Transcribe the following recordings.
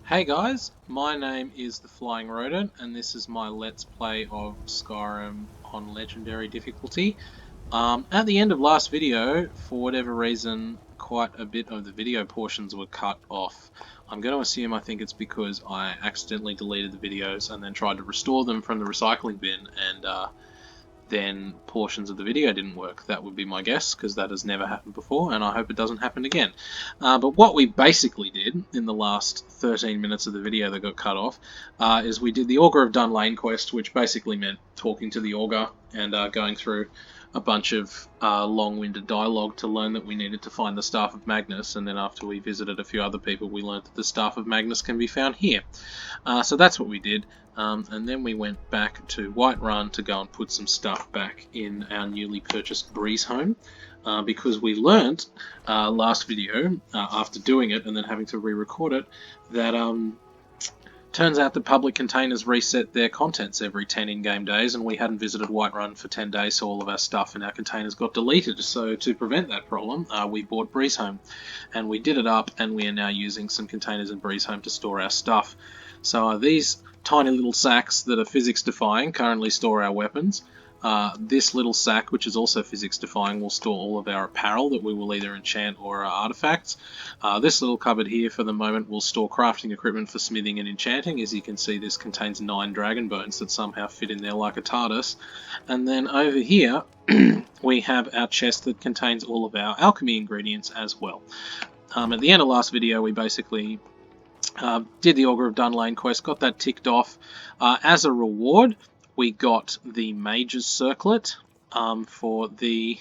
Hey guys, my name is the Flying Rodent, and this is my Let's Play of Skyrim on Legendary difficulty. At the end of last video, for whatever reason, quite a bit of the video portions were cut off. I'm going to assume I think it's because I accidentally deleted the videos and then tried to restore them from the recycling bin, and then portions of the video didn't work. That would be my guess, because that has never happened before, and I hope it doesn't happen again. But what we basically did in the last 13 minutes of the video that got cut off is we did the Augur of Dunlane quest, which basically meant talking to the Augur and going through a bunch of long-winded dialogue to learn that we needed to find the Staff of Magnus, and then after we visited a few other people, we learned that the Staff of Magnus can be found here. So that's what we did. And then we went back to Whiterun to go and put some stuff back in our newly purchased Breeze home, because we learnt last video, after doing it and then having to re-record it, that turns out the public containers reset their contents every 10 in-game days, and we hadn't visited Whiterun for 10 days, so all of our stuff in our containers got deleted. So to prevent that problem, we bought Breeze home, and we did it up, and we are now using some containers in Breeze home to store our stuff. So these tiny little sacks that are physics defying currently store our weapons. This little sack, which is also physics defying, will store all of our apparel that we will either enchant or artifacts. This little cupboard here for the moment will store crafting equipment for smithing and enchanting. As you can see, this contains 9 dragon bones that somehow fit in there like a TARDIS. And then over here we have our chest that contains all of our alchemy ingredients as well. At the end of last video we basically did the Augur of Dunlane quest, got that ticked off. As a reward, we got the Mage's Circlet for the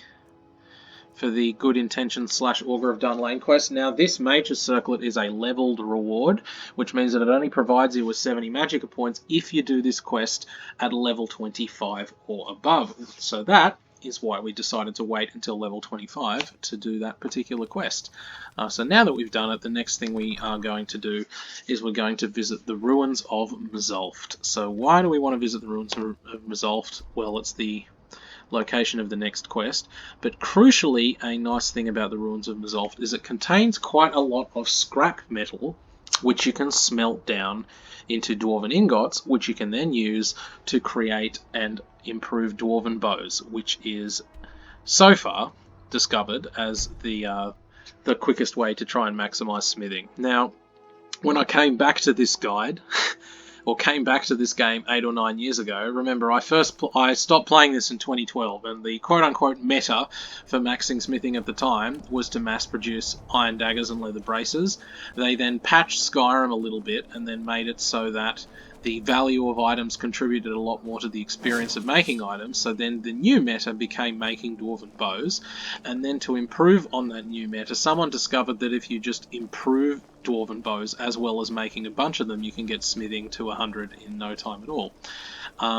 Good Intentions / Augur of Dunlane quest. Now, this Mage's Circlet is a leveled reward, which means that it only provides you with 70 Magicka points if you do this quest at level 25 or above. So that is why we decided to wait until level 25 to do that particular quest. So now that we've done it, the next thing we are going to do is we're going to visit the ruins of Mzulft. So why do we want to visit the ruins of Mzulft? Well, it's the location of the next quest, but crucially, a nice thing about the ruins of Mzulft is it contains quite a lot of scrap metal, which you can smelt down into Dwarven Ingots, which you can then use to create and improve Dwarven bows, which is so far discovered as the quickest way to try and maximize smithing. Now, when I came back to this guide, or came back to this game 8 or 9 years ago, remember I stopped playing this in 2012, and the quote-unquote meta for maxing smithing at the time was to mass produce iron daggers and leather braces. They then patched Skyrim a little bit and then made it so that the value of items contributed a lot more to the experience of making items, so then the new meta became making Dwarven bows, and then to improve on that new meta, someone discovered that if you just improve Dwarven bows as well as making a bunch of them, you can get smithing to 100 in no time at all.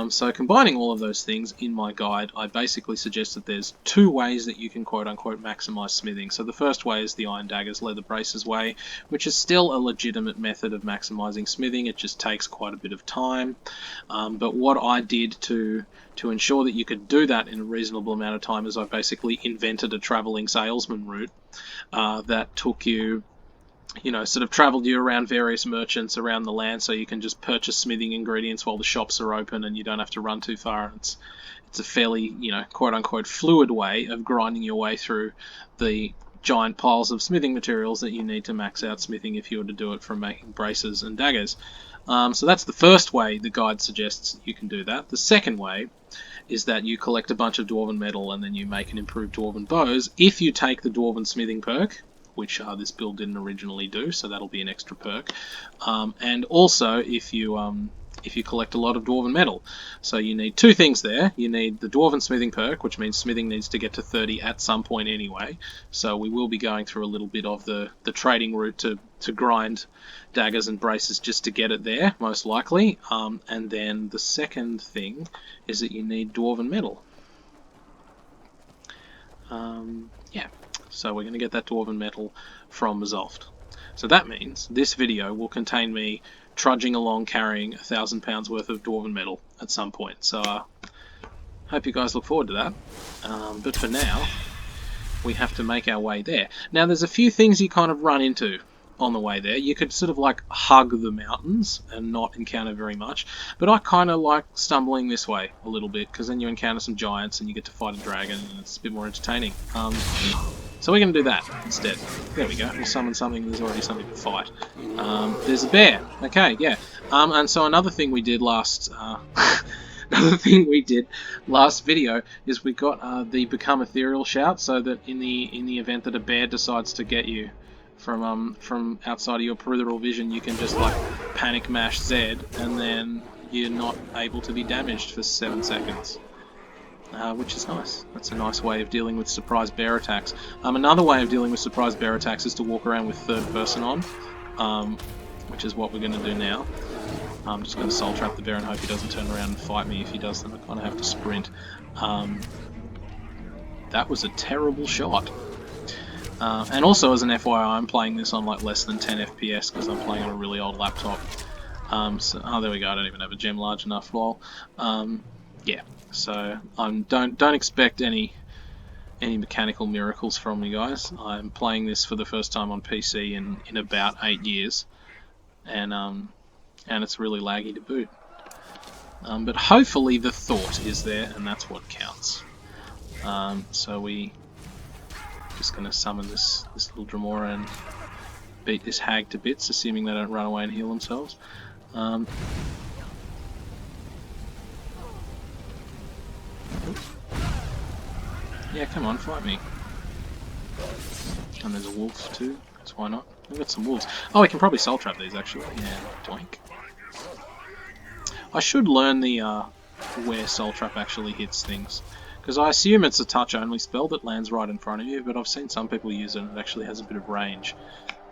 So combining all of those things in my guide, I basically suggest that there's 2 ways that you can quote-unquote maximize smithing. So the first way is the iron daggers, leather braces way, which is still a legitimate method of maximizing smithing. It just takes quite a bit of time. But what I did to ensure that you could do that in a reasonable amount of time is I basically invented a traveling salesman route that took you, sort of traveled you around various merchants around the land, so you can just purchase smithing ingredients while the shops are open and you don't have to run too far. It's a fairly, quote-unquote fluid way of grinding your way through the giant piles of smithing materials that you need to max out smithing if you were to do it from making braces and daggers. So that's the first way the guide suggests you can do that. The second way is that you collect a bunch of Dwarven metal and then you make an improved Dwarven bows if you take the Dwarven smithing perk, which this build didn't originally do, so that'll be an extra perk. And also if you collect a lot of Dwarven metal. So you need 2 things there. You need the Dwarven smithing perk, which means smithing needs to get to 30 at some point anyway. So we will be going through a little bit of the trading route to grind daggers and braces just to get it there, most likely. And then the second thing is that you need Dwarven metal. Yeah. So we're going to get that Dwarven metal from Mzulft. So that means this video will contain me trudging along carrying 1,000 pounds worth of Dwarven metal at some point. So hope you guys look forward to that. But for now, we have to make our way there. Now there's a few things you kind of run into on the way there. You could sort of like hug the mountains and not encounter very much, but I kind of like stumbling this way a little bit, because then you encounter some giants and you get to fight a dragon, and it's a bit more entertaining. So we're going to do that instead. There we go. We'll summon something. There's already something to fight. There's a bear. Okay, yeah. And so another thing we did last... another thing we did last video is we got the Become Ethereal shout, so that in the event that a bear decides to get you from outside of your peripheral vision, you can just like panic mash Z, and then you're not able to be damaged for 7 seconds. Which is nice. That's a nice way of dealing with surprise bear attacks. Another way of dealing with surprise bear attacks is to walk around with third person on, which is what we're going to do now. I'm just going to soul trap the bear and hope he doesn't turn around and fight me. If he does, then I kind of have to sprint. That was a terrible shot. And also, as an FYI, I'm playing this on like less than 10 FPS because I'm playing on a really old laptop. Oh, there we go. I don't even have a gem large enough. Lol. Yeah. So don't expect any mechanical miracles from me, guys. I'm playing this for the first time on PC in about 8 years, and it's really laggy to boot. But hopefully the thought is there, and that's what counts. So we just gonna summon this little Dremora and beat this hag to bits, assuming they don't run away and heal themselves. Yeah, come on, fight me. And there's a wolf too, so why not? We've got some wolves. Oh, we can probably soul trap these actually. Yeah, doink. I should learn the where soul trap actually hits things, because I assume it's a touch only spell that lands right in front of you, but I've seen some people use it and it actually has a bit of range.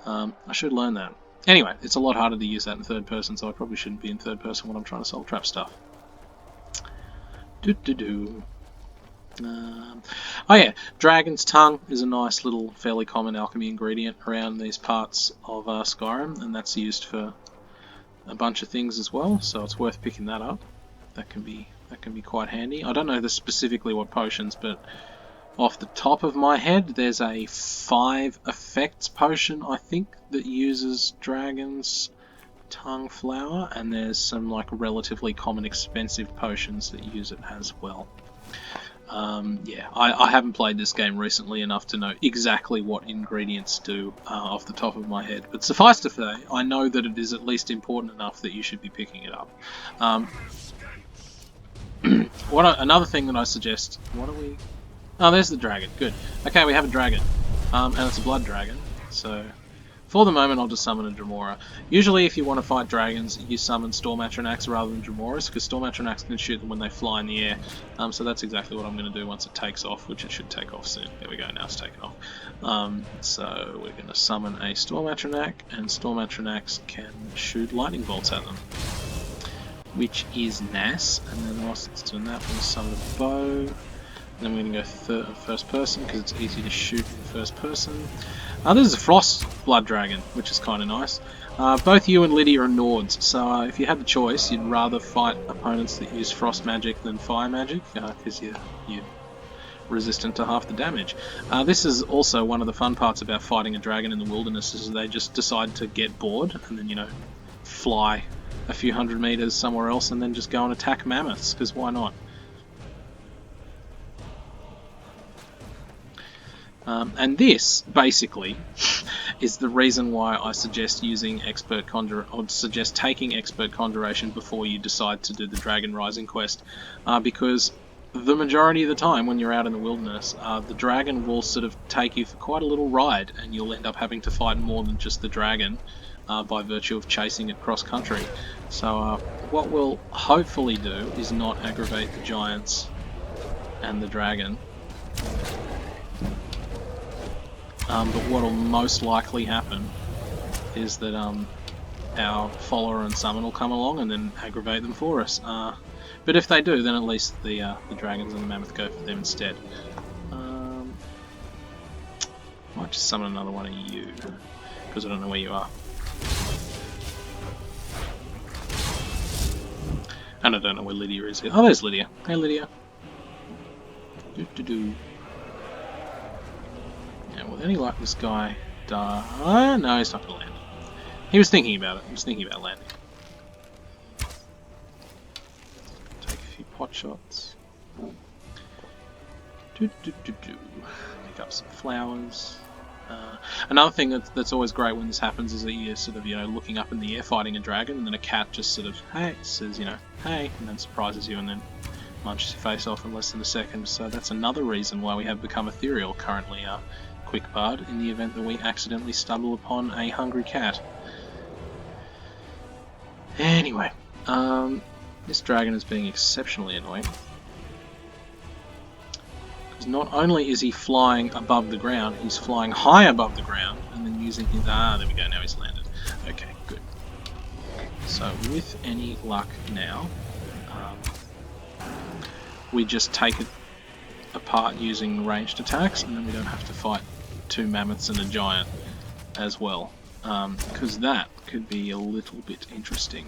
I should learn that. Anyway, it's a lot harder to use that in third person, so I probably shouldn't be in third person when I'm trying to soul trap stuff. Oh yeah, Dragon's Tongue is a nice little, fairly common alchemy ingredient around these parts of Skyrim, and that's used for a bunch of things as well, so it's worth picking that up. That can be quite handy. I don't know specifically what potions, but off the top of my head, there's a 5 effects potion, I think, that uses Dragon's Tongue flower, and there's some like relatively common expensive potions that use it as well. Yeah, I haven't played this game recently enough to know exactly what ingredients do off the top of my head, but suffice to say, I know that it is at least important enough that you should be picking it up. Another thing that I suggest... What are we... Oh, there's the dragon. Good. Okay, we have a dragon. And it's a blood dragon, so... For the moment, I'll just summon a Dremora. Usually, if you want to fight dragons, you summon Storm Atronax rather than Dremoras, because Storm Atronax can shoot them when they fly in the air. So that's exactly what I'm going to do once it takes off, which it should take off soon. There we go, now it's taken off. So we're going to summon a Storm Atronax, and Storm Atronax can shoot lightning bolts at them, which is nice. And then whilst it's doing that, we're going to summon a bow. Then we're going to go first person, because it's easy to shoot in first person. This is a Frost Blood Dragon, which is kind of nice. Both you and Lydia are Nords, so if you had the choice, you'd rather fight opponents that use Frost magic than Fire magic, because you're resistant to half the damage. This is also one of the fun parts about fighting a dragon in the wilderness, is they just decide to get bored, and then, you know, fly a few hundred meters somewhere else, and then just go and attack mammoths, because why not? And this, basically, is the reason why I suggest using Expert Conjure, or suggest taking Expert Conjuration before you decide to do the Dragon Rising quest, because the majority of the time when you're out in the wilderness, the dragon will sort of take you for quite a little ride, and you'll end up having to fight more than just the dragon by virtue of chasing it cross-country. So what we'll hopefully do is not aggravate the giants and the dragon. But what will most likely happen is that our follower and summon will come along and then aggravate them for us. But if they do, then at least the dragons and the mammoth go for them instead. Might just summon another one of you, because I don't know where you are. And I don't know where Lydia is. Oh, there's Lydia. Hey, Lydia. Yeah, well, any luck, this guy No, he's not going to land. He was thinking about it. He was thinking about landing. Take a few pot shots. Pick up some flowers. Another thing that's always great when this happens is that you're sort of, looking up in the air fighting a dragon, and then a cat just sort of, hey, says, hey, and then surprises you and then munches your face off in less than a second. So that's another reason why we have become ethereal currently, Quick Bard, in the event that we accidentally stumble upon a hungry cat. Anyway, this dragon is being exceptionally annoying. Because not only is he flying above the ground, he's flying high above the ground, and then using his... there we go, now he's landed. Okay, good. So, with any luck now, we just take it apart using ranged attacks, and then we don't have to fight 2 mammoths and a giant as well. Because that could be a little bit interesting.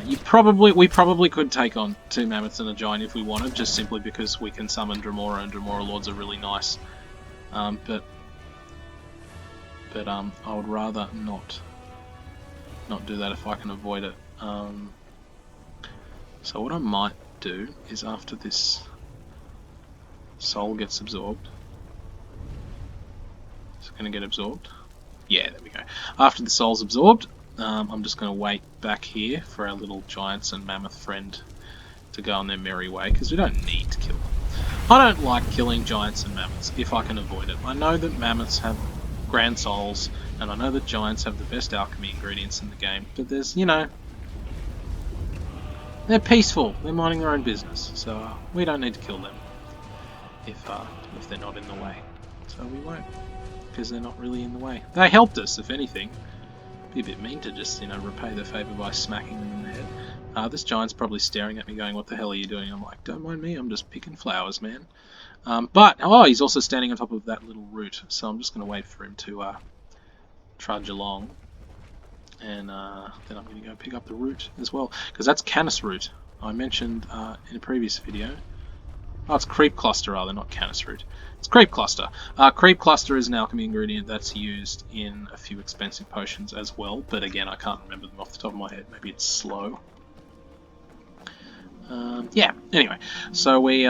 We probably could take on 2 mammoths and a giant if we wanted, just simply because we can summon Dremora, and Dremora Lords are really nice. But I would rather not do that if I can avoid it. So what I might do is, after this soul gets absorbed, is it going to get absorbed? Yeah, there we go. After the soul's absorbed, I'm just going to wait back here for our little giants and mammoth friend to go on their merry way, because we don't need to kill them. I don't like killing giants and mammoths if I can avoid it. I know that mammoths have grand souls, and I know that giants have the best alchemy ingredients in the game, but there's, they're peaceful, they're minding their own business, so we don't need to kill them if they're not in the way. So we won't, because they're not really in the way. They helped us, if anything. Be a bit mean to just, repay their favour by smacking them in the head. This giant's probably staring at me going, what the hell are you doing? I'm like, don't mind me, I'm just picking flowers, man. He's also standing on top of that little root, so I'm just going to wait for him to trudge along. And then I'm going to go pick up the root as well, because that's canis root. I mentioned in a previous video. Oh, it's creep cluster rather, not canis root. It's creep cluster. Creep cluster is an alchemy ingredient that's used in a few expensive potions as well, but again, I can't remember them off the top of my head. Maybe it's slow. Yeah. Anyway, so we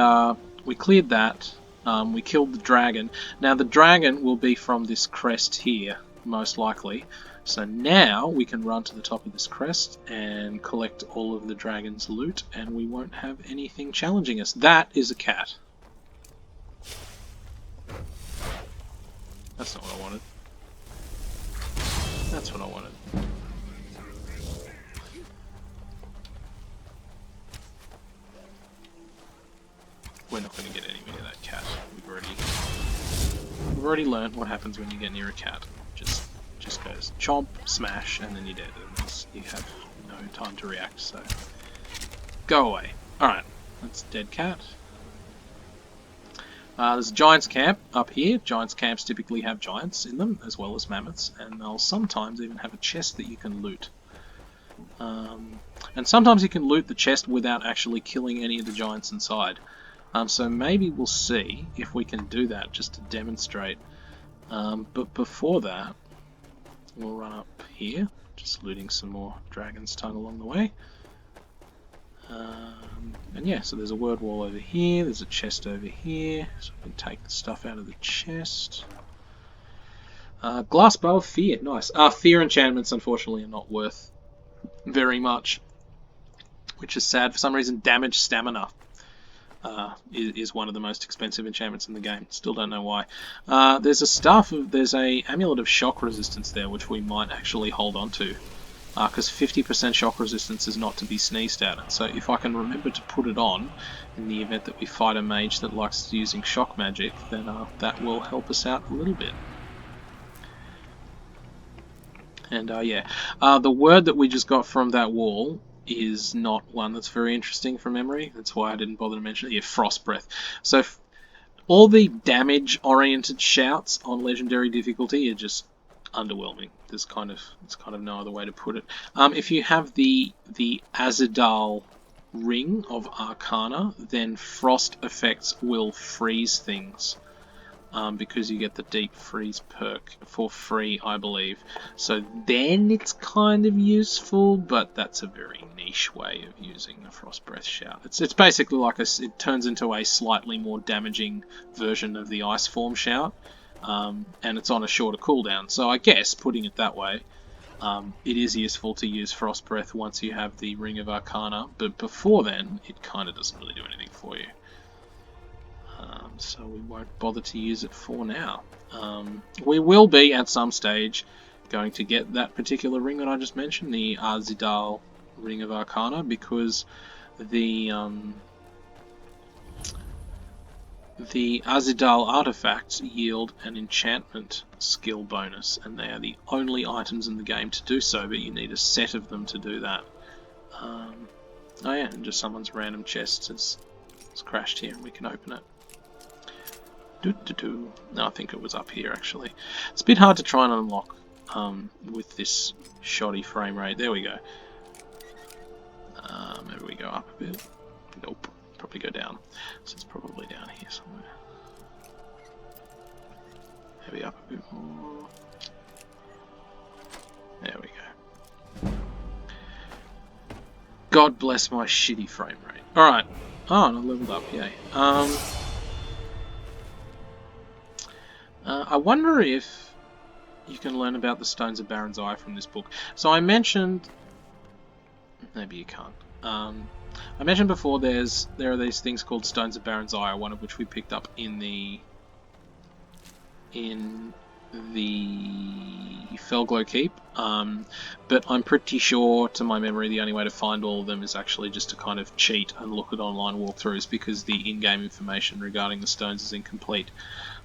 cleared that. We killed the dragon. Now the dragon will be from this crest here, most likely. So now we can run to the top of this crest and collect all of the dragon's loot, and we won't have anything challenging us. That is a cat. That's not what I wanted. That's what I wanted. We're not going to get anywhere near that cat. We've already learned what happens when you get near a cat. Just goes chomp, smash, and then you're dead. And you have no time to react, so go away. Alright, that's a dead cat. There's a giant's camp up here. Giant's camps typically have giants in them, as well as mammoths, and they'll sometimes even have a chest that you can loot. And sometimes you can loot the chest without actually killing any of the giants inside. So maybe we'll see if we can do that, just to demonstrate. But before that, we'll run up here, just looting some more dragon's tongue along the way. And yeah, so there's a word wall over here, there's a chest over here, so I can take the stuff out of the chest. Glass bow of fear, nice. Fear enchantments, unfortunately, are not worth very much, which is sad. For some reason, damage stamina is one of the most expensive enchantments in the game. Still don't know why. There's a amulet of shock resistance there, which we might actually hold on to, because 50% shock resistance is not to be sneezed at. And so if I can remember to put it on in the event that we fight a mage that likes using shock magic, then that will help us out a little bit. And yeah, the word that we just got from that wall is not one that's very interesting from memory. That's why I didn't bother to mention it. Yeah, frost breath. So all the damage-oriented shouts on legendary difficulty are just underwhelming. There's kind of no other way to put it. If you have the Azadal ring of Arcana, then frost effects will freeze things. because you get the deep freeze perk for free, I believe. So then it's kind of useful, but that's a very niche way of using the Frost Breath Shout. It's basically like it turns into a slightly more damaging version of the Ice Form Shout, and it's on a shorter cooldown. So I guess, putting it that way, it is useful to use Frost Breath once you have the Ring of Arcana, but before then, it kind of doesn't really do anything for you. So we won't bother to use it for now. We will be, at some stage, going to get that particular ring that I just mentioned, the Arzidal Ring of Arcana, because the Arzidal artifacts yield an enchantment skill bonus, and they are the only items in the game to do so, but you need a set of them to do that. Oh yeah, and just someone's random chest has crashed here and we can open it. No, I think it was up here actually. It's a bit hard to try and unlock with this shoddy frame rate. There we go. Maybe we go up a bit. Nope, probably go down. So it's probably down here somewhere. Maybe up a bit more. There we go. God bless my shitty frame rate. Alright. Oh, and I leveled up, yay. I wonder if you can learn about the Stones of Baron's Eye from this book. So I mentioned... Maybe you can't. I mentioned before there are these things called Stones of Baron's Eye, one of which we picked up in the Felglow Keep. But I'm pretty sure, to my memory, the only way to find all of them is actually just to kind of cheat and look at online walkthroughs, because the in-game information regarding the stones is incomplete.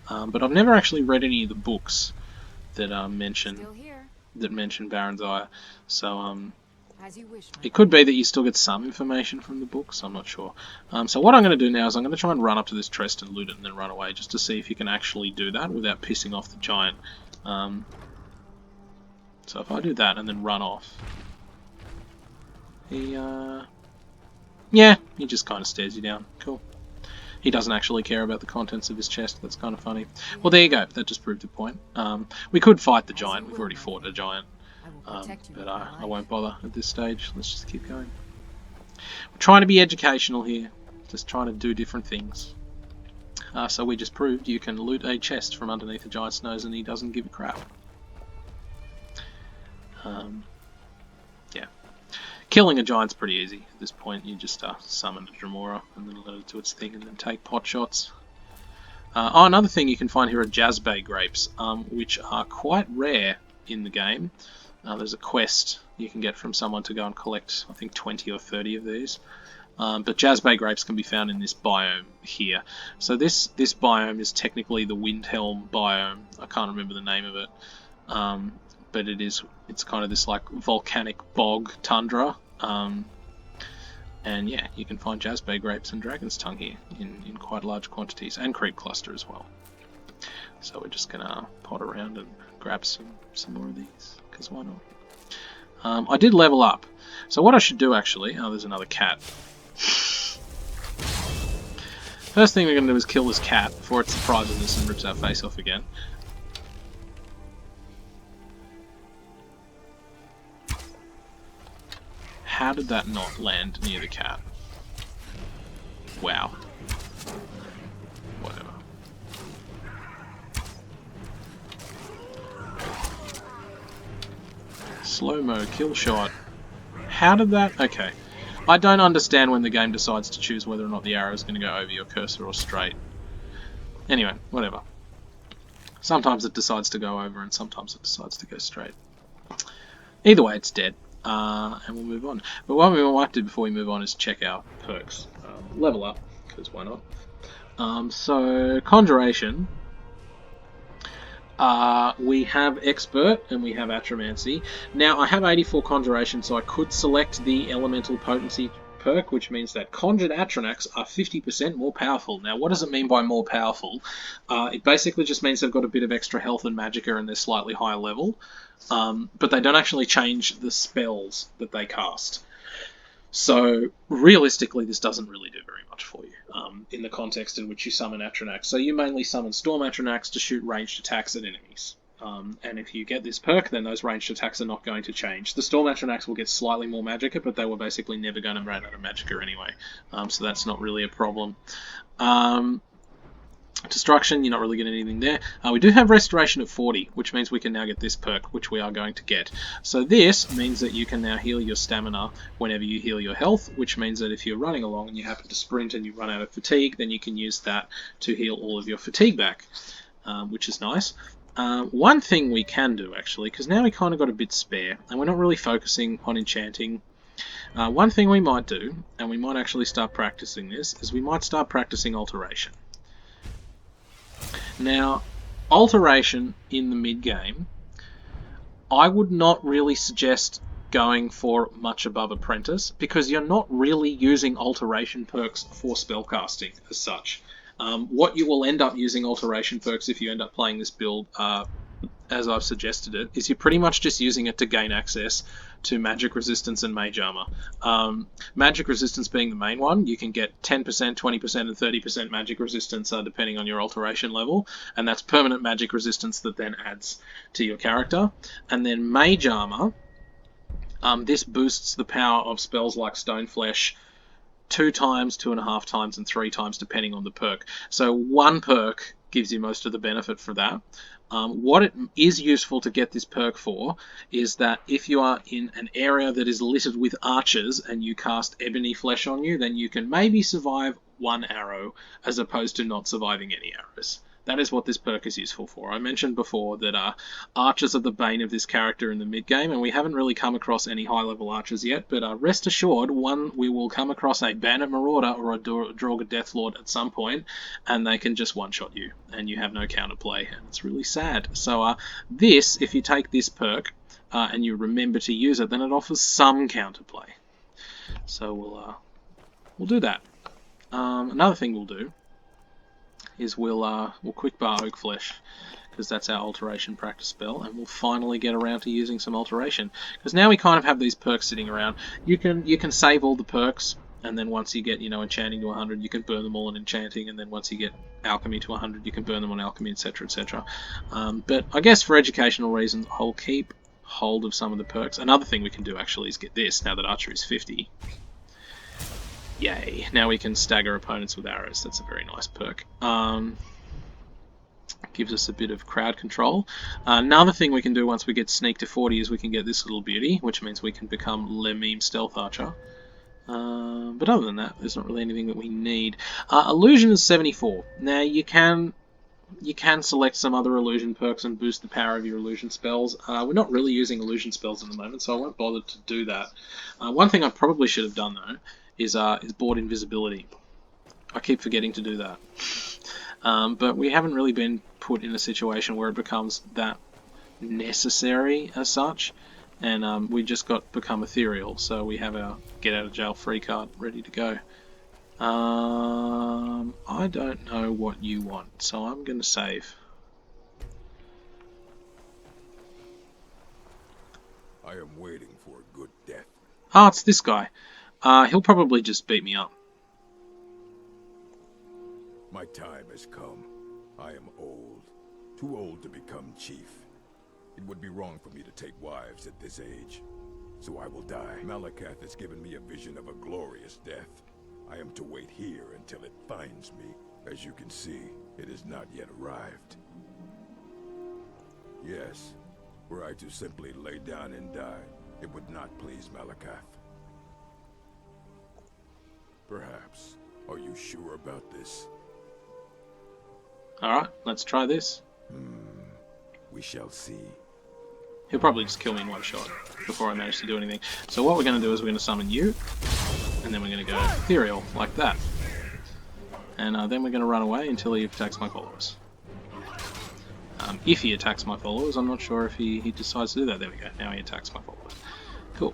But I've never actually read any of the books that mention Baron's Eye, so as you wish, it could be that you still get some information from the books. I'm not sure. So what I'm going to do now is I'm going to try and run up to this chest and loot it and then run away, just to see if you can actually do that without pissing off the giant. So if I do that and then run off, he just kind of stares you down. Cool. He doesn't actually care about the contents of his chest. That's kind of funny. Well, there you go. That just proved the point. We could fight the giant. We've already fought a giant. But I won't bother at this stage. Let's just keep going. We're trying to be educational here. Just trying to do different things. So we just proved you can loot a chest from underneath a giant's nose and he doesn't give a crap. Yeah. Killing a giant's pretty easy at this point. You just summon a Dremora and then let it do its thing and then take pot shots. Another thing you can find here are Jazbay grapes, which are quite rare in the game. There's a quest you can get from someone to go and collect, I think, 20 or 30 of these. But Jazbay grapes can be found in this biome here. So this biome is technically the Windhelm biome. I can't remember the name of it. But it's kind of this like volcanic bog tundra. And yeah, you can find Jazbay grapes and Dragon's Tongue here in quite large quantities, and Creep Cluster as well. So we're just gonna pot around and grab some more of these, because why not? I did level up. So what I should do actually... Oh, there's another cat. First thing we're going to do is kill this cat before it surprises us and rips our face off again. How did that not land near the cat? Wow. Whatever. Slow-mo kill shot. How did that... Okay. I don't understand when the game decides to choose whether or not the arrow is going to go over your cursor or straight. Anyway, whatever. Sometimes it decides to go over and sometimes it decides to go straight. Either way, it's dead. And we'll move on. But what we might do before we move on is check our perks. Level up, because why not? So, Conjuration. We have Expert and we have Atromancy. Now, I have 84 Conjuration, so I could select the Elemental Potency perk, which means that Conjured Atronachs are 50% more powerful. Now, what does it mean by more powerful? It basically just means they've got a bit of extra health and magicka and they're slightly higher level, but they don't actually change the spells that they cast. So, realistically, this doesn't really do very much for you. in the context in which you summon Atronachs. So you mainly summon Storm Atronachs to shoot ranged attacks at enemies. And if you get this perk, then those ranged attacks are not going to change. The Storm Atronachs will get slightly more Magicka, but they were basically never going to run out of Magicka anyway. So that's not really a problem. Destruction, you're not really getting anything there. We do have Restoration at 40, which means we can now get this perk, which we are going to get. So this means that you can now heal your stamina whenever you heal your health, which means that if you're running along and you happen to sprint and you run out of fatigue, then you can use that to heal all of your fatigue back, which is nice. One thing we can do, actually, because now we kind of got a bit spare, and we're not really focusing on enchanting. One thing we might do, and we might actually start practicing this, is we might start practicing Alteration. Now, Alteration in the mid-game, I would not really suggest going for much above Apprentice, because you're not really using Alteration perks for spellcasting as such. What you will end up using Alteration perks if you end up playing this build, as I've suggested it, is you're pretty much just using it to gain access to magic resistance and mage armor. Magic resistance being the main one, you can get 10%, 20%, and 30% magic resistance depending on your alteration level, and that's permanent magic resistance that then adds to your character. And then mage armor, this boosts the power of spells like Stoneflesh 2 times, 2.5 times, and 3 times depending on the perk. So one perk gives you most of the benefit for that. What it is useful to get this perk for is that if you are in an area that is littered with archers and you cast Ebony Flesh on you, then you can maybe survive 1 arrow as opposed to not surviving any arrows. That is what this perk is useful for. I mentioned before that archers are the bane of this character in the mid-game, and we haven't really come across any high-level archers yet, but rest assured, we will come across a Bandit Marauder or a Draugr Deathlord at some point, and they can just one-shot you, and you have no counterplay, and it's really sad. So this, if you take this perk, and you remember to use it, then it offers some counterplay. So we'll do that. Another thing we'll do is we'll quick bar Oak Flesh, because that's our alteration practice spell, and we'll finally get around to using some alteration. Because now we kind of have these perks sitting around. You can save all the perks, and then once you get enchanting to 100, you can burn them all on enchanting, and then once you get alchemy to 100, you can burn them on alchemy, etc., etc. But I guess for educational reasons, I'll keep hold of some of the perks. Another thing we can do actually is get this now that archery is 50. Yay, now we can stagger opponents with arrows. That's a very nice perk. Gives us a bit of crowd control. Another thing we can do once we get sneak to 40 is we can get this little beauty, which means we can become Lemim Stealth Archer. But other than that, there's not really anything that we need. Illusion is 74. Now you can select some other illusion perks and boost the power of your illusion spells. We're not really using illusion spells at the moment, so I won't bother to do that. One thing I probably should have done though is board invisibility. I keep forgetting to do that. But we haven't really been put in a situation where it becomes that necessary as such, and we just got become ethereal, so we have our get out of jail free card ready to go. I don't know what you want, so I'm going to save. I am waiting for a good death. Ah, it's this guy. He'll probably just beat me up. My time has come. I am old. Too old to become chief. It would be wrong for me to take wives at this age. So I will die. Malakath has given me a vision of a glorious death. I am to wait here until it finds me. As you can see, it has not yet arrived. Yes, were I to simply lay down and die, it would not please Malakath. Perhaps. Are you sure about this? Alright, let's try this. We shall see. He'll probably just kill me in one shot before I manage to do anything. So what we're going to do is we're going to summon you, and then we're going to go ethereal, like that. And then we're going to run away until he attacks my followers. If he attacks my followers, I'm not sure if he decides to do that. There we go, now he attacks my followers. Cool.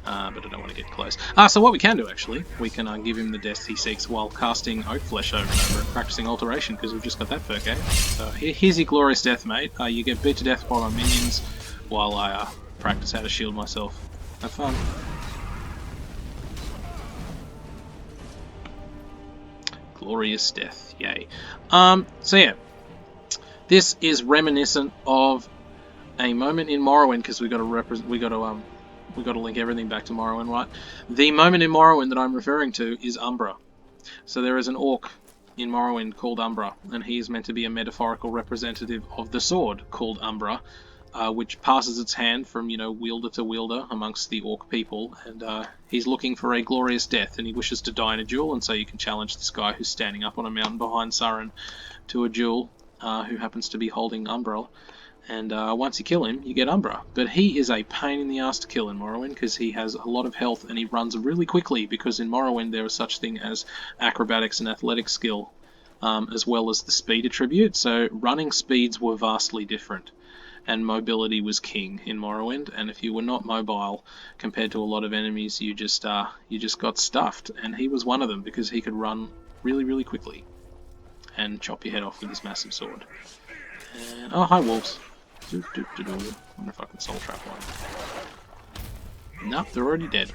But I don't want to get close. So what we can do, actually, we can give him the death he seeks while casting Oak Flesh over and over and practicing Alteration, because we've just got that perk, eh? So here's your glorious death, mate. You get beat to death by my minions while I practice how to shield myself. Have fun. Glorious death, yay. So yeah, this is reminiscent of a moment in Morrowind, because we got to link everything back to Morrowind, right? The moment in Morrowind that I'm referring to is Umbra. So there is an orc in Morrowind called Umbra, and he is meant to be a metaphorical representative of the sword called Umbra, which passes its hand from, wielder to wielder amongst the orc people, and he's looking for a glorious death, and he wishes to die in a duel, and so you can challenge this guy who's standing up on a mountain behind Sauron to a duel, who happens to be holding Umbra. And once you kill him, you get Umbra. But he is a pain in the ass to kill in Morrowind, because he has a lot of health and he runs really quickly, because in Morrowind there is such thing as acrobatics and athletic skill, as well as the speed attribute. So running speeds were vastly different, and mobility was king in Morrowind. And if you were not mobile compared to a lot of enemies, you just got stuffed. And he was one of them, because he could run really, really quickly and chop your head off with his massive sword. And, oh, hi wolves. I wonder if I can soul trap one. Nope, they're already dead.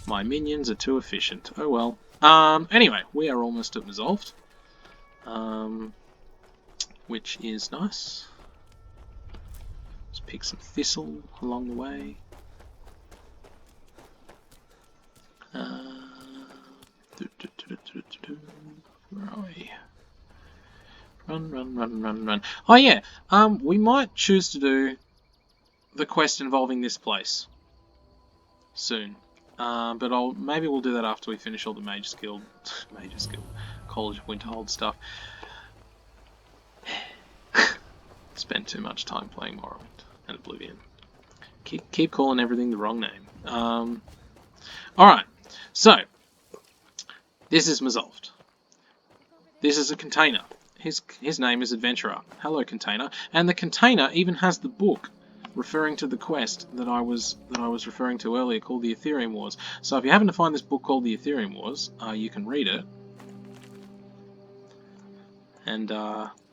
My minions are too efficient. Oh well. Anyway, we are almost at Mzulft, which is nice. Let's pick some thistle along the way. Where are we? Run. Oh yeah, we might choose to do the quest involving this place soon. But maybe we'll do that after we finish all the Mage's Guild, College of Winterhold stuff. Spend too much time playing Morrowind and Oblivion. Keep calling everything the wrong name. Alright, so this is Mzulft. This is a container. His name is Adventurer. Hello, container. And the container even has the book referring to the quest that I was referring to earlier, called the Ethereum Wars. So if you happen to find this book called the Ethereum Wars, you can read it. And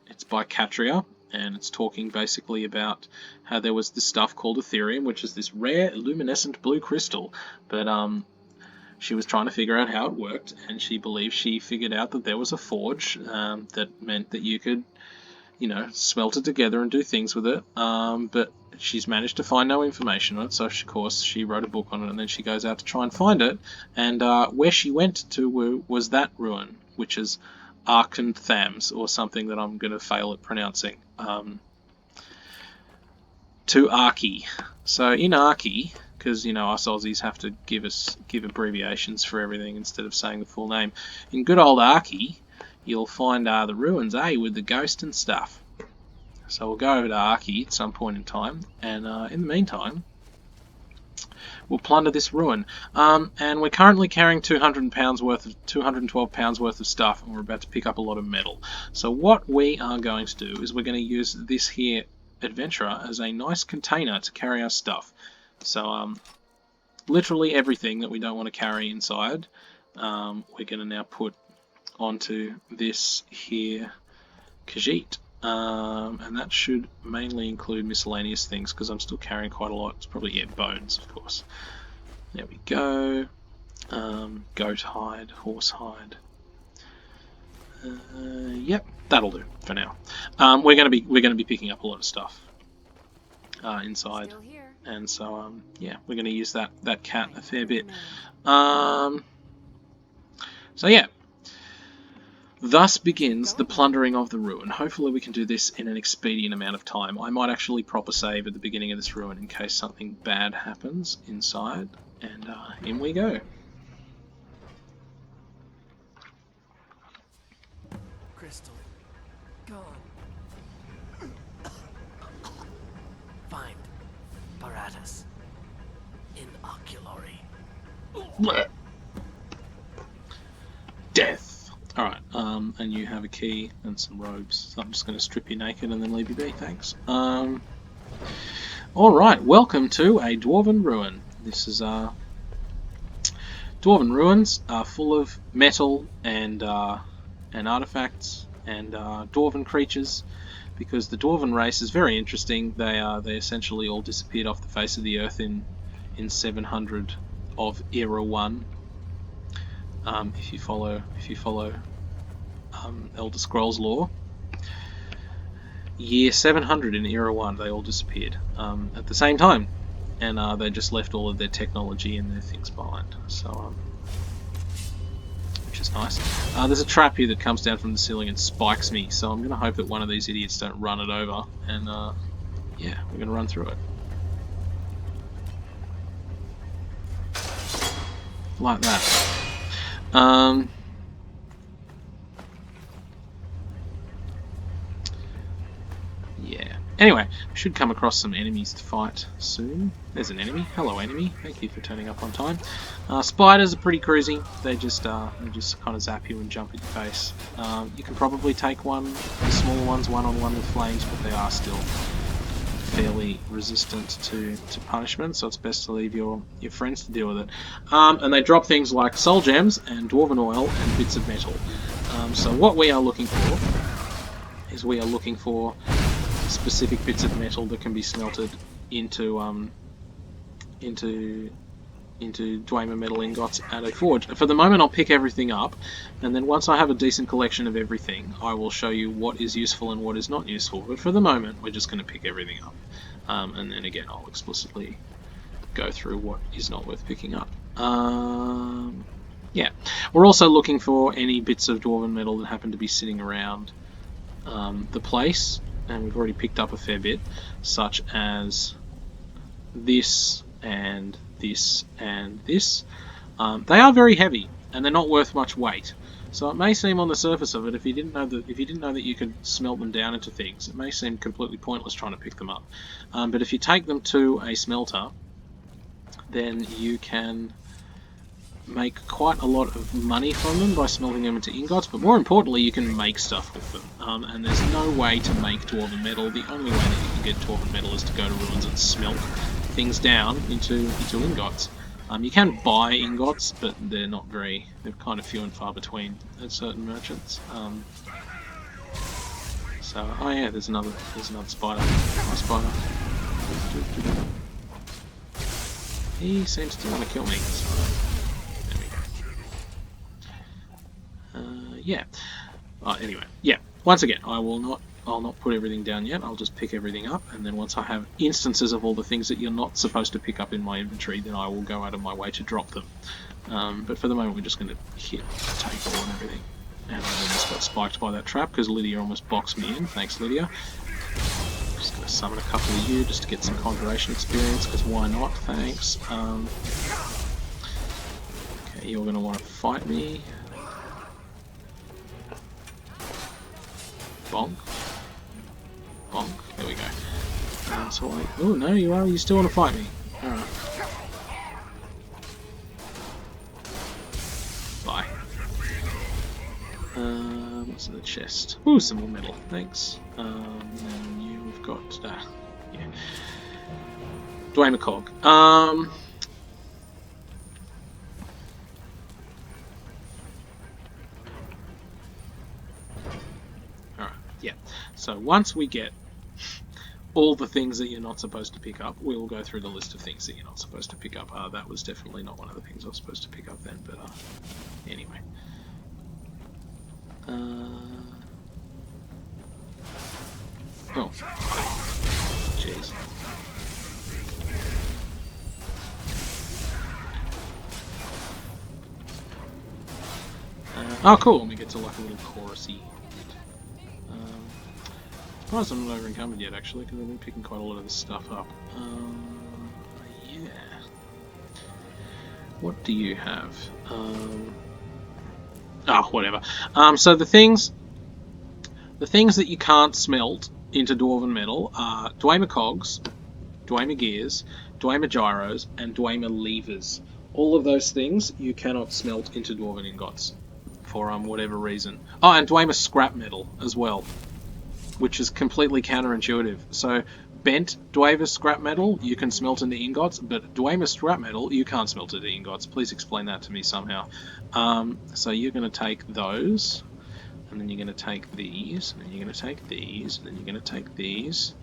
it's by Katria, and it's talking basically about how there was this stuff called Ethereum, which is this rare luminescent blue crystal. But she was trying to figure out how it worked, and she believes she figured out that there was a forge that meant that you could, smelt it together and do things with it. But she's managed to find no information on it, so of course she wrote a book on it, and then she goes out to try and find it. And where she went to was that ruin, which is Arkenthams, or something that I'm going to fail at pronouncing. To Arki. So in Arki, because us Aussies have to give abbreviations for everything instead of saying the full name. In good old Arki, you'll find the ruins, with the ghost and stuff. So we'll go over to Arki at some point in time, and in the meantime, we'll plunder this ruin. And we're currently carrying 212 pounds worth of stuff, and we're about to pick up a lot of metal. So what we are going to do is we're going to use this here Adventurer as a nice container to carry our stuff. So literally everything that we don't want to carry inside, we're going to now put onto this here Khajiit. And that should mainly include miscellaneous things, because I'm still carrying quite a lot. It's probably, bones, of course. There we go. Goat hide, horse hide. Yep, that'll do for now. We're gonna be picking up a lot of stuff inside, and so we're gonna use that cat a fair bit. So yeah. Thus begins the plundering of the ruin. Hopefully we can do this in an expedient amount of time. I might actually proper save at the beginning of this ruin in case something bad happens inside. And in we go. Crystal. Gone. Find Paratus. In Oculary. Death. Alright, and you have a key and some robes. So I'm just going to strip you naked and then leave you be, thanks. Alright, welcome to a Dwarven Ruin. This is, Dwarven Ruins are full of metal and artifacts and Dwarven creatures, because the Dwarven race is very interesting. They essentially all disappeared off the face of the earth in 700 of Era 1. If you follow Elder Scrolls lore. Year 700 in Era 1, they all disappeared at the same time, and they just left all of their technology and their things behind. So, which is nice. There's a trap here that comes down from the ceiling and spikes me, so I'm going to hope that one of these idiots don't run it over, and yeah, we're going to run through it. Like that. Yeah. Anyway, we should come across some enemies to fight soon. There's an enemy. Hello, enemy. Thank you for turning up on time. Spiders are pretty cruisy. They just kind of zap you and jump in your face. You can probably take one, the smaller ones, one-on-one with flames, but they are still fairly resistant to punishment, so it's best to leave your friends to deal with it. And they drop things like soul gems and dwarven oil and bits of metal. So what we are looking for is specific bits of metal that can be smelted into Dwarven Metal Ingots at a forge. For the moment, I'll pick everything up, and then once I have a decent collection of everything, I will show you what is useful and what is not useful. But for the moment, we're just going to pick everything up, and then again, I'll explicitly go through what is not worth picking up. Yeah, we're also looking for any bits of Dwarven metal that happen to be sitting around the place, and we've already picked up a fair bit, such as this and this and this. They are very heavy and they're not worth much weight, so it may seem on the surface of it, if you didn't know that you could smelt them down into things, it may seem completely pointless trying to pick them up. But if you take them to a smelter, then you can make quite a lot of money from them by smelting them into ingots, but more importantly, you can make stuff with them. And there's no way to make Dwarven metal. The only way that you can get Dwarven metal is to go to ruins and smelt things down into ingots. You can buy ingots, but they're kind of few and far between at certain merchants. So, oh yeah, there's another spider. My spider. He seems to want to kill me. So yeah. Anyway, yeah. Once again, I'll not put everything down yet. I'll just pick everything up, and then once I have instances of all the things that you're not supposed to pick up in my inventory, then I will go out of my way to drop them. But for the moment, we're just going to take all and everything. And I almost got spiked by that trap because Lydia almost boxed me in. Thanks, Lydia. Just going to summon a couple of you just to get some conjuration experience, because why not? Thanks. Okay, you're going to want to fight me. Bonk. Bonk. There we go. Oh no, you still want to fight me. Alright. Bye. What's in the chest? Ooh, some more metal. Thanks. And you've got yeah. Dwarven cog. Yeah, so once we get all the things that you're not supposed to pick up, we will go through the list of things that you're not supposed to pick up. That was definitely not one of the things I was supposed to pick up then, but anyway. Oh, jeez. Oh, cool, and we get to like a little chorusy. I'm surprised I'm not over-encumbered yet, actually, because I've been picking quite a lot of this stuff up. Yeah. What do you have? Whatever. So the things that you can't smelt into Dwarven metal are Dwarven cogs, Dwarven gears, Dwarven gyros, and Dwarven levers. All of those things you cannot smelt into Dwarven ingots for whatever reason. Oh, and Dwarven scrap metal as well, which is completely counterintuitive. So, bent Dwarven scrap metal you can smelt into ingots, but Dwarven scrap metal you can't smelt into ingots. Please explain that to me somehow. So you're going to take those, and then you're going to take these, and then you're going to take these, and then you're going to take these,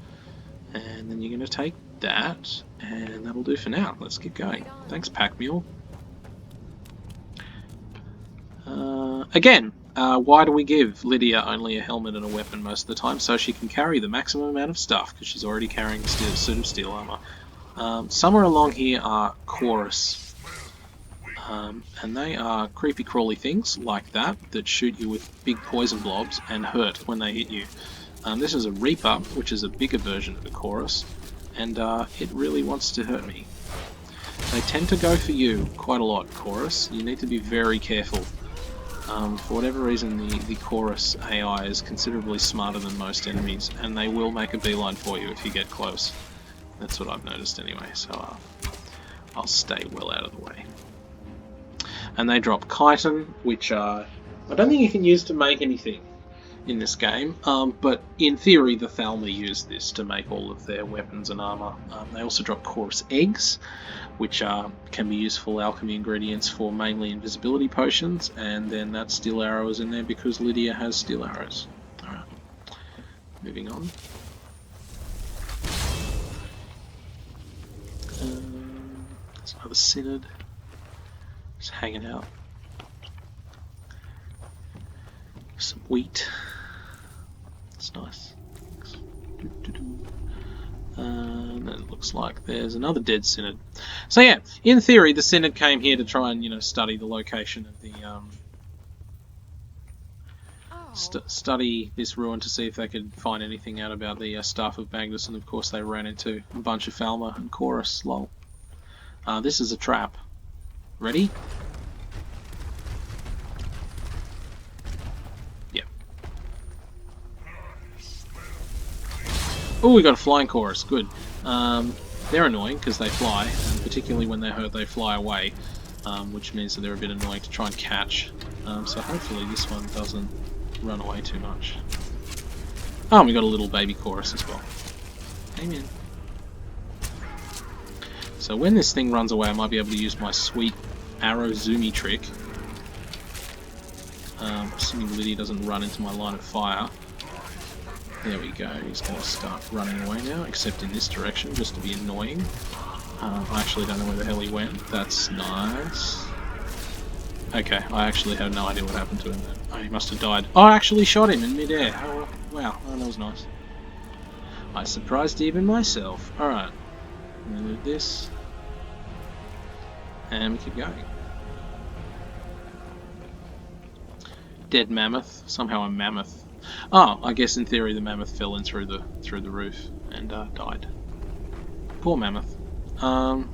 and then you're going to take that, and that'll do for now. Let's get going. Thanks, Pack Mule. Again, Why do we give Lydia only a helmet and a weapon most of the time? So she can carry the maximum amount of stuff, because she's already carrying a suit of steel armor. Somewhere along here are chorus. And they are creepy crawly things like that shoot you with big poison blobs and hurt when they hit you. This is a Reaper, which is a bigger version of a chorus, and it really wants to hurt me. They tend to go for you quite a lot, chorus. You need to be very careful. For whatever reason, the chorus AI is considerably smarter than most enemies, and they will make a beeline for you if you get close. That's what I've noticed anyway, so I'll stay well out of the way. And they drop chitin, which I don't think you can use to make anything in this game, but in theory the Thalmor use this to make all of their weapons and armour. They also drop chorus eggs, which can be useful alchemy ingredients for mainly invisibility potions, and then that steel arrow is in there because Lydia has steel arrows. Alright, moving on. There's another synod. Just hanging out. Some wheat. That's nice. And then it looks like there's another dead synod. So yeah, in theory, the synod came here to try and study the location of the study this ruin to see if they could find anything out about the staff of Magnus, and of course they ran into a bunch of Thalmor and chorus. Lol. This is a trap. Ready? Yep. Oh, we got a flying chorus. Good. They're annoying because they fly, and particularly when they're hurt, they fly away, which means that they're a bit annoying to try and catch. So hopefully this one doesn't run away too much. Oh, and we got a little baby chorus as well. Amen. So when this thing runs away, I might be able to use my sweet arrow zoomy trick. Assuming Lydia doesn't run into my line of fire. There we go, he's going to start running away now, except in this direction, just to be annoying. I actually don't know where the hell he went. That's nice. Okay, I actually have no idea what happened to him then. Oh, he must have died. Oh, I actually shot him in midair. Oh, wow, oh, that was nice. I surprised even myself. Alright, move this. And we keep going. Dead mammoth. Somehow a mammoth. Oh, I guess in theory the mammoth fell in through the roof and died. Poor mammoth. Let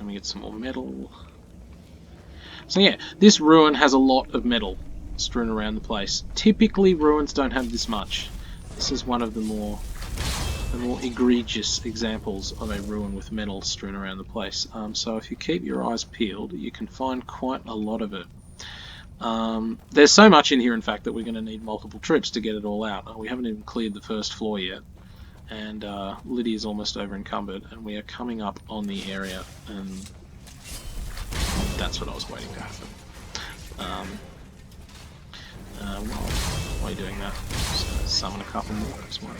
me get some more metal. So yeah, this ruin has a lot of metal strewn around the place. Typically ruins don't have this much. This is one of the more egregious examples of a ruin with metal strewn around the place. So if you keep your eyes peeled, you can find quite a lot of it. There's so much in here, in fact, that we're going to need multiple trips to get it all out. We haven't even cleared the first floor yet, and Lydia's almost over encumbered, and we are coming up on the area, and that's what I was waiting to happen. While you're doing that, just going to summon a couple more as well.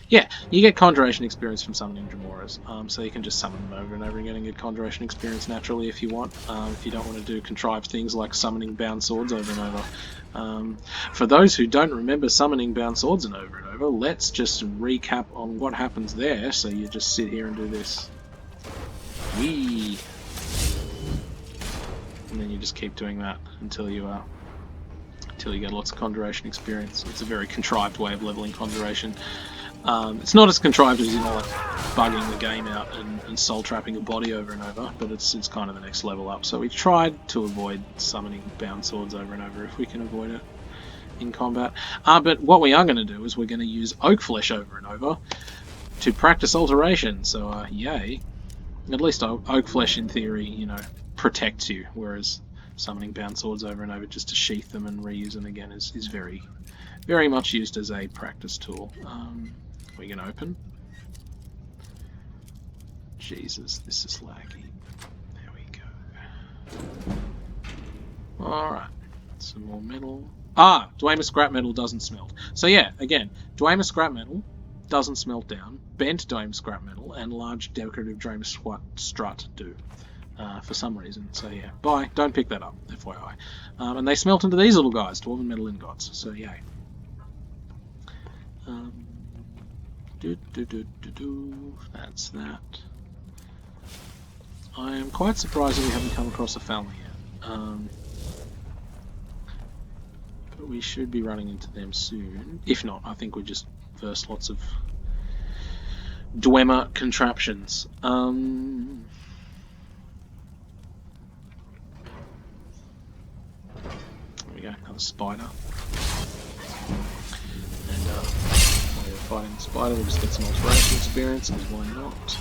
Yeah, you get conjuration experience from summoning Dramoras, so you can just summon them over and over again and get conjuration experience naturally if you want, if you don't want to do contrived things like summoning bound swords over and over. For those who don't remember summoning bound swords and over, let's just recap on what happens there, so you just sit here and do this. Whee! And then you just keep doing that until you get lots of conjuration experience. It's a very contrived way of leveling conjuration. It's not as contrived as, like, bugging the game out and soul trapping a body over and over, but it's kind of the next level up. So we tried to avoid summoning bound swords over and over if we can avoid it in combat. But what we are going to do is we're going to use oak flesh over and over to practice alteration. So yay. At least oak flesh in theory, protects you, whereas summoning bound swords over and over just to sheath them and reuse them again is very, very much used as a practice tool. We can open. Jesus, this is laggy. There we go. Alright, some more metal. Dwemer scrap metal doesn't smelt. So yeah, again, Dwemer scrap metal doesn't smelt down. Bent Dwemer scrap metal and large decorative Dwemer strut do. for some reason. So yeah, bye. Don't pick that up, FYI. And they smelt into these little guys, Dwarven Metal Ingots. So yay. That's that. I am quite surprised that we haven't come across a Falmer yet. But we should be running into them soon. If not, I think we just verse lots of Dwemer contraptions. There we go, another spider. And while we're fighting the spider, we'll just get some alteration experience, because why not?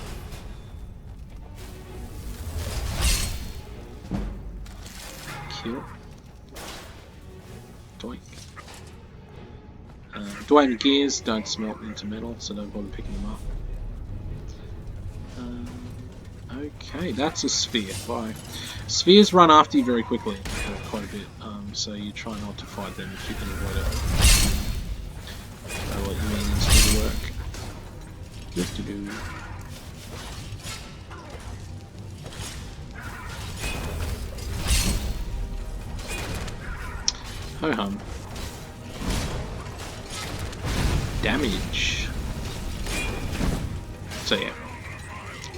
Kill. Doink. Dwarven gears don't smelt into metal, so don't bother picking them up. Okay, that's a sphere. Bye. Spheres run after you very quickly, quite a bit, so you try not to fight them if you can avoid it. I'll let your minions do the work. Do-do-do. Ho-hum. Damage. So yeah.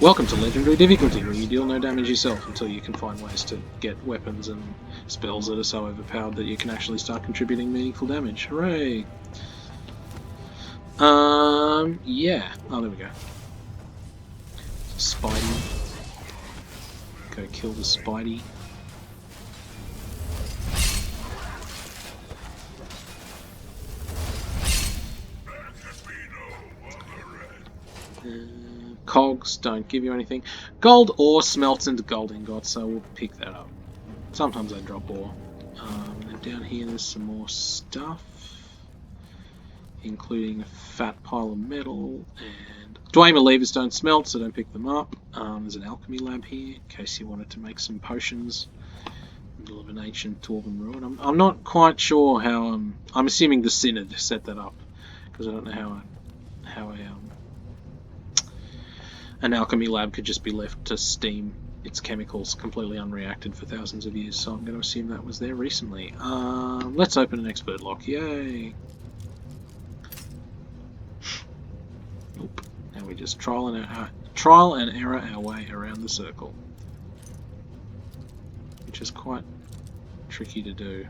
Welcome to Legendary Difficulty, where you deal no damage yourself until you can find ways to get weapons and spells that are so overpowered that you can actually start contributing meaningful damage. Hooray! Yeah. Oh, there we go. Spidey. Go kill the Spidey. Cogs don't give you anything. Gold ore smelts into gold ingots, so we'll pick that up. Sometimes they drop ore. And down here there's some more stuff, including a fat pile of metal, and Dwemer levers don't smelt, so don't pick them up. There's an alchemy lab here, in case you wanted to make some potions. Middle of an ancient Dwarven ruin. I'm not quite sure how. I'm assuming the Synod set that up, because I don't know how an alchemy lab could just be left to steam its chemicals completely unreacted for thousands of years, so I'm going to assume that was there recently. Let's open an expert lock. Yay! Nope. Now we just trial and error our way around the circle, which is quite tricky to do.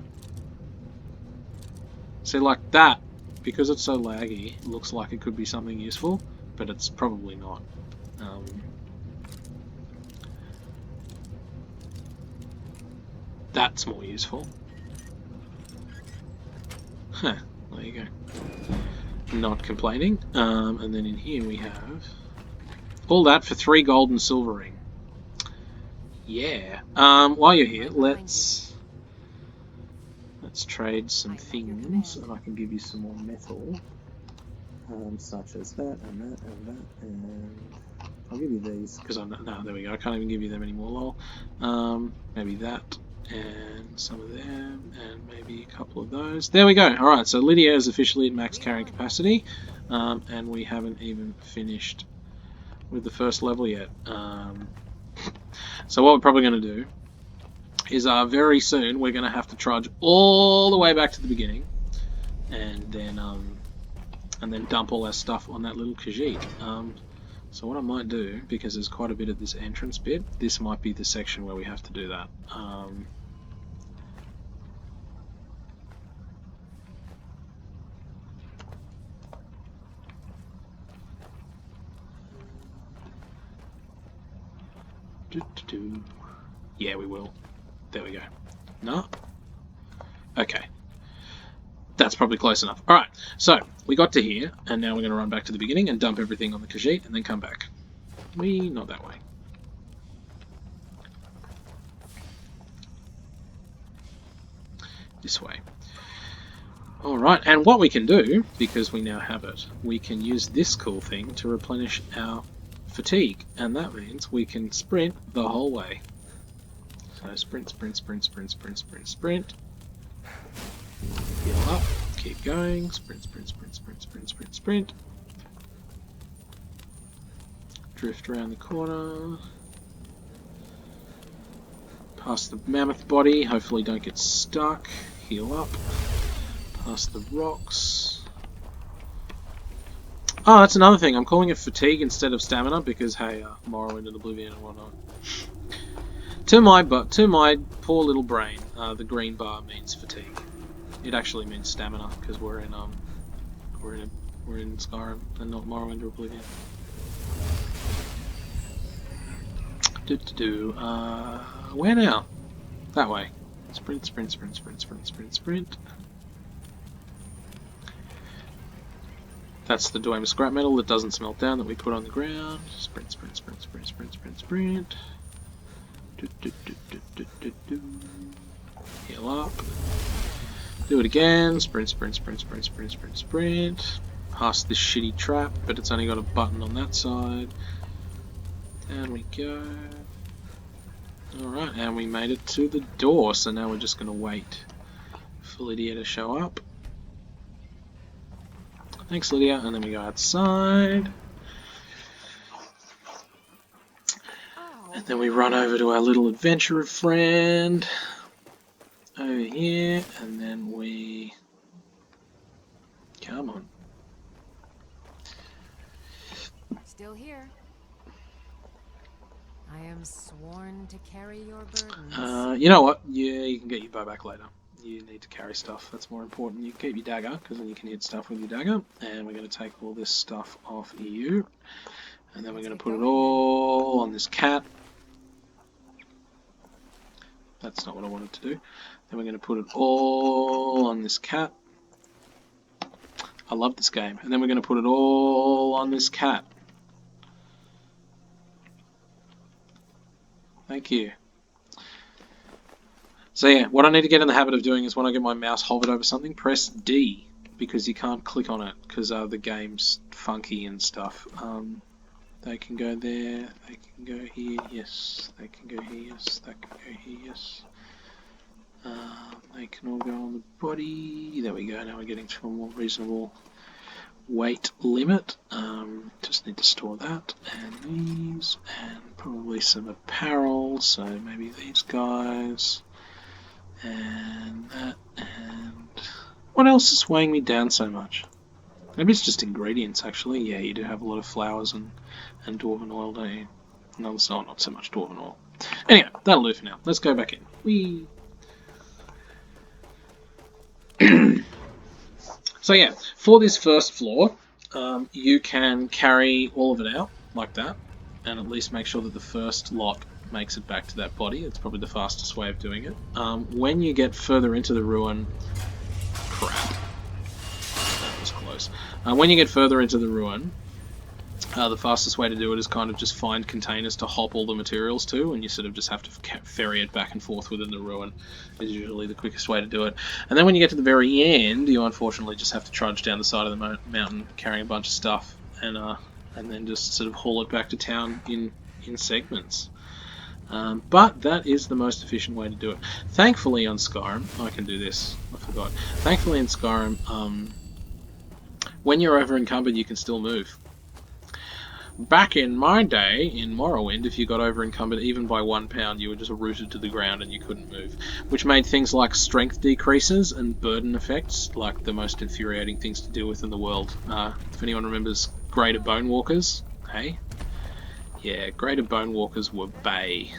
See, like that, because it's so laggy, it looks like it could be something useful, but it's probably not. That's more useful. Huh, there you go. Not complaining. And then in here we have all that for 3 gold and silver ring. Yeah. While you're here, let's trade some things, and I can give you some more metal, such as that and that and that, and I'll give you these because no, there we go. I can't even give you them anymore. Lol. Maybe that. And some of them, and maybe a couple of those. There we go. Alright, so Lydia is officially at max carrying capacity, and we haven't even finished with the first level yet. So what we're probably going to do is very soon we're going to have to trudge all the way back to the beginning, and then dump all our stuff on that little Khajiit. So what I might do, because there's quite a bit of this entrance bit, this might be the section where we have to do that. Yeah, we will. There we go. No? Okay. That's probably close enough. Alright, so we got to here, and now we're going to run back to the beginning and dump everything on the Khajiit, and then come back. Not that way. This way. Alright, and what we can do, because we now have it, we can use this cool thing to replenish our fatigue, and that means we can sprint the whole way. So sprint, sprint, sprint, sprint, sprint, sprint, sprint. Heal up, keep going, sprint, sprint, sprint, sprint, sprint, sprint, sprint. Drift around the corner. Past the mammoth body, hopefully don't get stuck. Heal up. Past the rocks. Oh, that's another thing. I'm calling it fatigue instead of stamina because, hey, Morrowind and Oblivion and whatnot. To my poor little brain, the green bar means fatigue. It actually means stamina because we're in Skyrim and not Morrowind or Oblivion. Where now? That way. Sprint, sprint, sprint, sprint, sprint, sprint, sprint. That's the Dwarven scrap metal that doesn't smelt down that we put on the ground. Sprint, sprint, sprint, sprint, sprint, sprint, sprint. Heal up. Do it again. Sprint, sprint, sprint, sprint, sprint, sprint, sprint. Past this shitty trap, but it's only got a button on that side. Down we go. Alright, and we made it to the door, so now we're just going to wait for Lydia to show up. Thanks, Lydia, and then we go outside. And then we run over to our little adventurer friend over here, and then we... Come on. Still here. I am sworn to carry your burdens. You know what? Yeah, you can get your bow back later. You need to carry stuff. That's more important. You keep your dagger, because then you can hit stuff with your dagger. And we're going to take all this stuff off you. And then we're going to put it all on this cat. That's not what I wanted to do. Then we're going to put it all on this cat. I love this game. And then we're going to put it all on this cat. Thank you. So yeah, what I need to get in the habit of doing is when I get my mouse hovered over something, press D, because you can't click on it, because the game's funky and stuff. They can go there, they can go here, yes. They can go here, yes. They can go here, yes. They can all go on the body. There we go, now we're getting to a more reasonable weight limit. Just need to store that, and these, and probably some apparel, so maybe these guys. And that, and what else is weighing me down so much? Maybe it's just ingredients, actually. Yeah, you do have a lot of flowers and Dwarven oil, don't you? No, it's not so much Dwarven oil. Anyway, that'll do for now. Let's go back in. Whee! So yeah, for this first floor, you can carry all of it out, like that, and at least make sure that the first lot makes it back to that body. It's probably the fastest way of doing it. When you get further into the ruin... Crap. That was close. When you get further into the ruin, the fastest way to do it is kind of just find containers to hop all the materials to, and you sort of just have to ferry it back and forth within the ruin, is usually the quickest way to do it. And then when you get to the very end, you unfortunately just have to trudge down the side of the mountain carrying a bunch of stuff, and then just sort of haul it back to town in segments. But that is the most efficient way to do it. Thankfully on Skyrim, I can do this, I forgot. Thankfully in Skyrim, when you're over encumbered you can still move. Back in my day, in Morrowind, if you got over encumbered even by 1 pound, you were just rooted to the ground and you couldn't move. Which made things like strength decreases and burden effects like the most infuriating things to deal with in the world. If anyone remembers Greater Bone Walkers, hey? Yeah, Greater Bone Walkers were bae.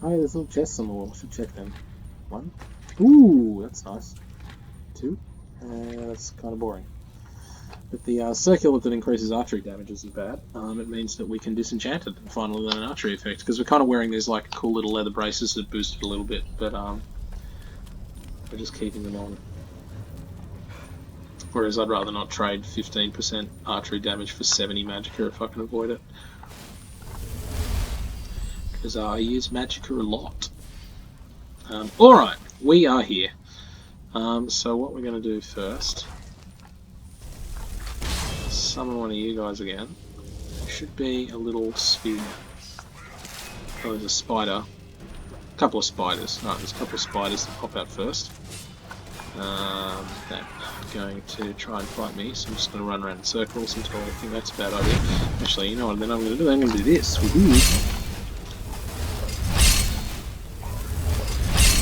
Oh, there's little chests on the wall. Should check them. 1. Ooh, that's nice. 2. That's kind of boring. But the circular that increases archery damage isn't bad. It means that we can disenchant it and finally learn an archery effect, because we're kind of wearing these like cool little leather braces that boost it a little bit, but we're just keeping them on. Whereas I'd rather not trade 15% archery damage for 70 magicka if I can avoid it. Because I use magicka a lot. Alright, we are here. So what we're going to do first... summon one of you guys again. There should be a little sphere. Oh, there's a spider. A couple of spiders. Alright, there's a couple of spiders that pop out first. That are going to try and fight me, so I'm just going to run around in circles until I think that's a bad idea. Actually, you know what then I'm going to do? I'm going to do this.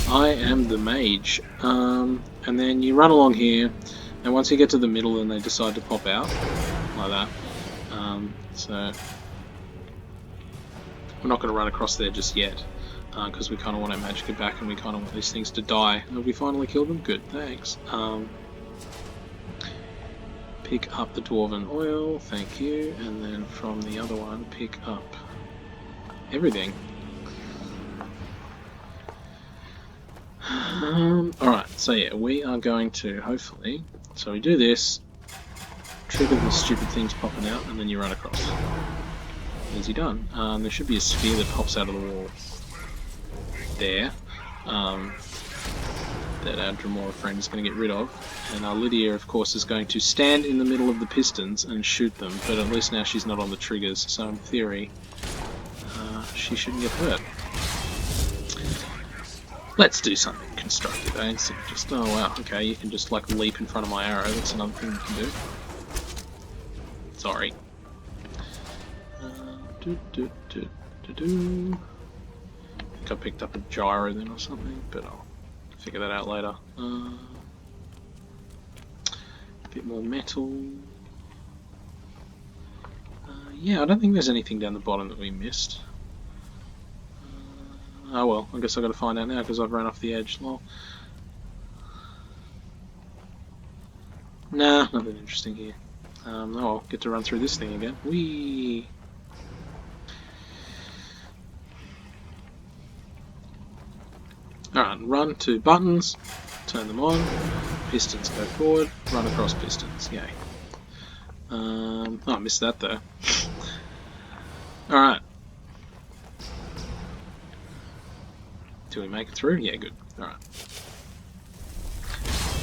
I am the mage. And then you run along here, and once you get to the middle, then they decide to pop out. Like that. So we're not going to run across there just yet, because we kind of want our magicka back, and we kind of want these things to die. Have we finally killed them? Good, thanks. Pick up the Dwarven oil, thank you, and then from the other one, pick up everything. Alright, so yeah, we are going to, hopefully, so we do this, trigger the stupid things popping out, and then you run across. Easy done. There should be a sphere that pops out of the wall there, that our Dremora friend is going to get rid of, and our Lydia, of course, is going to stand in the middle of the pistons and shoot them, but at least now she's not on the triggers, so in theory, she shouldn't get hurt. Let's do something constructive, eh? So just, oh wow, okay, you can just like leap in front of my arrow, that's another thing you can do. Sorry. I think I picked up a gyro then or something, but I'll figure that out later. A bit more metal. Yeah, I don't think there's anything down the bottom that we missed. Oh well, I guess I've got to find out now because I've run off the edge. Lol. Nah, nothing interesting here. Oh, I'll get to run through this thing again. Whee! Alright, run to buttons, turn them on, pistons go forward, run across pistons, yay. Oh, I missed that though. Alright. Do we make it through? Yeah, good. Alright.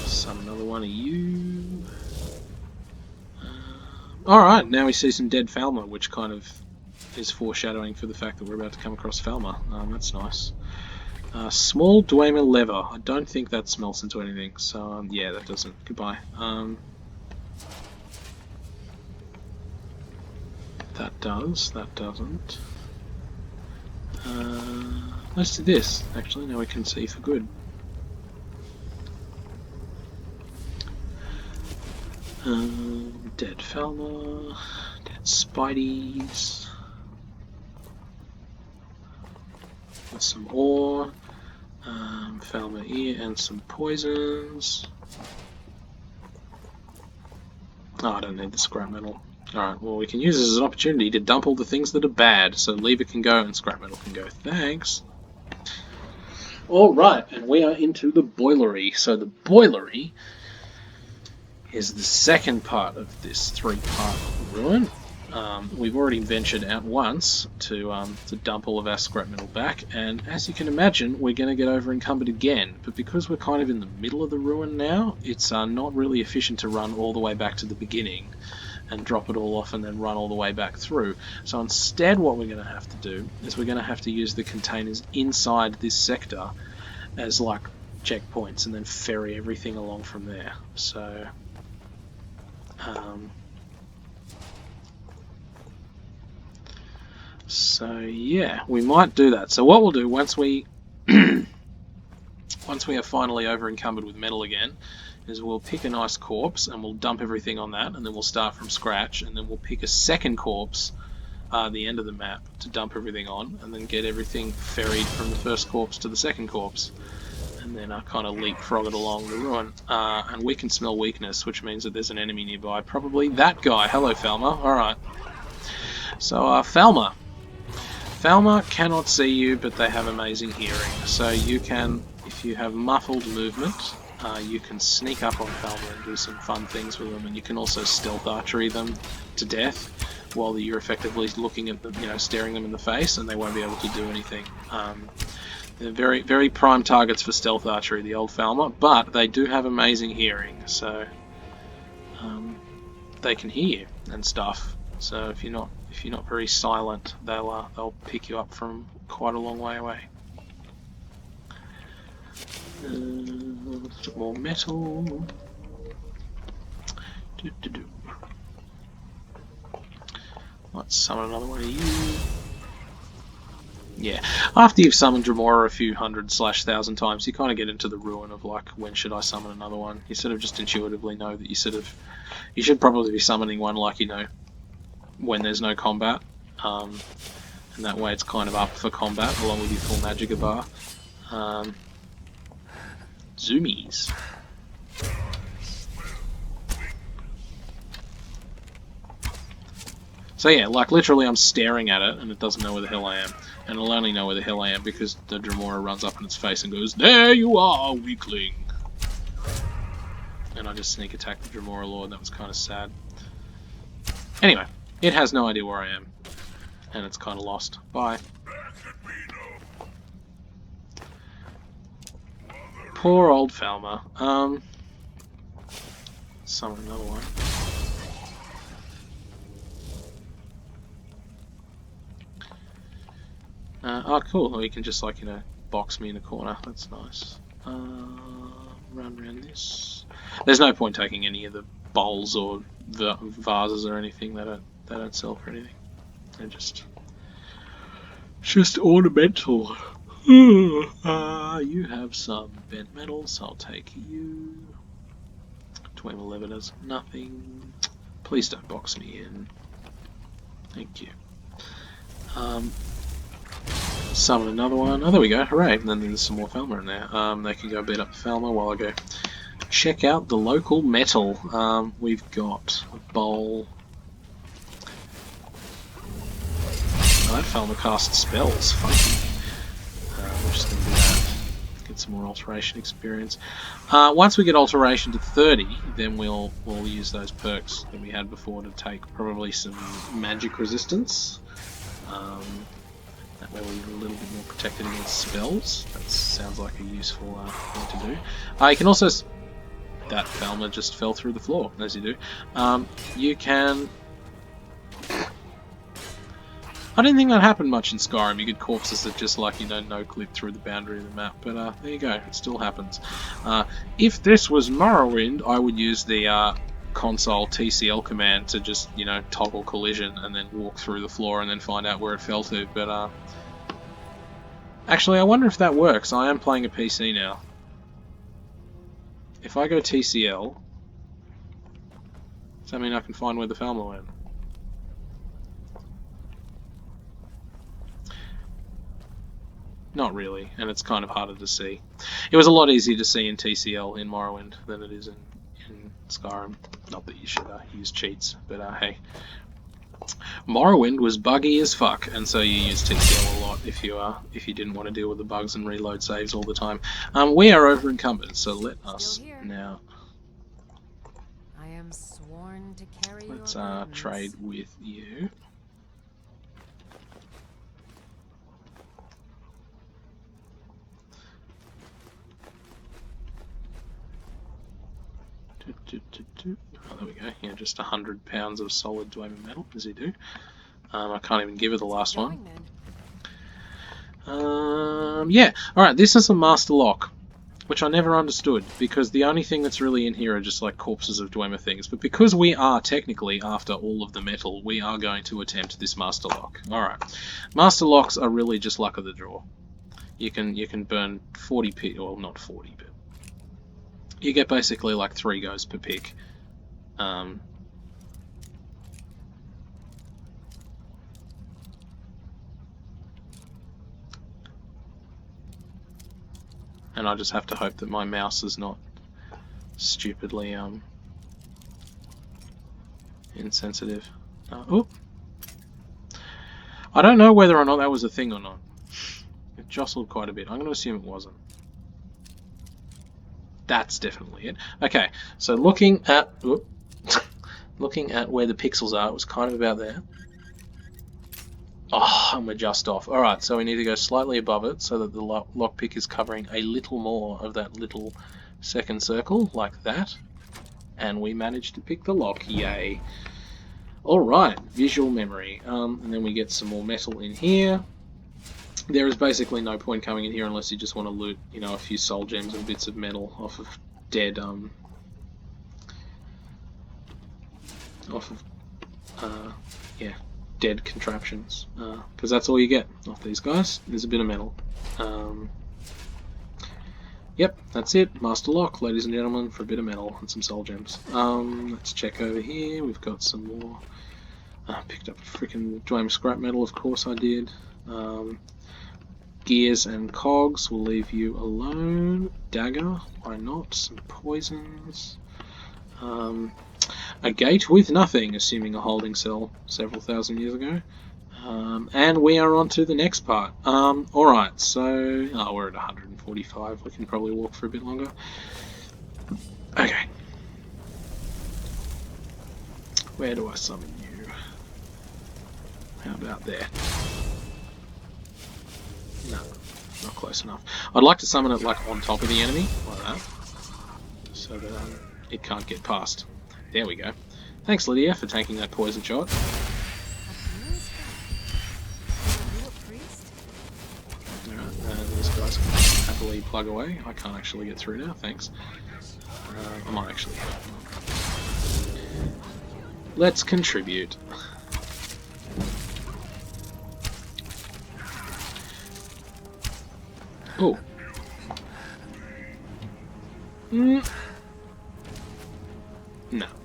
Summon another one of you. Alright, now we see some dead Falmer, which kind of is foreshadowing for the fact that we're about to come across Falmer. That's nice. Small Dwemer lever. I don't think that smelts into anything, so yeah, that doesn't. Goodbye. That does. That doesn't. Let's do this. Actually, now we can see for good. Dead Falmer. Dead Spideys. With some ore. Falmer ear and some poisons. Oh, I don't need the scrap metal. Alright, well we can use this as an opportunity to dump all the things that are bad, so lever can go and scrap metal can go. Thanks! Alright, and we are into the boilery. So the boilery is the second part of this three-part ruin. We've already ventured out once to dump all of our scrap metal back, and as you can imagine, we're going to get over encumbered again. But because we're kind of in the middle of the ruin now, it's not really efficient to run all the way back to the beginning and drop it all off and then run all the way back through. So instead what we're going to have to do is we're going to have to use the containers inside this sector as like checkpoints and then ferry everything along from there. So yeah, we might do that. So what we'll do once we once we are finally over encumbered with metal again, is we'll pick a nice corpse and we'll dump everything on that, and then we'll start from scratch, and then we'll pick a second corpse at the end of the map to dump everything on, and then get everything ferried from the first corpse to the second corpse, and then kind of leapfrog it along the ruin. And we can smell weakness, which means that there's an enemy nearby, probably that guy. Hello, Falmer. Alright. So, Falmer. Falmer cannot see you, but they have amazing hearing. So you can, if you have muffled movement, you can sneak up on Falmer and do some fun things with them, and you can also stealth archery them to death while you're effectively looking at them, staring them in the face, and they won't be able to do anything. They're very, very prime targets for stealth archery, the old Falmer, but they do have amazing hearing, so they can hear you and stuff. So if you're not very silent, they'll pick you up from quite a long way away. Some more metal. Let's summon another one of you. Yeah, after you've summoned Dremora a few hundred / 1,000 times, you kind of get into the ruin of like, when should I summon another one? You sort of just intuitively know that you should probably be summoning one like, you know, when there's no combat. And that way it's kind of up for combat along with your full Magica bar. Zoomies. So yeah, like literally I'm staring at it and it doesn't know where the hell I am. And it'll only know where the hell I am because the Dremora runs up in its face and goes, "There you are, weakling!" And I just sneak attack the Dremora Lord. That was kind of sad. Anyway, it has no idea where I am. And it's kind of lost. Bye. Poor old Falmer. Summon another one. Oh, cool. Or you can just, like, you know, box me in a corner. That's nice. Run around this. There's no point taking any of the bowls or the vases or anything. They don't sell for anything. They're just ornamental. You have some bent metals. I'll take you. Dwarven leather does nothing. Please don't box me in. Thank you. Summon another one. Oh, there we go. Hooray. And then there's some more Falmer in there. They can go beat up the Falmer while I go check out the local metal. We've got a bowl. Oh, that Falmer casts spells. Funky. We're just going to do that. Get some more alteration experience. Once we get alteration to 30, then we'll use those perks that we had before to take probably some magic resistance. That way we're a little bit more protected against spells. That sounds like a useful thing to do. You can also... That Falmer just fell through the floor, as you do. You can... I didn't think that happened much in Skyrim. You get corpses that just, like, you know, no-clip through the boundary of the map. But there you go, it still happens. If this was Morrowind, I would use the console TCL command to just, you know, toggle collision and then walk through the floor and then find out where it fell to. But actually, I wonder if that works. I am playing a PC now. If I go TCL, does that mean I can find where the Falmer went? Not really, and it's kind of harder to see. It was a lot easier to see in TCL in Morrowind than it is in Skyrim. Not that you should use cheats, but hey. Morrowind was buggy as fuck, and so you use TCL a lot if you didn't want to deal with the bugs and reload saves all the time. We are over encumbered, so let us now. I am sworn to carry Let's your burdens. trade with you. Oh, there we go. Yeah, just 100 pounds of solid Dwarven metal, as you do. I can't even give her the last one. Yeah. Alright, this is a master lock, which I never understood, because the only thing that's really in here are just like corpses of Dwemer things. But because we are technically after all of the metal, we are going to attempt this master lock. Alright. Master locks are really just luck of the draw. You can burn 40 p, well, not 40, but you get basically like 3 goes per pick. And I just have to hope that my mouse is not stupidly insensitive. Oh, I don't know whether or not that was a thing or not. It jostled quite a bit. I'm going to assume it wasn't. That's definitely it. Okay, so looking at looking at where the pixels are, it was kind of about there. Oh, and we're just off. Alright, so we need to go slightly above it so that the lockpick is covering a little more of that little second circle, like that. And we managed to pick the lock, yay. Alright, visual memory. And then we get some more metal in here. there is basically no point coming in here unless you just want to loot, you know, a few soul gems and bits of metal off of dead, yeah, dead contraptions, because that's all you get off these guys, is a bit of metal. Yep, that's it. Master lock, ladies and gentlemen, for a bit of metal and some soul gems. Let's check over here. We've got some more. Picked up a freaking Dwarven scrap metal, of course I did. Gears and cogs will leave you alone. Dagger, why not? Some poisons. A gate with nothing, assuming a holding cell several thousand years ago. And we are on to the next part. Alright, so... Oh, we're at 145. We can probably walk for a bit longer. Okay. Where do I summon you? How about there? No, not close enough. I'd like to summon it like on top of the enemy, like that. So that it can't get past. There we go. Thanks, Lydia, for taking that poison shot. These guys can happily plug away. I can't actually get through now, thanks. I might actually. Let's contribute. Oh. No,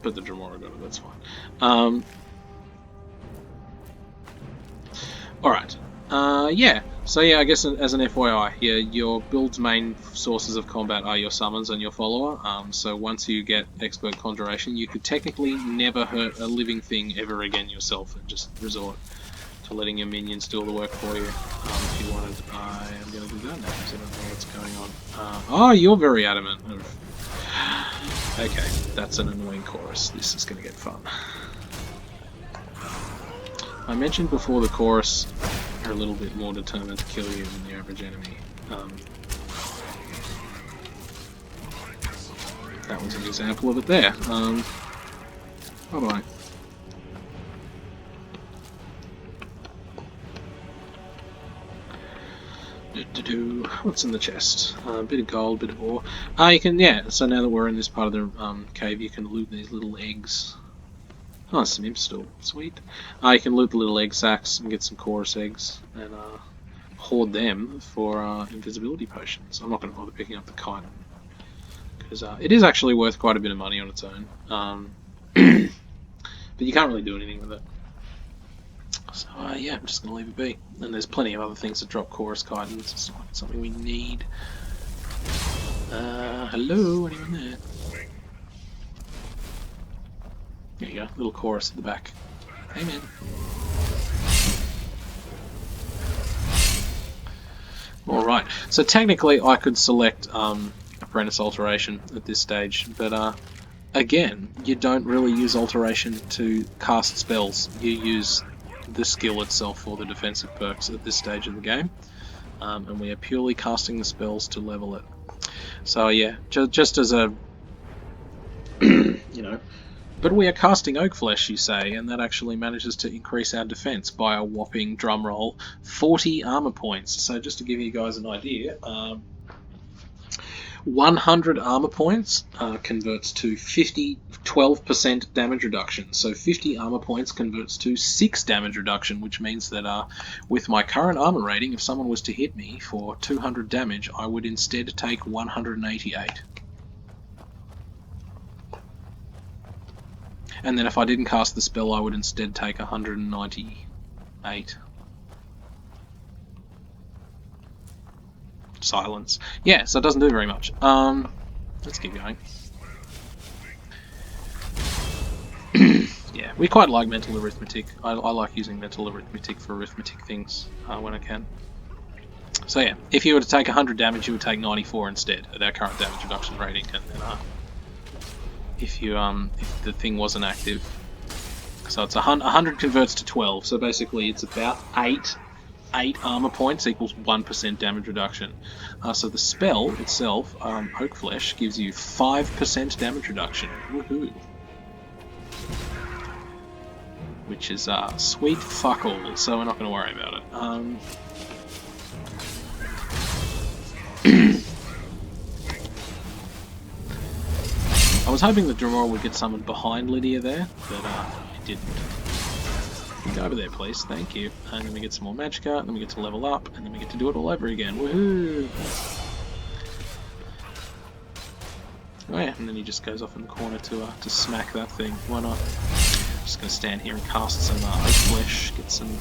but the Dremora got it, that's fine. Alright. Yeah. So yeah, I guess as an FYI, yeah, your build's main sources of combat are your summons and your follower. So once you get expert conjuration, you could technically never hurt a living thing ever again yourself, and just resort to letting your minions do all the work for you. If you wanted, I am going to do that now because I don't know what's going on. Oh, you're very adamant. Okay, that's an annoying chorus. This is going to get fun. I mentioned before the chorus are a little bit more determined to kill you than the average enemy. That was an example of it there. How do I? What's in the chest? A bit of gold, bit of ore. You can, yeah, so now that we're in this part of the cave, you can loot these little eggs. Oh, some imp stool. Sweet. You can loot the little egg sacs and get some chorus eggs and hoard them for invisibility potions. I'm not going to bother picking up the kite because it is actually worth quite a bit of money on its own. But you can't really do anything with it. So yeah, I'm just going to leave it be. And there's plenty of other things that drop chorus chitons. It's not something we need. Hello, anyone there? There you go, little chorus at the back. Hey man. Alright, so technically I could select Apprentice Alteration at this stage, but again, you don't really use Alteration to cast spells. You use the skill itself or the defensive perks at this stage of the game, and we are purely casting the spells to level it. So yeah, just as a, you know, but we are casting Oak Flesh, you say, and that actually manages to increase our defense by a whopping, drumroll, 40 armor points. So just to give you guys an idea, 100 armor points converts to 12% damage reduction. So 50 armor points converts to 6 damage reduction, which means that with my current armor rating, if someone was to hit me for 200 damage, I would instead take 188. And then if I didn't cast the spell, I would instead take 198. Silence. Yeah, so it doesn't do very much. Let's keep going. Yeah, we quite like mental arithmetic. I like using mental arithmetic for arithmetic things when I can. So yeah, if you were to take 100 damage, you would take 94 instead at our current damage reduction rating, and then if the thing wasn't active, so it's 100 converts to 12. So basically, it's about 8 armor points equals 1% damage reduction. So the spell itself, Oak Flesh, gives you 5% damage reduction. Woohoo! Which is sweet fuck all. So we're not going to worry about it. I was hoping the Dremora would get summoned behind Lydia there, but it didn't. Go over there, please. Thank you. And then we get some more magicka, and then we get to level up, and then we get to do it all over again. Woohoo! Oh yeah, and then he just goes off in the corner to smack that thing. Why not? Just gonna stand here and cast some oak flesh, get some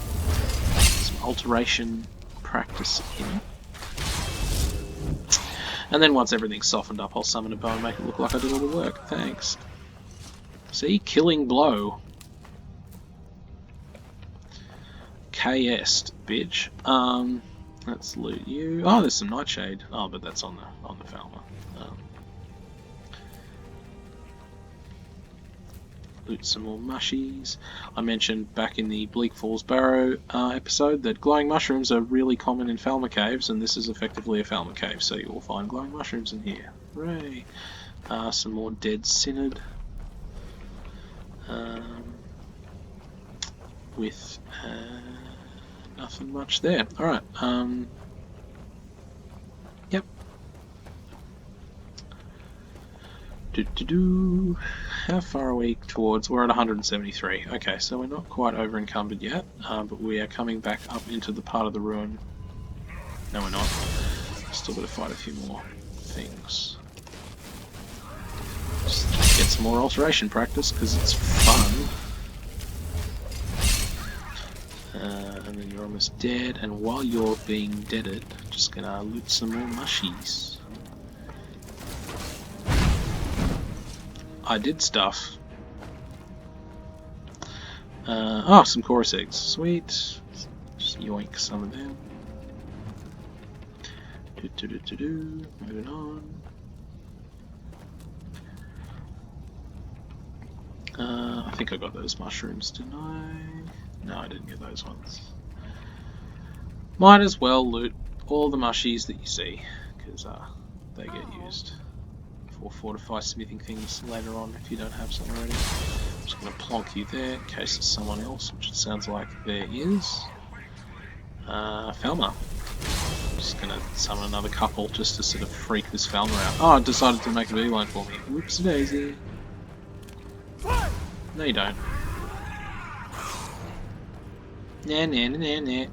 alteration practice in. And then once everything's softened up, I'll summon a bow and make it look like I did all the work. Thanks. See? Killing blow. KS'd, bitch. Let's loot you. Oh, there's some nightshade. Oh, but that's on the Falmer. Loot some more mushies. I mentioned back in the Bleak Falls Barrow episode that glowing mushrooms are really common in Falmer caves, and this is effectively a Falmer cave, so you will find glowing mushrooms in here. Hooray! Some more dead synod. With nothing much there. Alright, yep. How far are we towards? We're at 173. Okay, so we're not quite over encumbered yet, but we are coming back up into the part of the ruin. No, we're not. Still got to fight a few more things. Just get some more alteration practice because it's fun. And then you're almost dead, and while you're being deaded, just gonna loot some more mushies. I did stuff. Oh, some chorus eggs. Sweet. Just yoink some of them. Moving on. I think I got those mushrooms, didn't I? No, I didn't get those ones. Might as well loot all the mushies that you see, because they get used for fortify smithing things later on if you don't have some already. I'm just going to plonk you there in case there's someone else, which it sounds like there is. Falmer. Just going to summon another couple just to sort of freak this Falmer out. Oh, it decided to make a beeline for me. Whoops daisy. No, you don't. Nah.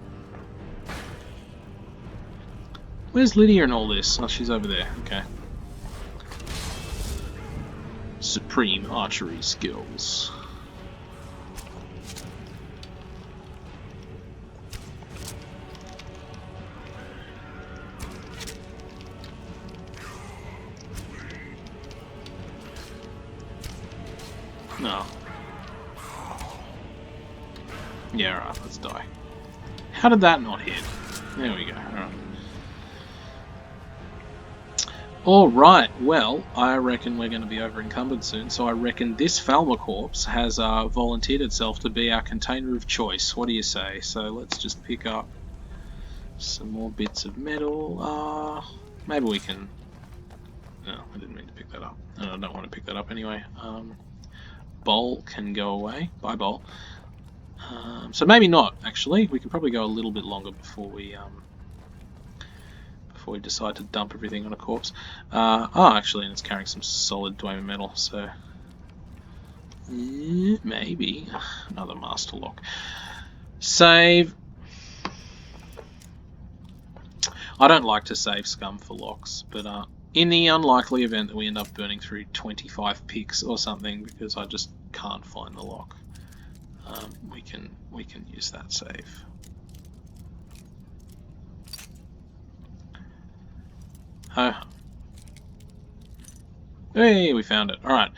Where's Lydia in all this? Oh, she's over there. Okay. Supreme archery skills. No. Yeah, alright, let's die. How did that not hit? There we go, alright. Alright, well, I reckon we're going to be over encumbered soon, so I reckon this Falmer corpse has volunteered itself to be our container of choice. What do you say? So let's just pick up some more bits of metal. Maybe we can... No, I didn't mean to pick that up. And I don't want to pick that up anyway. Bowl can go away. Bye, bowl. So maybe not, actually. We can probably go a little bit longer before we decide to dump everything on a corpse. Actually, and it's carrying some solid Dwarven metal, so maybe another master lock. Save. I don't like to save scum for locks, but in the unlikely event that we end up burning through 25 picks or something because I just can't find the lock, we can use that save. Hey, we found it. Alright.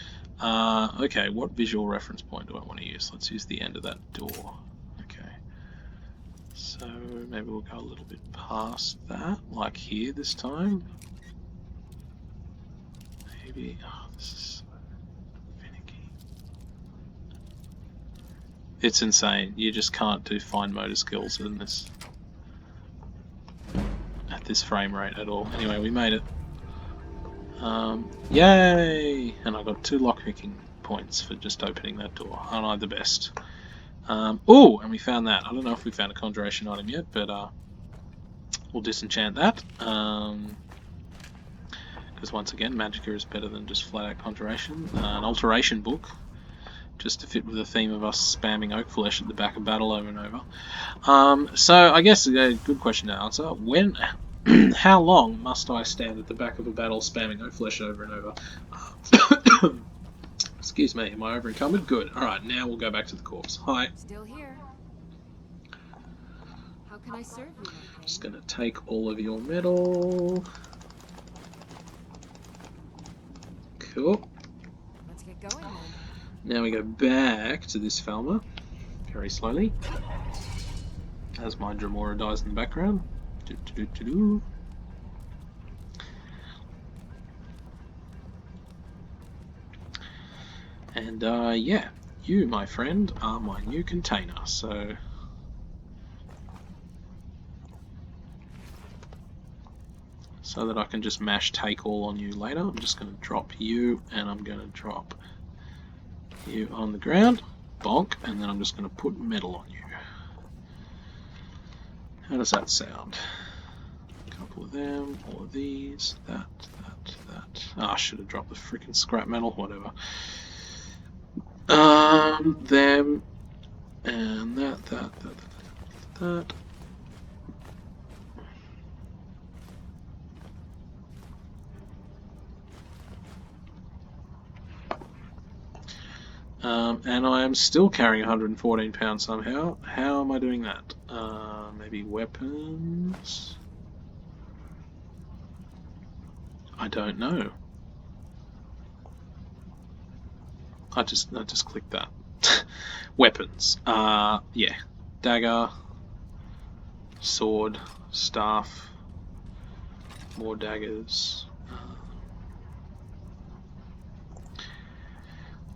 Okay, what visual reference point do I want to use? Let's use the end of that door. Okay. So maybe we'll go a little bit past that, like here this time. Maybe. Oh, this is finicky. It's insane. You just can't do fine motor skills in this at this frame rate at all. Anyway, we made it. Yay! And I got 2 lockpicking points for just opening that door. Aren't I the best? Oh, and we found that. I don't know if we found a conjuration item yet, but we'll disenchant that. because once again, Magicka is better than just flat out conjuration. An alteration book, just to fit with the theme of us spamming oak flesh at the back of battle over and over. So I guess a good question to answer. When, how long must I stand at the back of a battle spamming oak flesh over and over? Excuse me, am I over encumbered? Good. Alright, now we'll go back to the corpse. Hi. Still here. How can I serve you, my king? Just gonna take all of your metal. Cool. Let's get going then. Now we go back to this Falmer, very slowly, as my Dremora dies in the background. And yeah, you, my friend, are my new container, so that I can just mash take all on you later, I'm just going to drop you, and I'm going to drop you on the ground, bonk, and then I'm just going to put metal on you. How does that sound? A couple of them, all of these, that. Ah, I should have dropped the freaking scrap metal, whatever. Them, and that. And I am still carrying 114 pounds somehow. How am I doing that? Maybe weapons? I don't know. I just clicked that. Weapons. Yeah. Dagger, sword, staff, more daggers.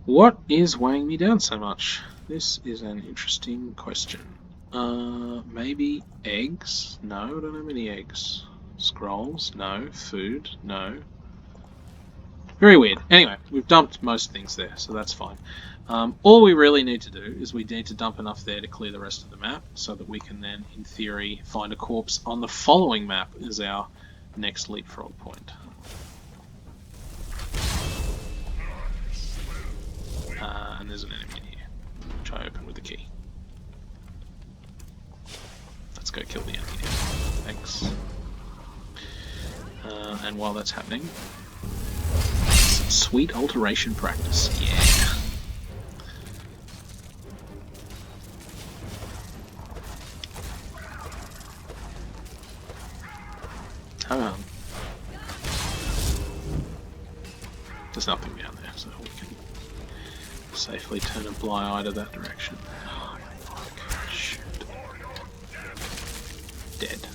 What is weighing me down so much? This is an interesting question. Maybe eggs? No, I don't have any eggs. Scrolls? No. Food? No. Very weird. Anyway, we've dumped most things there, so that's fine. All we really need to do is we need to dump enough there to clear the rest of the map, so that we can then, in theory, find a corpse on the following map as our next leapfrog point. And there's an enemy in here, which I open with the key. Let's go kill the enemy now. Thanks. And while that's happening, some sweet alteration practice. Yeah. Hang on. There's nothing down there, so we can safely turn a blind eye to that direction. Oh, fuck. Shoot. Dead.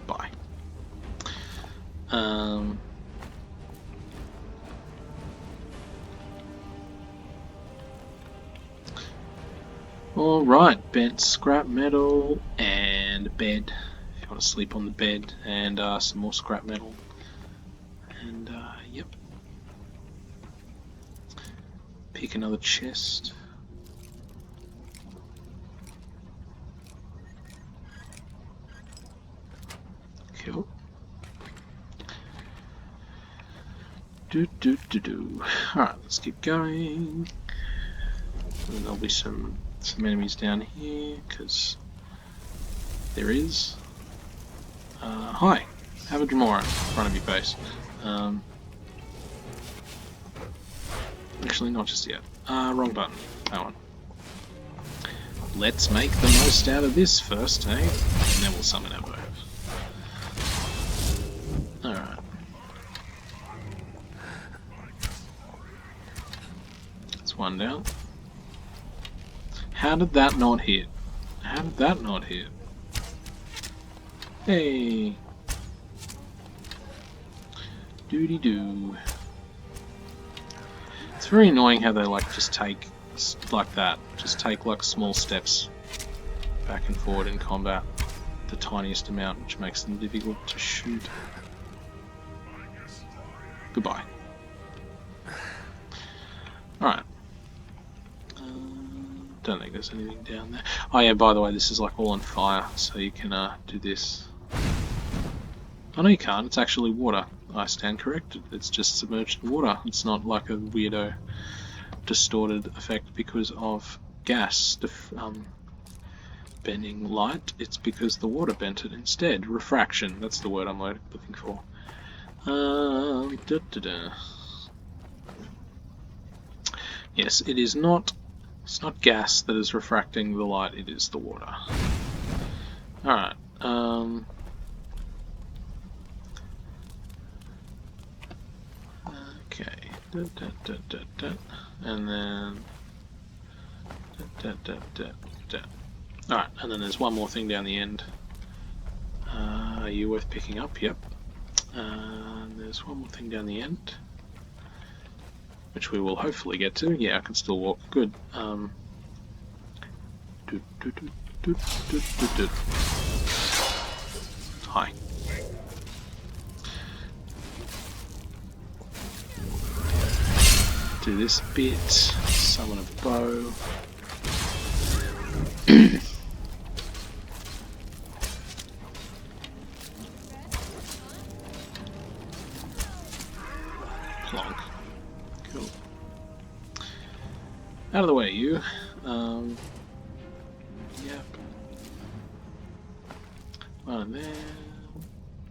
Bye. Alright, bent scrap metal and bed. If you want to sleep on the bed, and some more scrap metal. And yep. Pick another chest. Cool. Alright, let's get going. And there'll be some enemies down here, because there is. Hi, have a Dremora in front of your face. Actually, not just yet. Wrong button. That one. Let's make the most out of this first, eh? And then we'll summon our bow. Alright. That's one down. How did that not hit? How did that not hit? Hey! Doody-doo. It's very annoying how they like just take like that, just take like small steps back and forward in combat, the tiniest amount, which makes them difficult to shoot. Goodbye. Alright. Don't think there's anything down there. Oh yeah, by the way, this is like all on fire, so you can do this. Oh no, you can't. It's actually water. I stand corrected. It's just submerged in water. It's not like a weirdo distorted effect because of gas bending light. It's because the water bent it instead. Refraction. That's the word I'm looking for. Yes, it is not. It's not gas that is refracting the light. It is the water. All right. Okay. And then. Alright, and then there's one more thing down the end. Are you worth picking up? Yep. And there's one more thing down the end, which we will hopefully get to. Yeah, I can still walk. Good. Hi. Do this bit. Summon a bow. Plonk. Cool. Out of the way, you. Yep. One of them.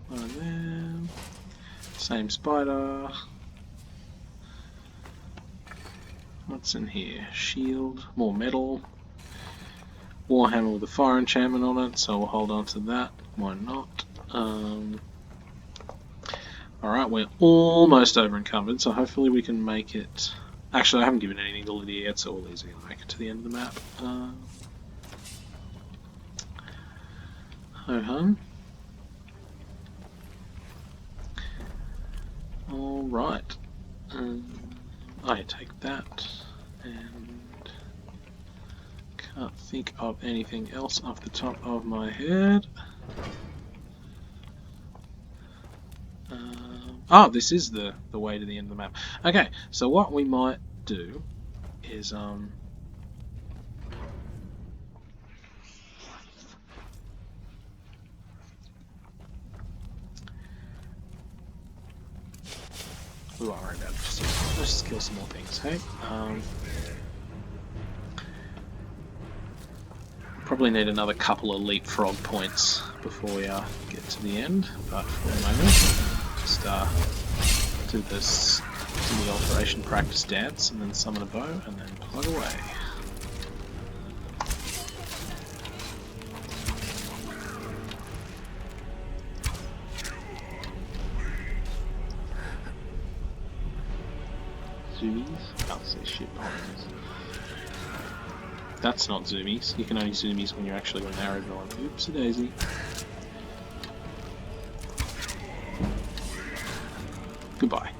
One of them. Same spider. What's in here? Shield. More metal. Warhammer with a fire enchantment on it, so we'll hold on to that. Why not? Alright, we're almost over encumbered, so hopefully we can make it. Actually, I haven't given anything to Lydia yet, so we'll easily make it to the end of the map. Ho-hum. Alright. I take that, and can't think of anything else off the top of my head. Oh, this is the way to the end of the map. Okay, so what we might do is we won't worry about it just yet. Let's just kill some more things, hey? Probably need another couple of leapfrog points before we get to the end, but for the moment, just do the alteration practice dance, and then summon a bow, and then plug away. Zoomies? Can't say shit behind this. That's not zoomies. You can only zoomies when you're actually got an arrow going. Oopsie daisy. Goodbye.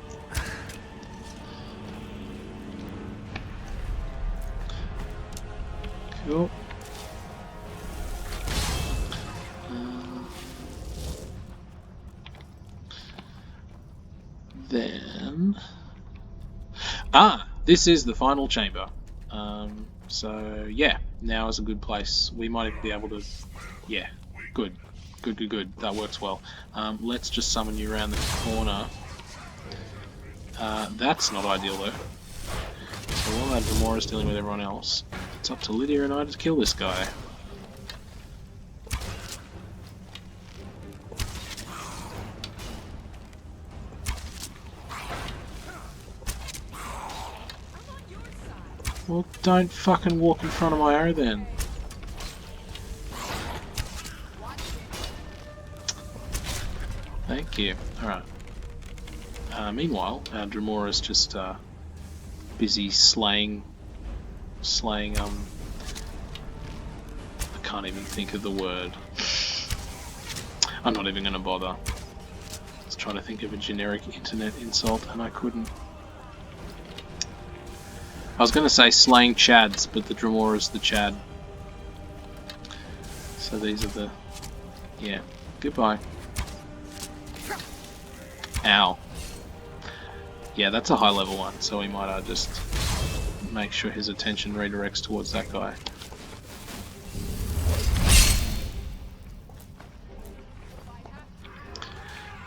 Cool. Then... this is the final chamber. So yeah, now is a good place. We might be able to... Yeah, good. Good. That works well. Let's just summon you around the corner. That's not ideal though. So while Demora's dealing with everyone else, it's up to Lydia and I to kill this guy. Well, don't fucking walk in front of my arrow then. Thank you. Alright. Meanwhile, Dramora's just busy slaying, I can't even think of the word. I'm not even going to bother. I was trying to think of a generic internet insult and I couldn't. I was going to say slaying chads, but the Dramora's the chad. So these are the... Yeah. Goodbye. Ow. Yeah, that's a high level one, so we might just make sure his attention redirects towards that guy.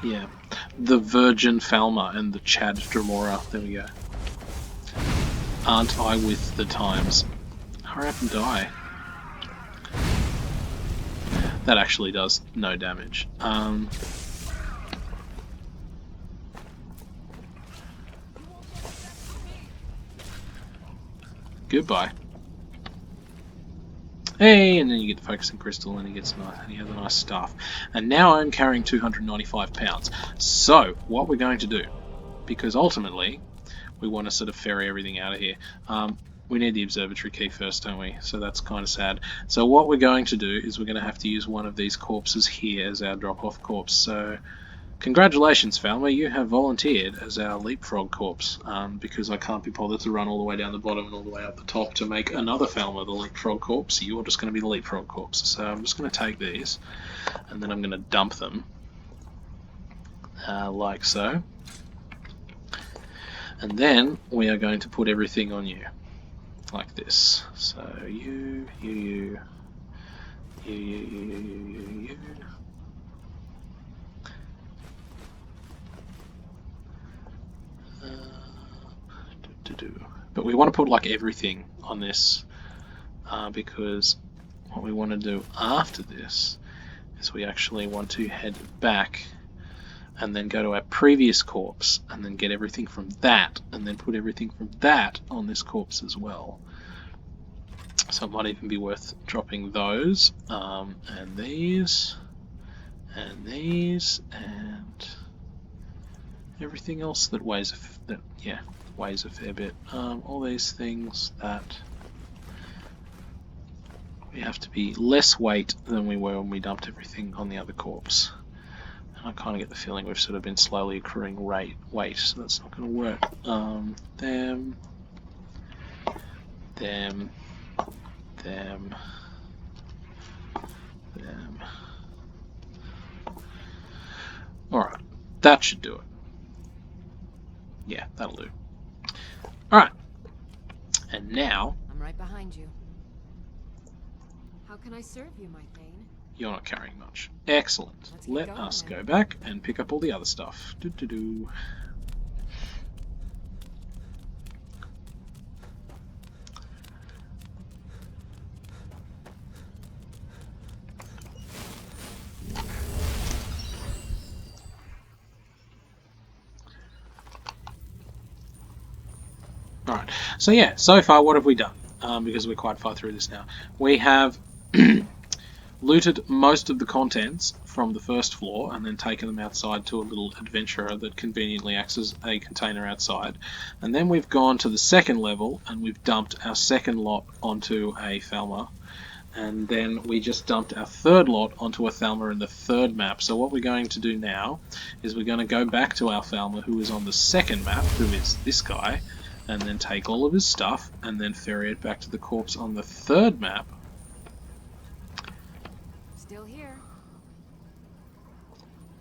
Yeah. The Virgin Falmer and the Chad Dramora. There we go. Aren't I with the times? Hurry up and die. That actually does no damage. Goodbye. Hey, and then you get the focusing crystal, and he gets nice, and he has a nice staff. And now I'm carrying 295 pounds. So what we're going to do, because ultimately we want to sort of ferry everything out of here. We need the observatory key first, don't we? So that's kind of sad. So what we're going to do is we're going to have to use one of these corpses here as our drop-off corpse. So congratulations, Falmer, you have volunteered as our leapfrog corpse, because I can't be bothered to run all the way down the bottom and all the way up the top to make another Falmer the leapfrog corpse. You're just going to be the leapfrog corpse. So I'm just going to take these, and then I'm going to dump them, like so. And then we are going to put everything on you, like this. So you. But we want to put like everything on this, because what we want to do after this is we actually want to head back and then go to our previous corpse and then get everything from that and then put everything from that on this corpse as well. So it might even be worth dropping those, and these and these and everything else that weighs weighs a fair bit. All these things that we have to be less weight than we were when we dumped everything on the other corpse. And I kind of get the feeling we've sort of been slowly accruing weight, so that's not going to work. Them. Alright, that should do it. Yeah, that'll do. Alright. And now... I'm right behind you. How can I serve you, my Thane? You're not carrying much. Excellent. Let us go back and pick up all the other stuff. Do-do-do. Alright, so yeah, so far what have we done? Because we're quite far through this now. We have looted most of the contents from the first floor and then taken them outside to a little adventurer that conveniently acts as a container outside. And then we've gone to the second level and we've dumped our second lot onto a Falmer. And then we just dumped our third lot onto a Falmer in the third map. So what we're going to do now is we're going to go back to our Falmer who is on the second map, who is this guy, and then take all of his stuff and then ferry it back to the corpse on the third map. Still here.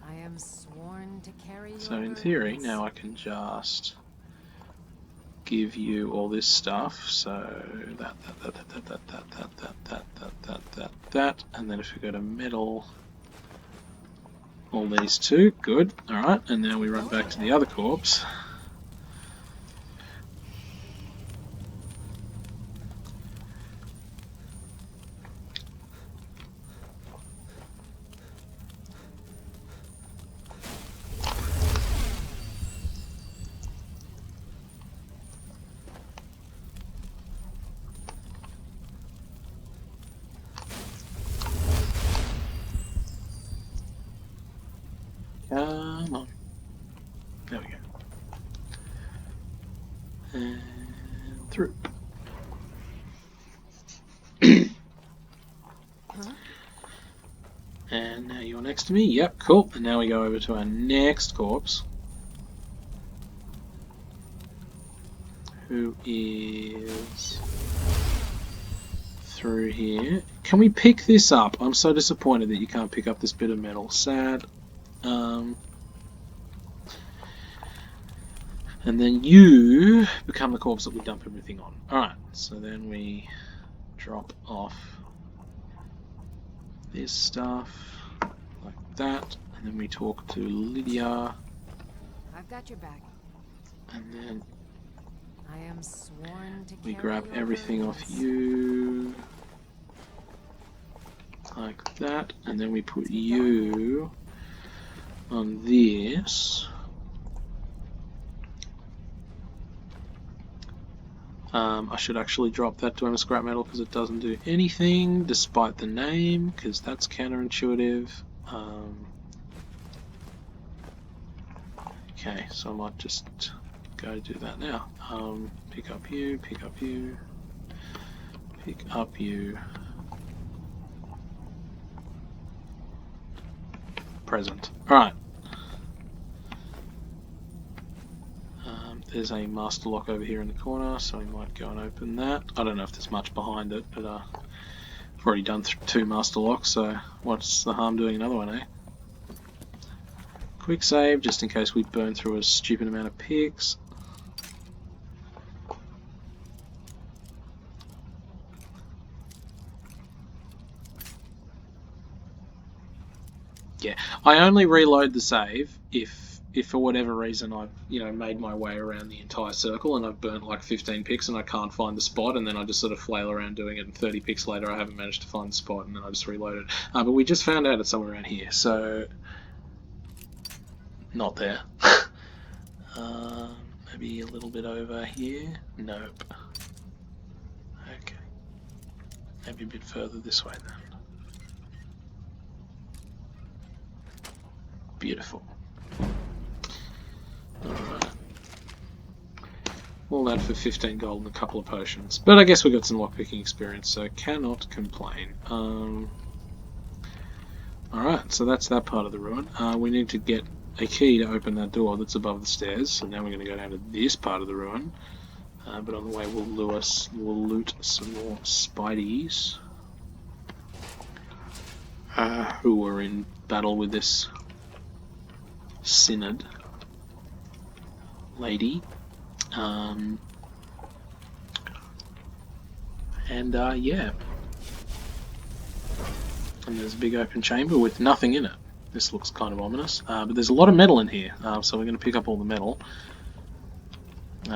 I am sworn to carry your So in theory, burdens. now I can just give you all this stuff. So that, and then if we go to metal, all these two, good. All right, and now we run back to the other corpse. Come on. There we go. And through. And now you're next to me. Yep, cool. And now we go over to our next corpse, who is through here. Can we pick this up? I'm so disappointed that you can't pick up this bit of metal. Sad. And then you become the corpse that we dump everything on. Alright, so then we drop off this stuff like that, and then we talk to Lydia, I've got your back. and then I am sworn to we carry grab your everything off burdens. you, like that, and then we put you on this. I should actually drop that to scrap metal because it doesn't do anything despite the name, because that's counterintuitive. Okay, so I might just go do that now. Pick up you, pick up you, pick up you. Present. Alright. There's a master lock over here in the corner, so we might go and open that. I don't know if there's much behind it, but I've already done 2 master locks, so what's the harm doing another one, eh? Quick save, just in case we burn through a stupid amount of picks. Yeah, I only reload the save if for whatever reason I've made my way around the entire circle and I've burnt like 15 picks and I can't find the spot, and then I just sort of flail around doing it, and 30 picks later I haven't managed to find the spot, and then I just reload it. But we just found out it's somewhere around here, so not there. Maybe a little bit over here. Nope. Okay. Maybe a bit further this way then. Beautiful. Alright. All that for 15 gold and a couple of potions. But I guess we got some lockpicking experience, so cannot complain. Alright, so that's that part of the ruin. We need to get a key to open that door that's above the stairs, so now we're going to go down to this part of the ruin. But on the way we'll loot some more spideys who are in battle with this synod lady. Yeah. And there's a big open chamber with nothing in it. This looks kind of ominous, but there's a lot of metal in here, so we're going to pick up all the metal,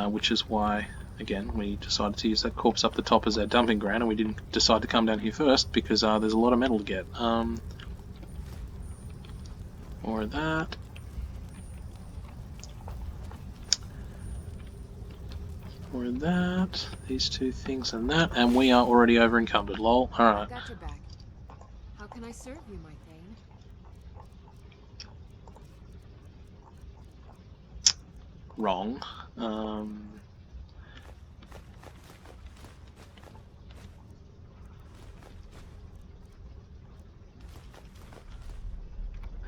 which is why, again, we decided to use that corpse up the top as our dumping ground, and we didn't decide to come down here first, because there's a lot of metal to get. More of that. More of that. These 2 things and that, and we are already over encumbered, lol. Alright. Got your back. How can I serve you, my thane? Wrong.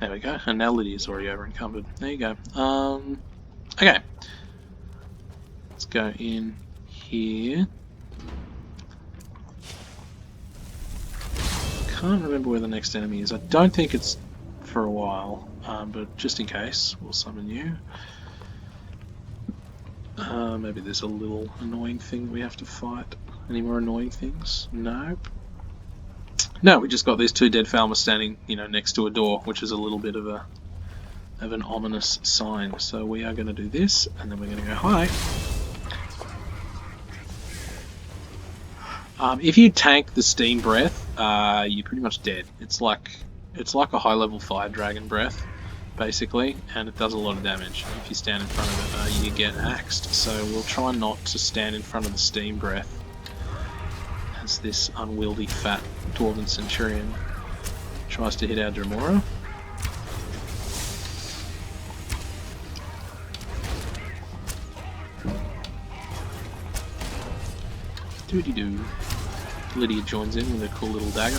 There we go, and now Lydia's already over encumbered. There you go. Okay. Let's go in here. Can't remember where the next enemy is. I don't think it's for a while, but just in case, we'll summon you. Maybe there's a little annoying thing we have to fight. Any more annoying things? Nope. No, we just got these 2 dead Falmers standing, next to a door, which is a little bit of an ominous sign. So we are going to do this, and then we're going to go hi. If you tank the steam breath, you're pretty much dead. It's like a high level fire dragon breath, basically, and it does a lot of damage. If you stand in front of it, you get axed. So we'll try not to stand in front of the steam breath, as this unwieldy fat Dwarven Centurion tries to hit our Dremora. Doody-doo. Lydia joins in with a cool little dagger.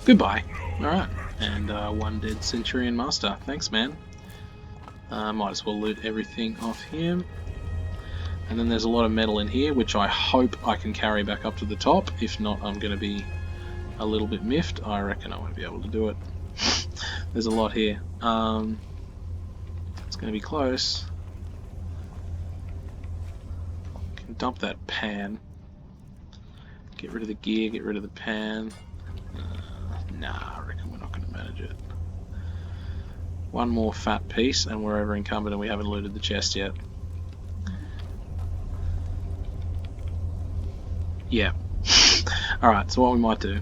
Goodbye. Alright, and 1 dead Centurion Master. Thanks, man. Might as well loot everything off him. And then there's a lot of metal in here, which I hope I can carry back up to the top. If not, I'm going to be a little bit miffed. I reckon I won't be able to do it. There's a lot here. gonna be close. Can dump that pan. Get rid of the gear, get rid of the pan. Nah, I reckon we're not gonna manage it. One more fat piece and we're over encumbered and we haven't looted the chest yet. Yeah. Alright, so what we might do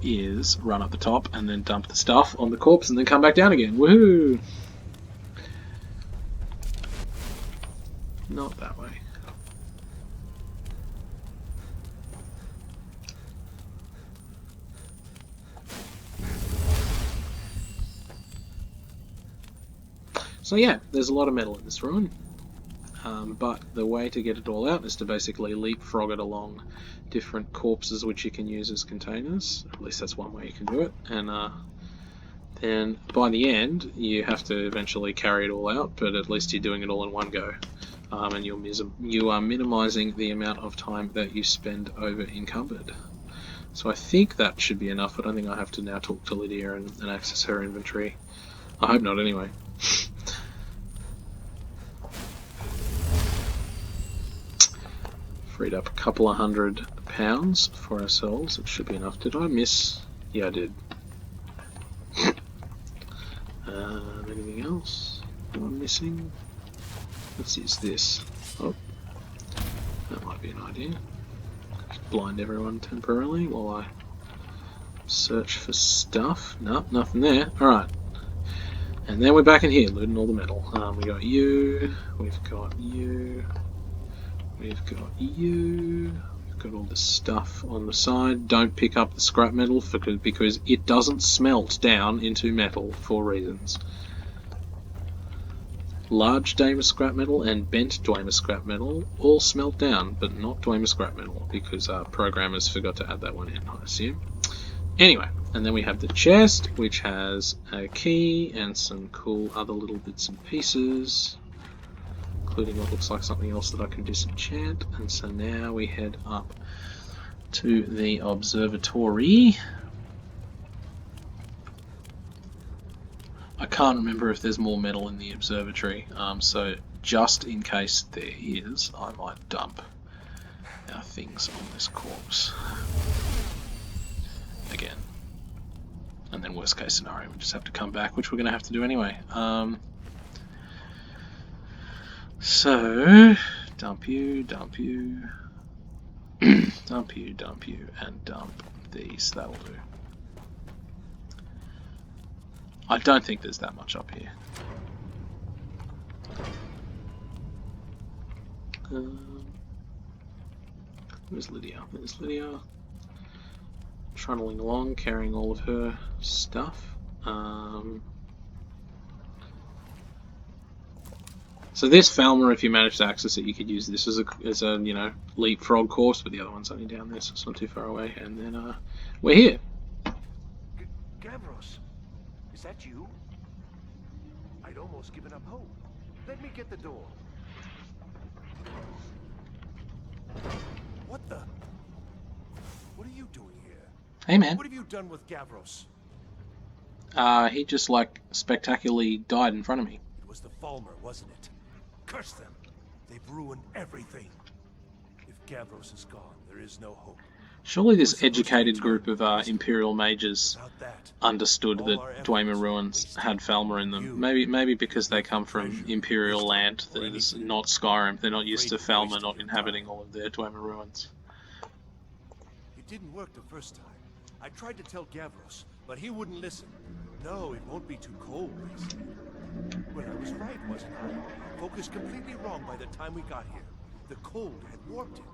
is run up the top and then dump the stuff on the corpse and then come back down again. Woohoo! Not that way. So yeah, there's a lot of metal in this ruin, but the way to get it all out is to basically leapfrog it along different corpses which you can use as containers. At least that's one way you can do it. And then by the end, you have to eventually carry it all out, but at least you're doing it all in one go. And you are minimizing the amount of time that you spend over encumbered. So I think that should be enough. I don't think I have to now talk to Lydia and access her inventory. I hope not anyway. Freed up a couple of £100 for ourselves. It should be enough. Did I miss? Yeah, I did. Anything else? Am I missing? Let's use this. Oh, that might be an idea. Blind everyone temporarily while I search for stuff. Nope, nothing there. Alright. And then we're back in here, looting all the metal. We got you, we've got you, we've got you, we've got all this stuff on the side. Don't pick up the scrap metal because it doesn't smelt down into metal for reasons. Large Dwemer scrap metal and bent Dwemer scrap metal all smelt down, but not Dwemer scrap metal because programmers forgot to add that one in, I assume. Anyway, and then we have the chest, which has a key and some cool other little bits and pieces, including what looks like something else that I can disenchant. And so now we head up to the observatory. I can't remember if there's more metal in the observatory, so just in case there is, I might dump our things on this corpse again. And then worst case scenario, we just have to come back, which we're going to have to do anyway. So, dump you, dump you, dump you, dump you, and dump these. That'll do. I don't think there's that much up here. Where's Lydia? There's Lydia. Trundling along, carrying all of her stuff. So this Falmer, if you manage to access it, you could use this as a you know, leapfrog course, but the other one's only down there, so it's not too far away. And then we're here. Gavros, is that you? I'd almost given up hope. Let me get the door. What the? What are you doing here? Hey man. What have you done with Gavros? He just like spectacularly died in front of me. It was the Falmer, wasn't it? Curse them! They've ruined everything. If Gavros is gone, there is no hope. Surely this educated group of Imperial mages understood that Dwemer ruins had Falmer in them. Maybe because they come from Imperial land that is not Skyrim. They're not used to Falmer not inhabiting all of their Dwemer ruins. It didn't work the first time. I tried to tell Gavros, but he wouldn't listen. No, it won't be too cold, he said. Well, I was right, wasn't I? Focused completely wrong by the time we got here. The cold had warped it.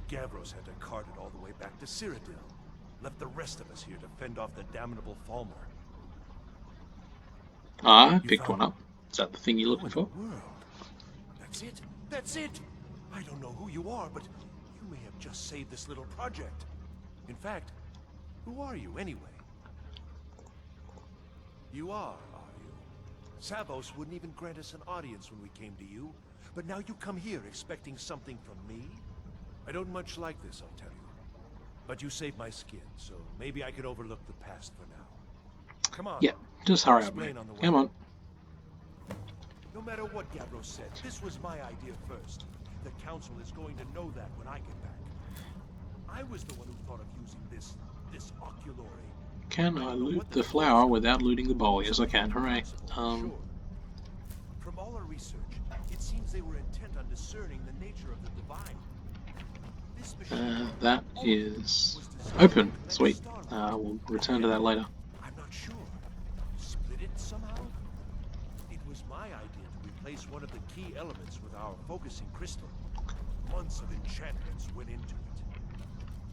Gavros had to cart it all the way back to Cyrodiil. Left the rest of us here to fend off the damnable Falmer. Ah, picked one up. Is that the thing you're looking for? World. That's it. That's it. I don't know who you are, but you may have just saved this little project. In fact, who are you anyway? You are you? Savos wouldn't even grant us an audience when we came to you, but now you come here expecting something from me? I don't much like this, I'll tell you. But you saved my skin, so maybe I could overlook the past for now. Come on. Yeah, just hurry up, mate. Come on. No matter what Gavros said, this was my idea first. The Council is going to know that when I get back. I was the one who thought of using this oculory. Can I loot the flower without looting the bowl? Yes, I can. Hooray. Sure. From all our research, it seems they were intent on discerning the nature of the divine. This machine That is open. Sweet. We'll return to that later. I'm not sure. Split it somehow? It was my idea to replace one of the key elements with our focusing crystal. Months of enchantments went into it.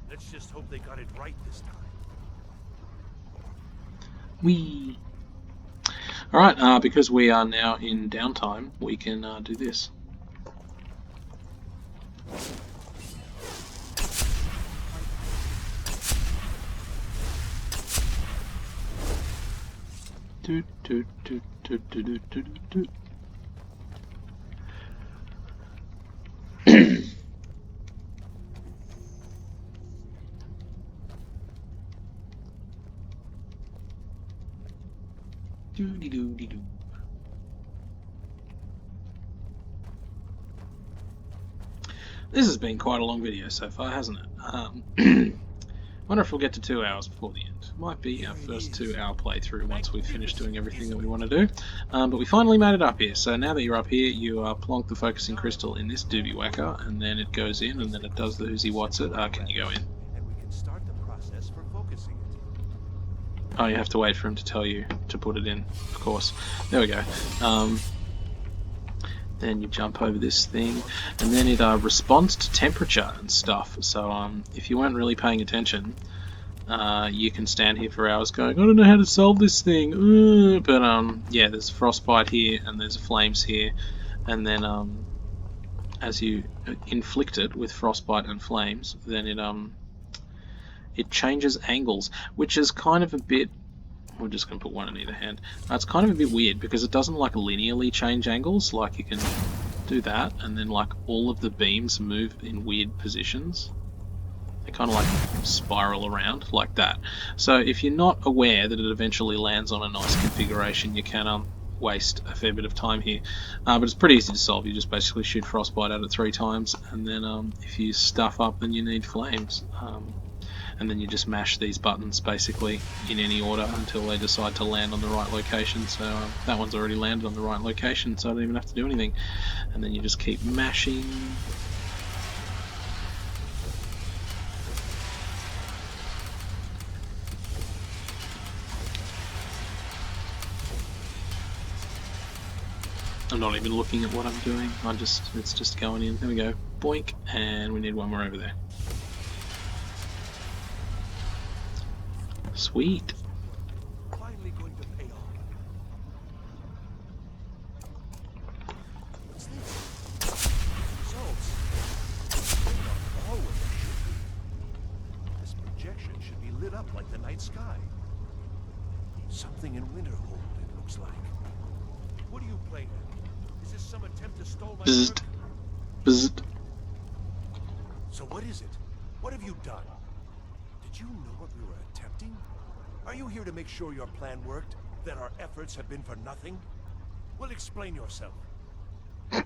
Let's just hope they got it right this time. Whee! Alright, because we are now in downtime, we can do this. Doot, doot, doot, doot, doot, doot, doot, doot. Doody-doo-dee-doo. This has been quite a long video so far, hasn't it? Wonder if we'll get to 2 hours before the end. Might be our first 2-hour playthrough once we've finished doing everything that we want to do. But we finally made it up here. So now that you're up here, you plonk the focusing crystal in this doobie whacker, and then it goes in, and then it does the whoosy what's it. Can you go in? And we can start the process for focusing it. Oh, you have to wait for him to tell you to put it in, of course. There we go. Then you jump over this thing, and then it responds to temperature and stuff. So if you weren't really paying attention, you can stand here for hours going, I don't know how to solve this thing. But yeah, there's frostbite here, and there's flames here, and then as you inflict it with frostbite and flames, then it changes angles, which is kind of a bit... We're just going to put one in either hand. It's kind of a bit weird because it doesn't like linearly change angles. Like you can do that, and then like all of the beams move in weird positions. They kind of like spiral around like that. So if you're not aware that it eventually lands on a nice configuration, you can waste a fair bit of time here. But it's pretty easy to solve. You just basically shoot frostbite at it 3 times, and then if you stuff up, then you need flames. And then you just mash these buttons basically in any order until they decide to land on the right location. So that one's already landed on the right location, so I don't even have to do anything. And then you just keep mashing. I'm not even looking at what I'm doing. It's just going in. There we go. Boink, and we need one more over there. Sweet. Finally going to pay off. What's this? Results. They're not all what they should be. This projection should be lit up like the night sky. Something in Winterhold, it looks like. What are you playing at? Is this some attempt to stall my Bzzzt. work? Bzzzt. So what is it? What have you done? Did you know what we were attempting? Are you here to make sure your plan worked? That our efforts have been for nothing? Well, explain yourself. You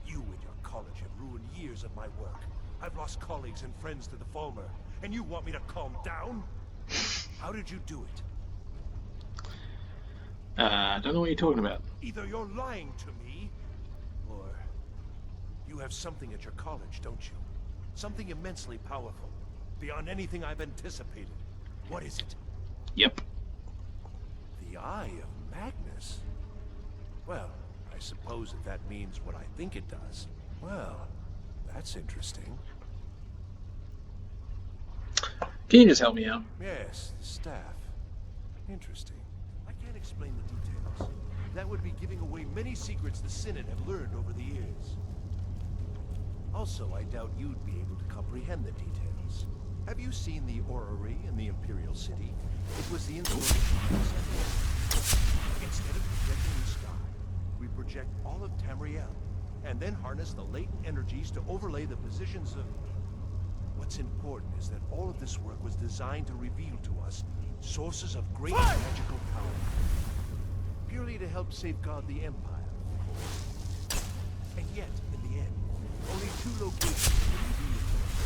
and your college have ruined years of my work. I've lost colleagues and friends to the Falmer, and you want me to calm down? How did you do it? I don't know what you're talking about. Either you're lying to me, or you have something at your college, don't you? Something immensely powerful. Beyond anything I've anticipated. What is it? Yep. The Eye of Magnus? Well, I suppose if that means what I think it does. Well, that's interesting. Can you just help me out? Yes, the staff. Interesting. I can't explain the details. That would be giving away many secrets the Synod have learned over the years. Also, I doubt you'd be able to comprehend the details. Have you seen the orrery in the Imperial City? It was the inspiration process. Instead of projecting the sky, we project all of Tamriel, and then harness the latent energies to overlay the positions of... What's important is that all of this work was designed to reveal to us sources of great magical power. Purely to help safeguard the Empire And yet, in the end, only 2 locations will be returned.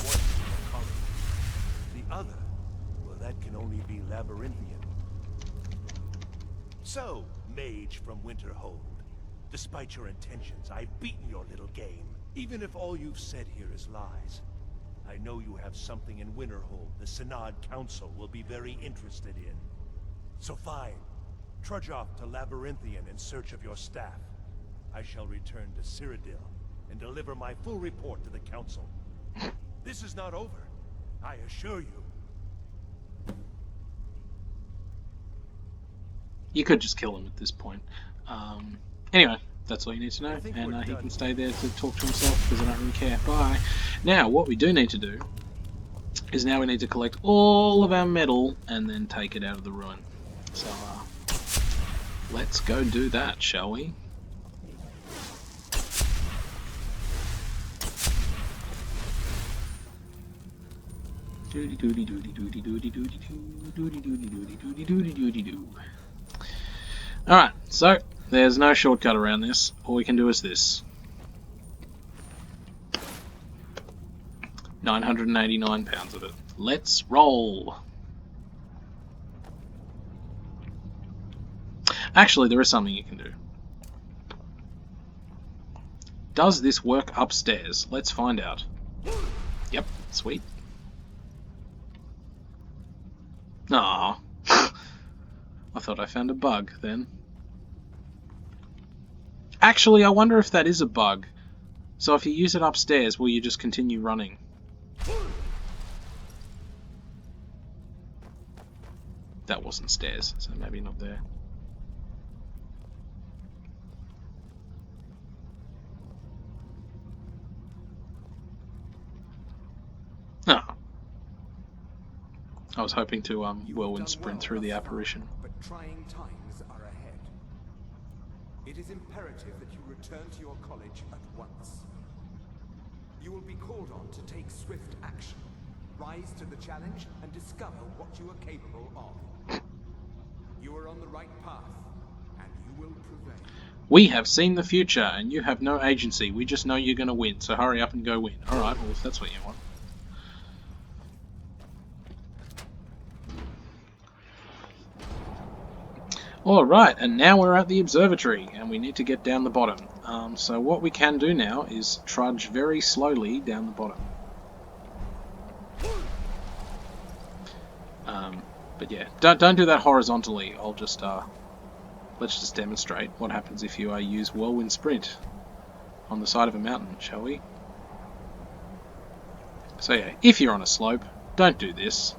One is your colony. The other, well, that can only be Labyrinthian. So, mage from Winterhold, despite your intentions, I've beaten your little game. Even if all you've said here is lies, I know you have something in Winterhold the Synod Council will be very interested in. So fine, trudge off to Labyrinthian in search of your staff. I shall return to Cyrodiil and deliver my full report to the Council. This is not over, I assure you. You could just kill him at this point. Anyway, that's all you need to know, and he can stay there to talk to himself because I don't really care. Bye. Now, what we do need to do is now we need to collect all of our metal and then take it out of the ruin. So, let's go do that, shall we? Doody doody doody doody doody doody doody doody doody doody doody doody doo. Alright, so there's no shortcut around this. All we can do is this. 989 pounds of it. Let's roll. Actually, there is something you can do. Does this work upstairs? Let's find out. Yep, sweet. Ah, I thought I found a bug then. Actually, I wonder if that is a bug. So if you use it upstairs, will you just continue running? That wasn't stairs, so maybe not there. Ah. I was hoping to whirlwind sprint through the apparition. But trying times are ahead. It is imperative that you return to your college at once. You will be called on to take swift action, rise to the challenge, and discover what you are capable of. You are on the right path, and you will prevail. We have seen the future, and you have no agency. We just know you're going to win, so hurry up and go win. Alright, well, if that's what you want. Alright, and now we're at the observatory, and we need to get down the bottom. So what we can do now is trudge very slowly down the bottom. But yeah, don't do that horizontally. I'll just let's just demonstrate what happens if you use whirlwind sprint on the side of a mountain, shall we? So yeah, if you're on a slope, don't do this,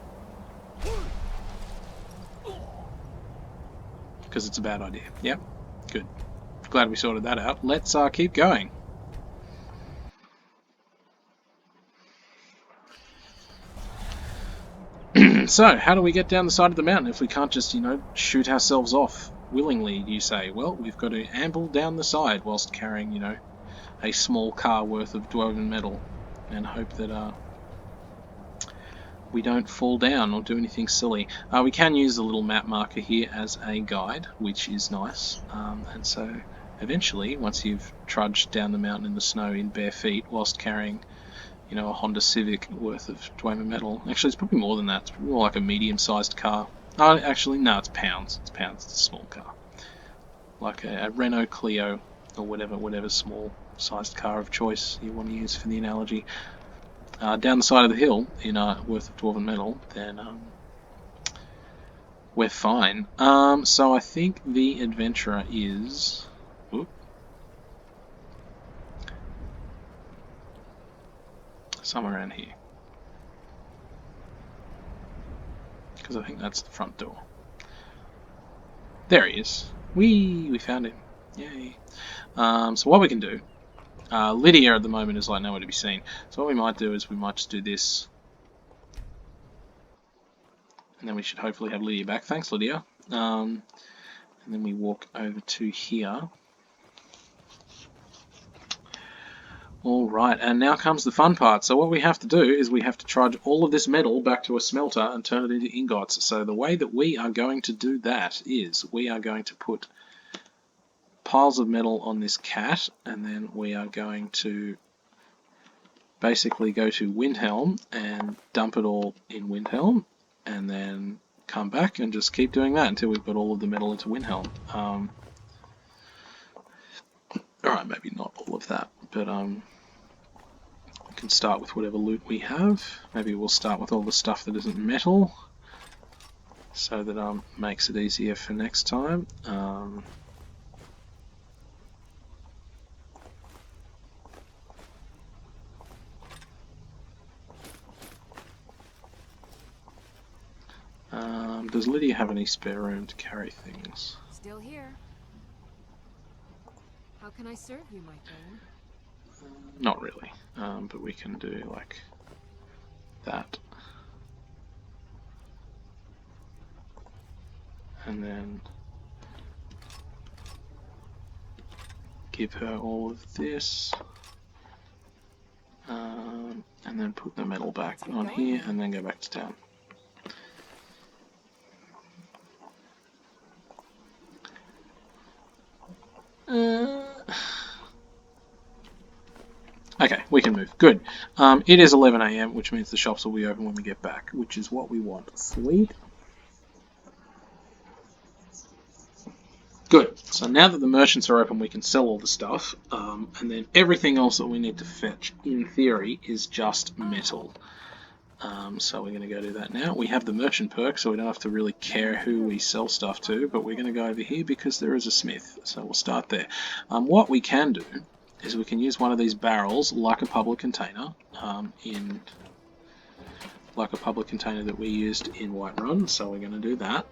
because it's a bad idea. Yep, good. Glad we sorted that out. Let's keep going. So, how do we get down the side of the mountain if we can't just, shoot ourselves off willingly, you say? Well, we've got to amble down the side whilst carrying, a small car worth of Dwarven metal, and hope that we don't fall down or do anything silly. We can use the little map marker here as a guide, which is nice. And so, eventually, once you've trudged down the mountain in the snow in bare feet whilst carrying a Honda Civic worth of Dwarven metal. Actually, it's probably more than that. It's more like a medium-sized car. Actually, no, it's pounds. It's pounds. It's a small car. Like a Renault Clio or whatever small-sized car of choice you want to use for the analogy. Down the side of the hill in worth of Dwarven metal, then we're fine. So I think the adventurer is... Whoop. Somewhere around here, because I think that's the front door. There he is. We found him. Yay. So what we can do, Lydia at the moment is like nowhere to be seen. So what we might do is we might just do this, and then we should hopefully have Lydia back. Thanks, Lydia. And then we walk over to here. Alright, and now comes the fun part. So what we have to do is we have to trudge all of this metal back to a smelter and turn it into ingots. So the way that we are going to do that is we are going to put piles of metal on this cat, and then we are going to basically go to Windhelm and dump it all in Windhelm, and then come back and just keep doing that until we've got all of the metal into Windhelm. Alright, maybe not all of that, but we can start with whatever loot we have. Maybe we'll start with all the stuff that isn't metal, so that makes it easier for next time. Does Lydia have any spare room to carry things? Still here. How can I serve you, my friend? Not really, but we can do like that. And then give her all of this. And then put the metal back on here and then go back to town. Okay, we can move. Good. It is 11 AM, which means the shops will be open when we get back, which is what we want. Sweet. Good. So now that the merchants are open, we can sell all the stuff, and then everything else that we need to fetch, in theory, is just metal. So we're going to go do that now. We have the merchant perk, so we don't have to really care who we sell stuff to, but we're going to go over here because there is a smith, so we'll start there. What we can do is we can use one of these barrels like a public container, like a public container that we used in Whiterun, so we're going to do that.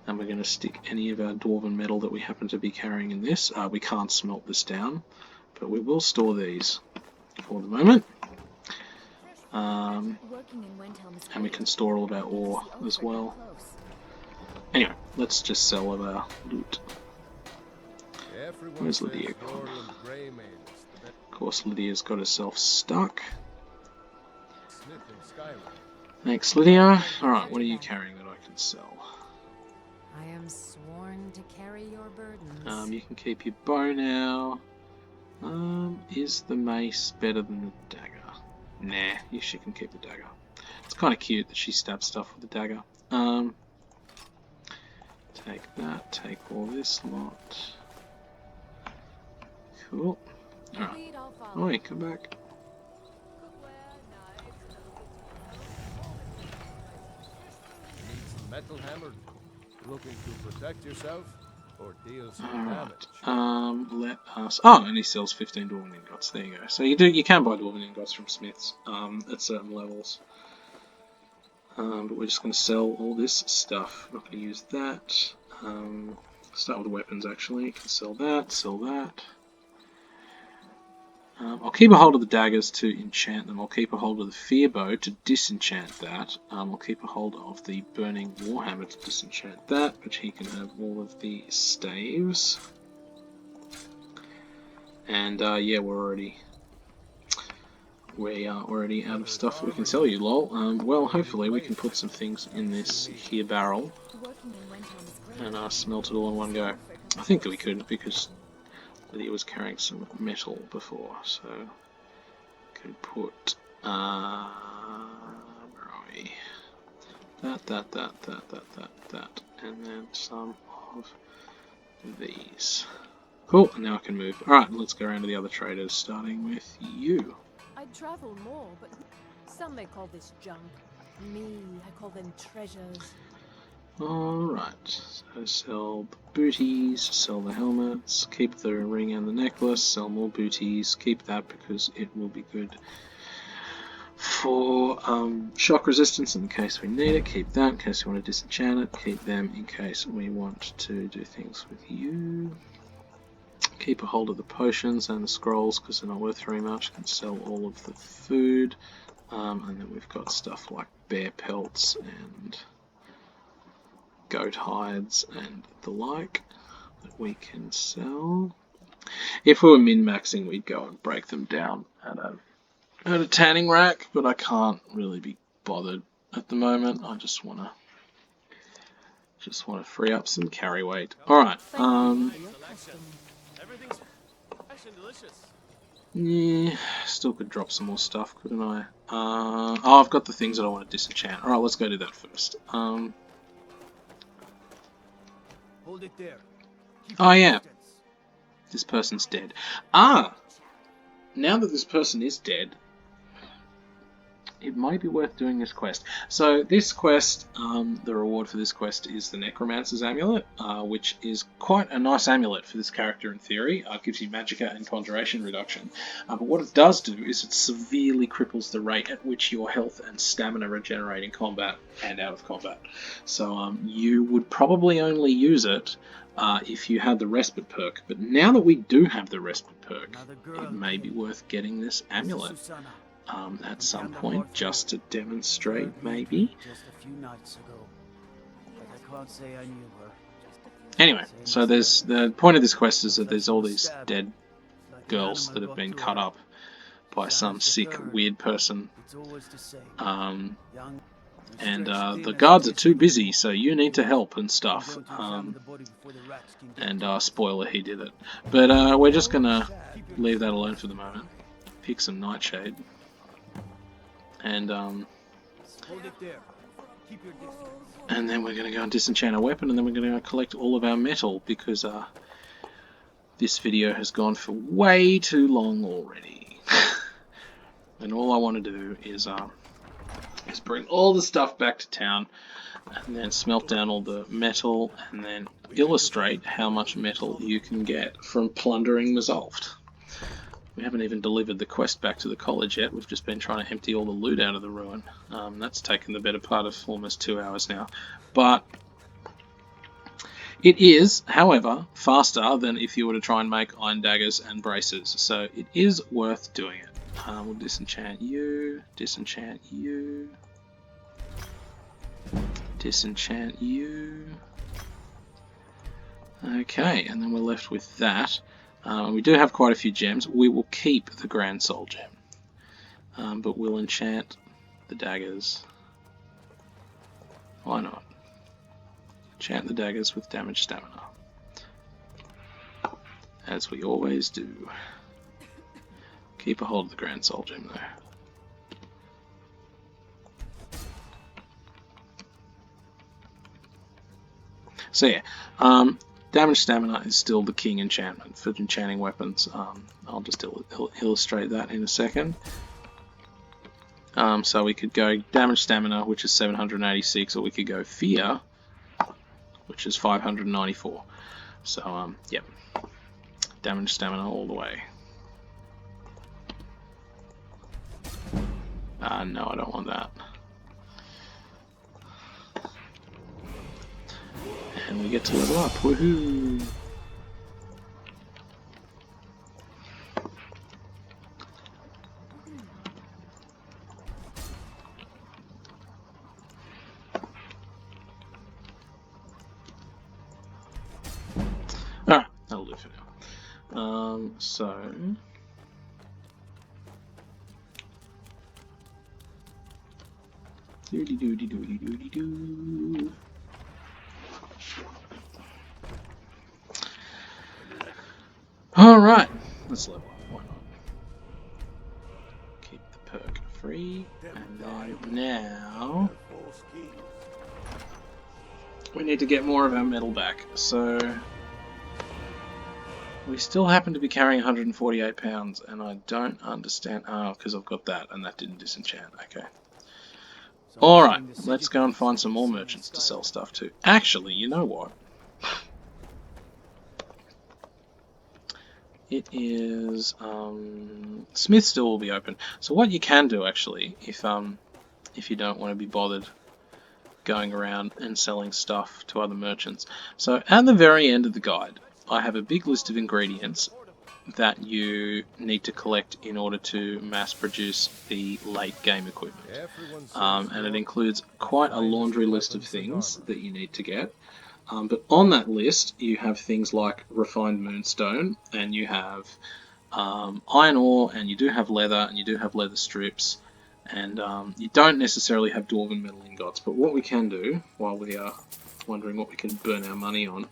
And we're going to stick any of our Dwarven metal that we happen to be carrying in this. We can't smelt this down, but we will store these for the moment. And we can store all of our ore as well. Anyway, let's just sell all our loot. Where's Lydia gone? Of course, Lydia's got herself stuck. Thanks, Lydia. Alright, what are you carrying that I can sell? I am sworn to carry your burdens. You can keep your bow now. Is the mace better than the dagger? Nah, she can keep the dagger. It's kind of cute that she stabs stuff with the dagger. Take that, take all this lot. Cool. Alright. Oi, come back. Need some metal hammered. Looking to protect yourself or deal some damage? Let us. Oh, and he sells 15 Dwarven Ingots. There you go. So you can buy Dwarven Ingots from smiths at certain levels. But we're just going to sell all this stuff. I'm not going to use that. Start with the weapons actually. Can sell that. Sell that. I'll keep a hold of the daggers to enchant them. I'll keep a hold of the fear bow to disenchant that. I'll keep a hold of the burning warhammer to disenchant that, but he can have all of the staves. And yeah, we're already out of stuff we can sell you, lol. Well, hopefully we can put some things in this here barrel and smelt it all in one go. I think that we could, because Lydia was carrying some metal before, so can put where are we? That, and then some of these. Cool, and now I can move. Alright, let's go around to the other traders, starting with you. I'd travel more, but some may call this junk. Me, I call them treasures. Alright, so sell the booties, sell the helmets, keep the ring and the necklace, sell more booties, keep that because it will be good for shock resistance in case we need it, keep that in case we want to disenchant it, keep them in case we want to do things with you. Keep a hold of the potions and the scrolls because they're not worth very much, can sell all of the food, and then we've got stuff like bear pelts and goat hides and the like that we can sell. If we were min-maxing, we'd go and break them down at a tanning rack, but I can't really be bothered at the moment. I just want to Just want to free up some carry weight. Alright, Everything's fresh and delicious. yeah, still could drop some more stuff, couldn't I? Oh, I've got the things that I want to disenchant. Alright, let's go do that first. Hold it there. Oh yeah, this person's dead. Ah! Now that this person is dead, it might be worth doing this quest. So this quest, the reward for this quest is the Necromancer's Amulet, which is quite a nice amulet for this character in theory. It gives you magicka and conjuration reduction. But what it does do is it severely cripples the rate at which your health and stamina regenerate in combat and out of combat. So you would probably only use it if you had the respite perk. But now that we do have the respite perk, it may be worth getting this amulet. At some point, just to demonstrate, maybe. Just a few nights ago, but I can't say I knew her. Anyway, so there's the point of this quest is that there's all these dead girls that have been cut up by some sick, weird person. And the guards are too busy, so you need to help and stuff. And spoiler, he did it. But we're just gonna leave that alone for the moment. Pick some nightshade. And then we're going to go and disenchant our weapon, and then we're going to go collect all of our metal, because this video has gone for way too long already. And all I want to do is bring all the stuff back to town, and then smelt down all the metal, and then illustrate how much metal you can get from plundering Mzulft. We haven't even delivered the quest back to the college yet. We've just been trying to empty all the loot out of the ruin. That's taken the better part of almost 2 hours now. But it is, however, faster than if you were to try and make iron daggers and braces. So it is worth doing it. We'll disenchant you, disenchant you, disenchant you. Okay, and then we're left with that. We do have quite a few gems. We will keep the Grand Soul gem, but we'll enchant the daggers. Why not? Enchant the daggers with damage stamina, as we always do. Keep a hold of the Grand Soul gem though. So yeah, damage stamina is still the king enchantment for enchanting weapons. I'll just illustrate that in a second. So we could go damage stamina, which is 786, or we could go fear, which is 594. So, yep. Damage stamina all the way. No, I don't want that. And we get to level up. Woohoo! Alright, that'll do for now. So doody doody doody doody doo. Alright, let's level up, why not? Keep the perk free, and then now we need to get more of our metal back, so we still happen to be carrying 148 pounds, and I don't understand, because I've got that, and that didn't disenchant, okay. Alright, let's go and find some more merchants to sell stuff to. Actually, you know what? It is, Smith still will be open. So what you can do actually, if you don't want to be bothered going around and selling stuff to other merchants. So at the very end of the guide, I have a big list of ingredients that you need to collect in order to mass produce the late game equipment. And it includes quite a laundry list of things that you need to get. But on that list, you have things like refined moonstone, and you have iron ore, and you do have leather, and you do have leather strips, and you don't necessarily have Dwarven Metal Ingots. But what we can do, while we are wondering what we can burn our money on,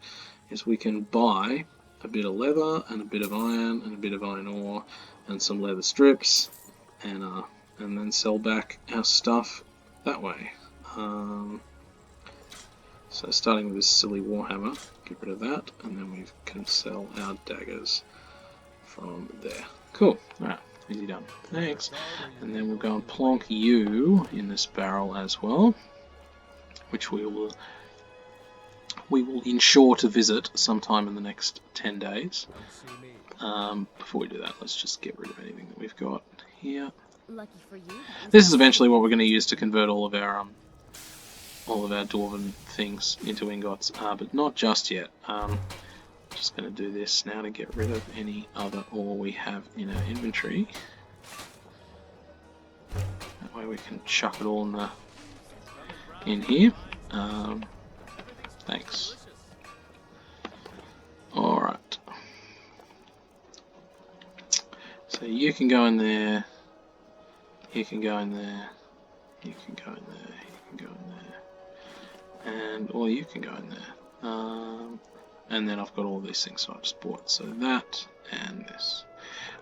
is we can buy a bit of leather and a bit of iron and a bit of iron ore and some leather strips, and then sell back our stuff that way. So starting with this silly warhammer, get rid of that, and then we can sell our daggers from there. Cool. Alright, easy done. Thanks. And then we'll go and plonk you in this barrel as well, which we will ensure to visit sometime in the next 10 days. Before we do that, let's just get rid of anything that we've got here. Lucky for you. This is eventually what we're going to use to convert all of our Dwarven things into ingots, but not just yet. Just going to do this now to get rid of any other ore we have in our inventory. That way we can chuck it all in here. Thanks. Alright. So you can go in there, you can go in there, you can go in there, you can go in there, or you can go in there. And then I've got all these things, so I just bought. So that and this,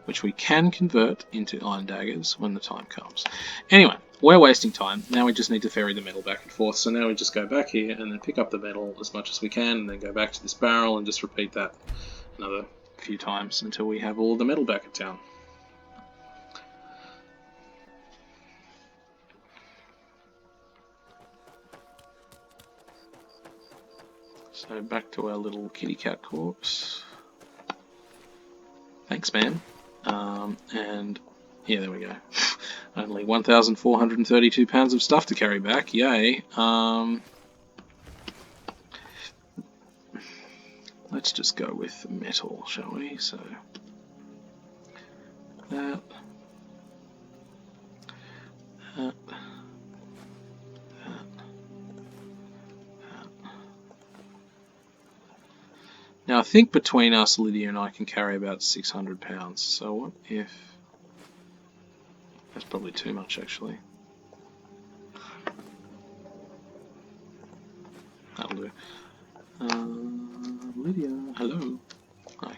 which we can convert into iron daggers when the time comes. Anyway, we're wasting time. Now we just need to ferry the metal back and forth. So now we just go back here and then pick up the metal as much as we can, and then go back to this barrel and just repeat that another few times until we have all the metal back in town. So back to our little kitty cat corpse. Thanks, man. And yeah, there we go. Only 1,432 pounds of stuff to carry back. Yay. Let's just go with metal, shall we? So that. Now I think between us, Lydia and I can carry about 600 pounds. So what if... That's probably too much, actually. That'll do. Lydia, hello. Hi.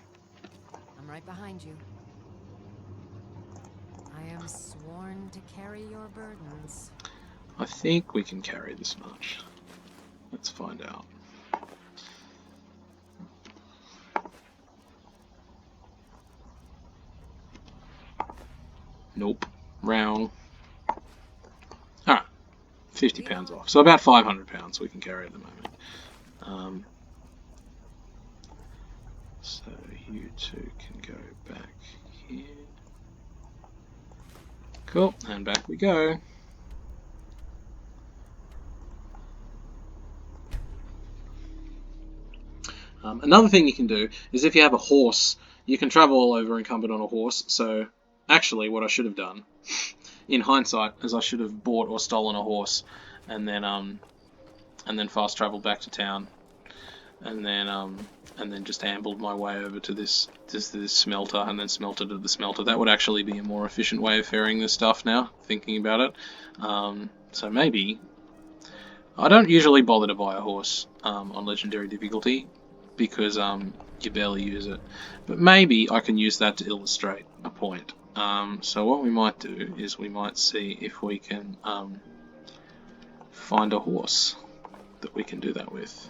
I'm right behind you. I am sworn to carry your burdens. I think we can carry this much. Let's find out. Nope. Wrong. Alright. 50 pounds off. So about 500 pounds we can carry at the moment. So you two can go back here. Cool. And back we go. Another thing you can do is if you have a horse, you can travel all over encumbered on a horse. So actually what I should have done in hindsight is I should have bought or stolen a horse and then fast traveled back to town and then just ambled my way over to this smelter and then smelted at the smelter. That would actually be a more efficient way of ferrying this stuff now, thinking about it. So maybe I don't usually bother to buy a horse on legendary difficulty because you barely use it, but maybe I can use that to illustrate a point. So what we might do is we might see if we can find a horse that we can do that with,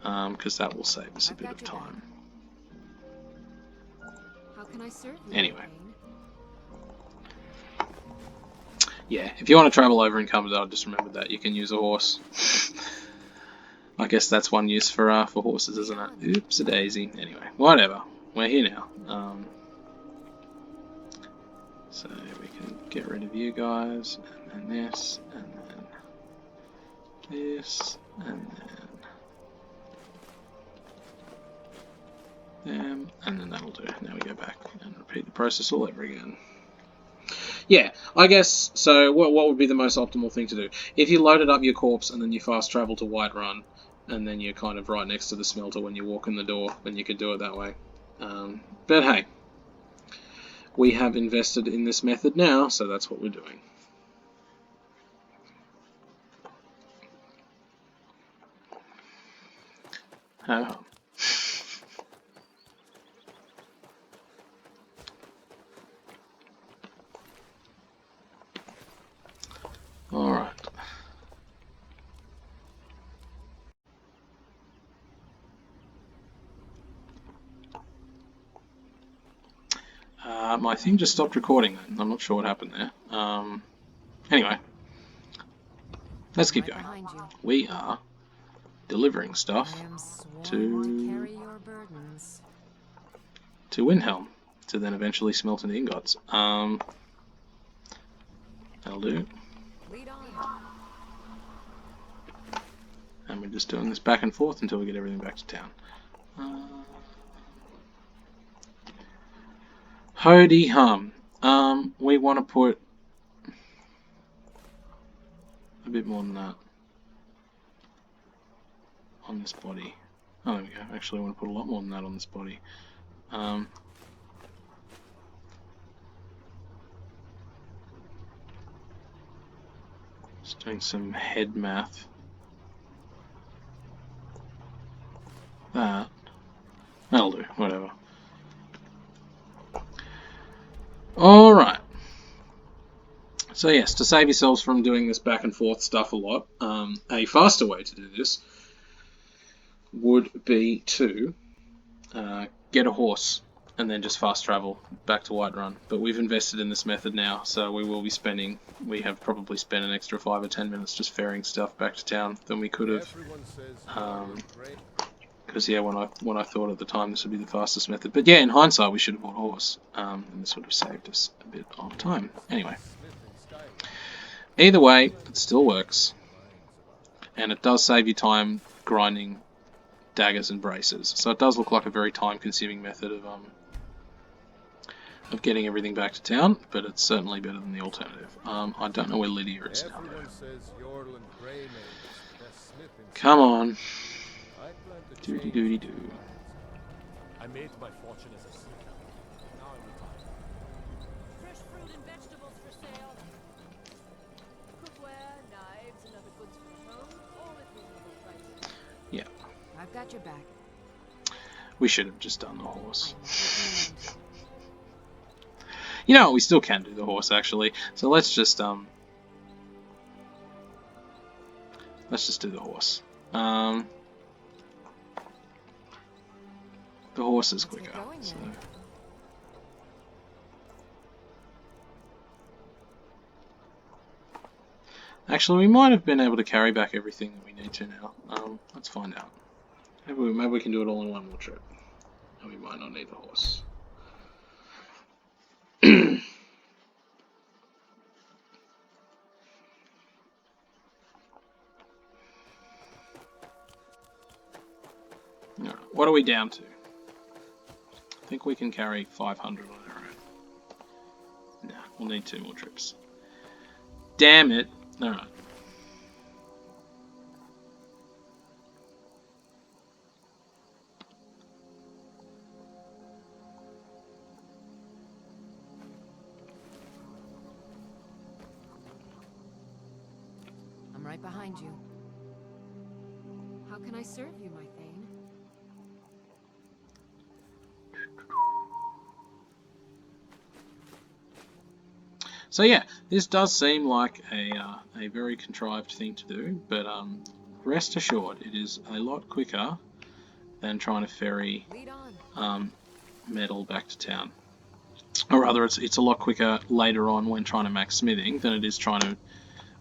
because that will save us a bit of time. How can I serve you? Anyway. Yeah, if you want to travel over encumbered, I just remembered that you can use a horse. I guess that's one use for horses, isn't it? Oops, a daisy. Anyway, whatever. We're here now. So we can get rid of you guys, and then this, and then this, and then them, and then that'll do. Now we go back and repeat the process all over again. Yeah, I guess, so what would be the most optimal thing to do? If you loaded up your corpse and then you fast travel to Whiterun, and then you're kind of right next to the smelter when you walk in the door, then you could do it that way. But hey, we have invested in this method now, so that's what we're doing. No harm. Alright. My thing just stopped recording then. I'm not sure what happened there. Anyway. Let's keep going. We are delivering stuff to Windhelm, to then eventually smelted ingots. That'll do. And we're just doing this back and forth until we get everything back to town. Hody hum. We want to put a bit more than that on this body. Oh, there we go. Actually, I want to put a lot more than that on this body. Just doing some head math. That'll do. Whatever. Alright. So yes, to save yourselves from doing this back and forth stuff a lot, a faster way to do this would be to get a horse and then just fast travel back to Whiterun. But we've invested in this method now, so we have probably spent an extra 5 or 10 minutes just ferrying stuff back to town than we could have. Because yeah, when I thought at the time this would be the fastest method. But yeah, in hindsight we should have bought a horse, and this would have saved us a bit of time. Anyway. Either way, it still works. And it does save you time grinding daggers and braces. So it does look like a very time-consuming method of getting everything back to town, but it's certainly better than the alternative. I don't know where Lydia is now, though. Come on. Doody-doody-doo. I made my fortune as a seeker. Now I'm retired. Fresh fruit and vegetables for sale. Cookware, knives, and other goods for home, all at reasonable prices. Yeah. I've got your back. We should have just done the horse. You know what, we still can do the horse, actually. So let's just do the horse. The horse is quicker. So. Actually, we might have been able to carry back everything that we need to now. Let's find out. Maybe we can do it all in one more trip. And we might not need the horse. Alright, what are we down to? I think we can carry 500 on our own. Nah, we'll need 2 more trips. Damn it! Alright. I'm right behind you. How can I serve you, my Thane? So yeah, this does seem like a very contrived thing to do, but rest assured, it is a lot quicker than trying to ferry metal back to town. Or rather, it's a lot quicker later on when trying to max smithing than it is trying to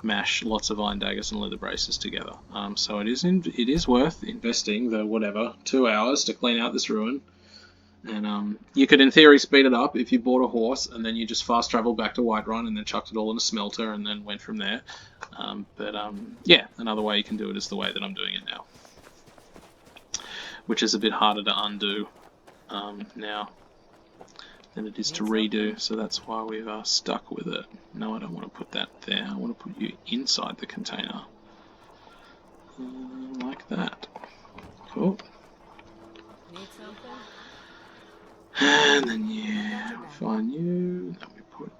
mash lots of iron daggers and leather braces together. So it is worth investing the whatever 2 hours to clean out this ruin. And you could, in theory, speed it up if you bought a horse and then you just fast traveled back to Whiterun and then chucked it all in a smelter and then went from there. Yeah, another way you can do it is the way that I'm doing it now, which is a bit harder to undo now than it is to redo. So that's why we've stuck with it. No, I don't want to put that there. I want to put you inside the container, like that. Cool. Need something? And then yeah, find you. Then we put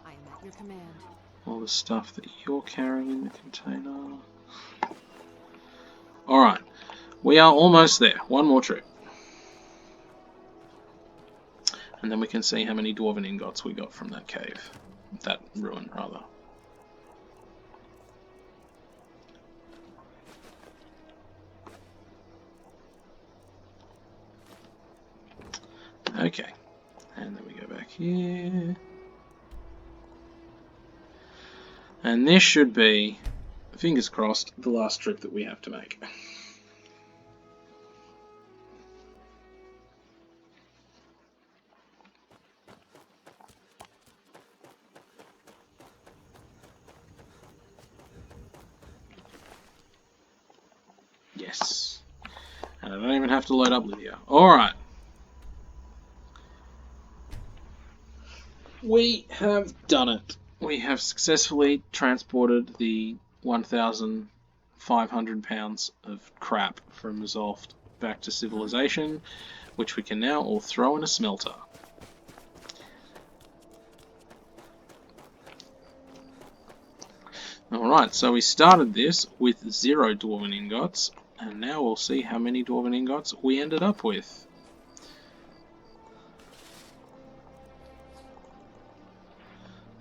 I am at your command. all the stuff that you're carrying in the container. Alright. We are almost there. One more trip. And then we can see how many Dwarven Ingots we got from that cave. That ruin, rather. Okay. And then we go back here. And this should be, fingers crossed, the last trip that we have to make. Yes. And I don't even have to load up Lydia. Alright. We have done it. We have successfully transported the 1,500 pounds of crap from Mzulft back to civilization, which we can now all throw in a smelter. Alright, so we started this with 0 Dwarven Ingots, and now we'll see how many Dwarven Ingots we ended up with.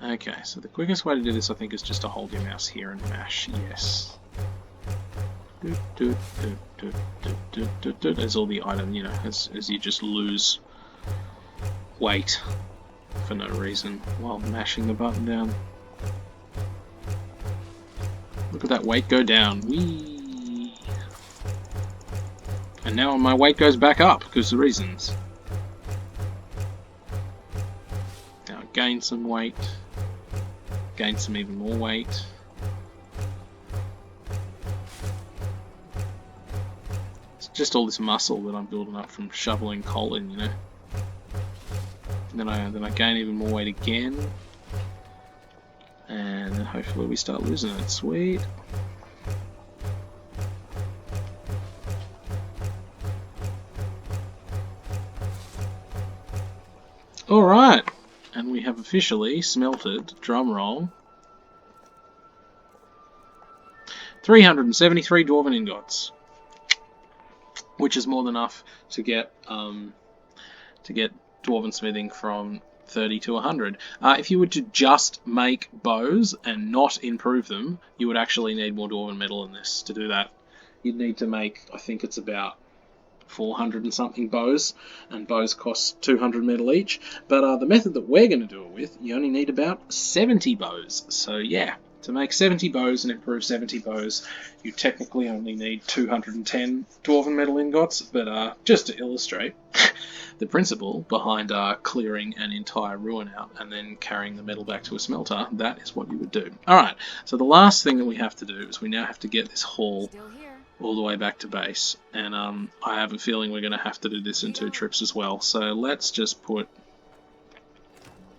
Okay, so the quickest way to do this, I think, is just to hold your mouse here and mash yes. There's all the item, you know, as you just lose weight for no reason while mashing the button down. Look at that weight go down. Whee! And now my weight goes back up because of reasons. Now gain some weight. Gain some even more weight. It's just all this muscle that I'm building up from shoveling coal in, you know. And then I gain even more weight again. And then hopefully we start losing it. Sweet. Alright. And we have officially smelted, drumroll, 373 Dwarven Ingots, which is more than enough to get Dwarven smithing from 30 to 100. If you were to just make bows and not improve them, you would actually need more Dwarven metal in this to do that. You'd need to make, I think it's about 400 and something bows, and bows cost 200 metal each, but the method that we're going to do it with, you only need about 70 bows. So yeah, to make 70 bows and improve 70 bows, you technically only need 210 Dwarven Metal Ingots, but just to illustrate the principle behind clearing an entire ruin out and then carrying the metal back to a smelter, that is what you would do. Alright, so the last thing that we have to do is we now have to get this haul all the way back to base, and I have a feeling we're going to have to do this in 2 trips as well, so let's just put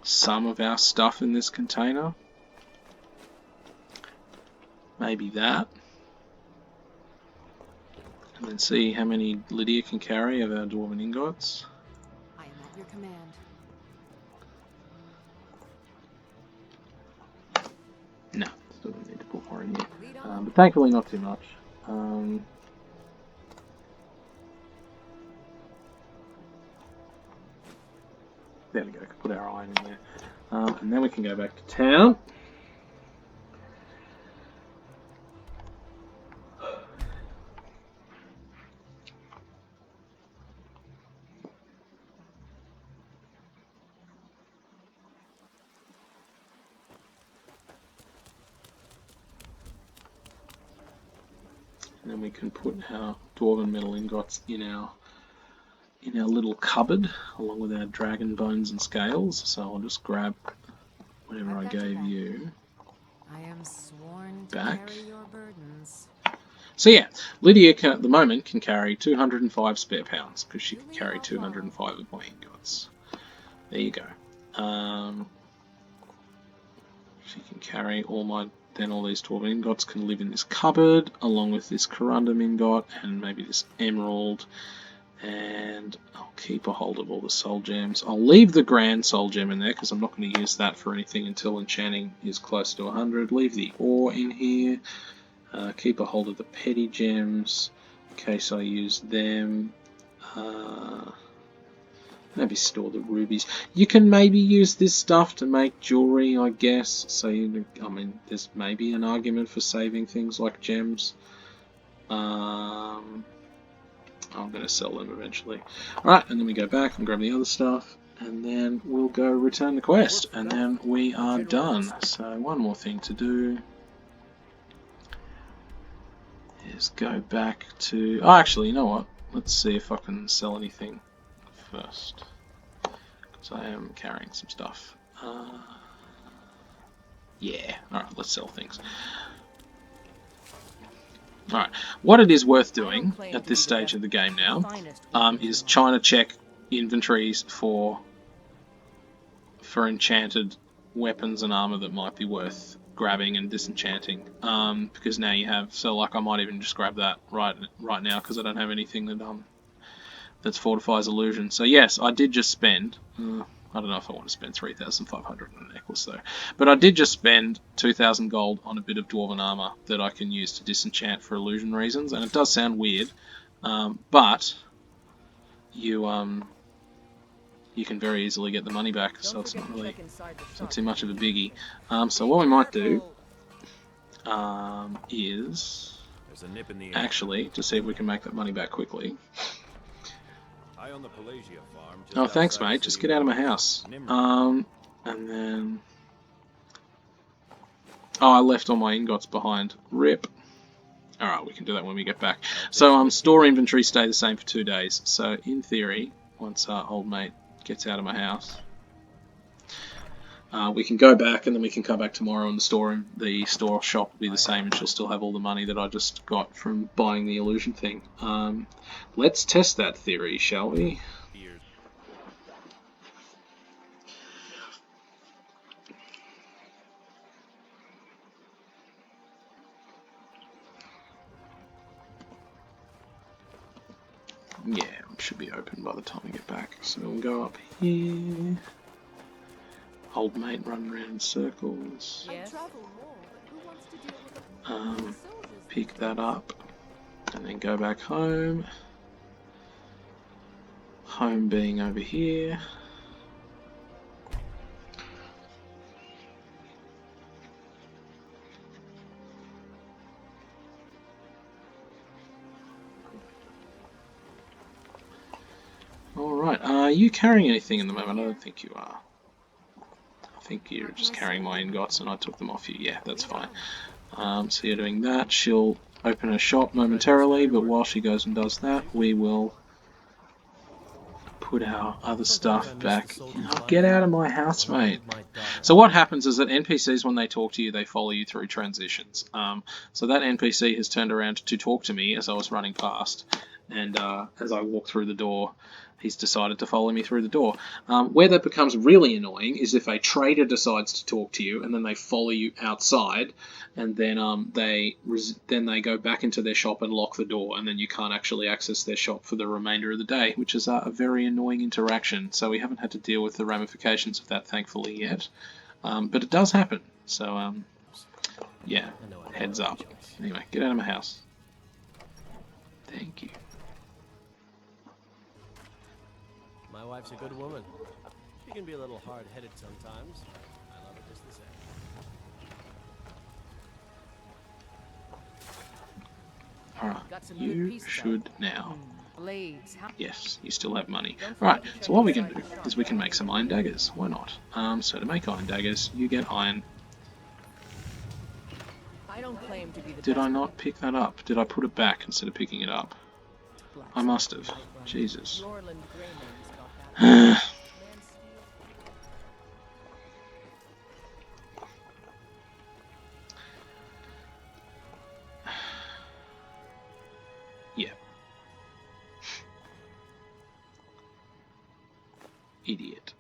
some of our stuff in this container, maybe that, and then see how many Lydia can carry of our Dwarven Ingots. I am at your command. No, still don't need to put more in here, but thankfully not too much. There we go, put our iron in there. And then we can go back to town. And then we can put our Dwarven Metal Ingots in our little cupboard, along with our dragon bones and scales. So I'll just grab whatever I gave you I am sworn to back. carry your burdens. So yeah, Lydia can, at the moment can carry 205 spare pounds because she can carry 205 of my ingots. There you go. She can carry all these Dwarven Ingots can live in this cupboard, along with this Corundum Ingot and maybe this Emerald. And I'll keep a hold of all the soul gems. I'll leave the Grand Soul Gem in there because I'm not going to use that for anything until enchanting is close to 100. Leave the ore in here. Keep a hold of the petty gems. case I use them. Maybe store the rubies. You can maybe use this stuff to make jewelry, I guess. So, I mean, there's maybe an argument for saving things like gems. I'm going to sell them eventually. Alright, and then we go back and grab the other stuff. And then we'll go return the quest. And then we are done. So, one more thing to do is go back to... Oh, actually, you know what? Let's see if I can sell anything first. Because I am carrying some stuff. Yeah, alright, let's sell things. Alright, what it is worth doing at this stage of the game now is trying to check inventories for enchanted weapons and armor that might be worth grabbing and disenchanting. Because now you have, so like I might even just grab that right now because I don't have anything that that's fortifies illusion. So yes, I did just spend. I don't know if I want to spend 3,500 on a necklace though, but I did just spend 2,000 gold on a bit of dwarven armor that I can use to disenchant for illusion reasons, and it does sound weird, but you can very easily get the money back, so it's not too much of a biggie. So what we might do is actually to see if we can make that money back quickly. Oh, thanks, mate. Just get out of my house. And then... Oh, I left all my ingots behind. Rip. Alright, we can do that when we get back. So, store inventory stay the same for 2 days. So, in theory, once old mate gets out of my house, we can go back and then we can come back tomorrow and the store shop will be the same and she'll still have all the money that I just got from buying the illusion thing. Let's test that theory, shall we? Yeah, it should be open by the time we get back. So we'll go up here. Old mate running around in circles. Yes. Pick that up. And then go back home. Home being over here. Alright, are you carrying anything in the moment? I don't think you are. I think you're just carrying my ingots and I took them off you. Yeah, that's fine. So you're doing that. She'll open her shop momentarily, but while she goes and does that, we will put our other stuff back. Oh, get out of my house, mate. So what happens is that NPCs, when they talk to you, they follow you through transitions. So that NPC has turned around to talk to me as I was running past, and as I walked through the door, he's decided to follow me through the door. Where that becomes really annoying is if a trader decides to talk to you and then they follow you outside, and then they go back into their shop and lock the door, and then you can't actually access their shop for the remainder of the day, which is a very annoying interaction. So we haven't had to deal with the ramifications of that, thankfully, yet. But it does happen. So, yeah, heads up. Anyway, get out of my house. Thank you. My wife's a good woman. She can be a little hard-headed sometimes. I love her just the same. Alright, you should now. Yes, you still have money. Right, so what we can do is we can make some iron daggers. Why not? So to make iron daggers, you get iron. Did I not pick that up? Did I put it back instead of picking it up? I must have. Jesus. Yeah. Idiot.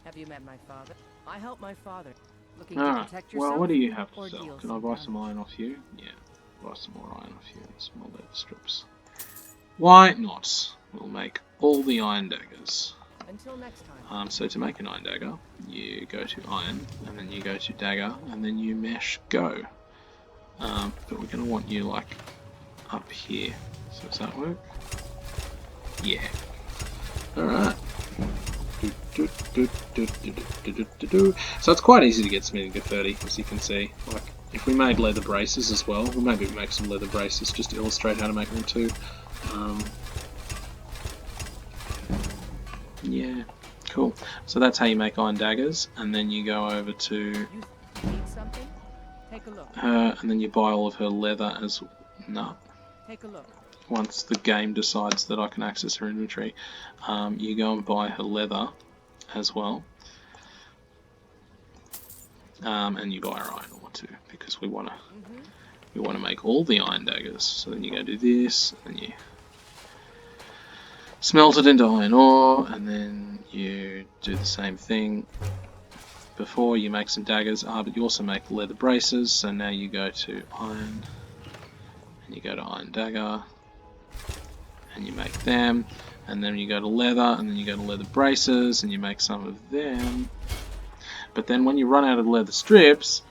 Have you met my father? I help my father. Looking Alright, to protect yourself. well, what do you have to or sell? deal Can I buy sometimes? some iron off you? Yeah, buy some more iron off you. Small leather strips. Why not? we'll make all the iron daggers. Until next time. So to make an iron dagger, you go to iron, and then you go to dagger, and then you mesh go. But we're going to want you like up here. So does that work? Yeah. Alright. So it's quite easy to get smithing to 30, as you can see. Like, if we made leather braces as well, we'll maybe make some leather braces just to illustrate how to make them too. Yeah, cool. So that's how you make iron daggers, and then you go over to You need something? Take a look. her, and then you buy all of her leather as no. Take a look. Once the game decides that I can access her inventory, you go and buy her leather as well, and you buy her iron ore too, because we want to make all the iron daggers. So then you go do this, and you smelt it into iron ore, and then you do the same thing. Before you make some daggers, but you also make leather braces. So now you go to iron, and you go to iron dagger, and you make them, and then you go to leather, and then you go to leather braces, and you make some of them. But then when you run out of leather strips,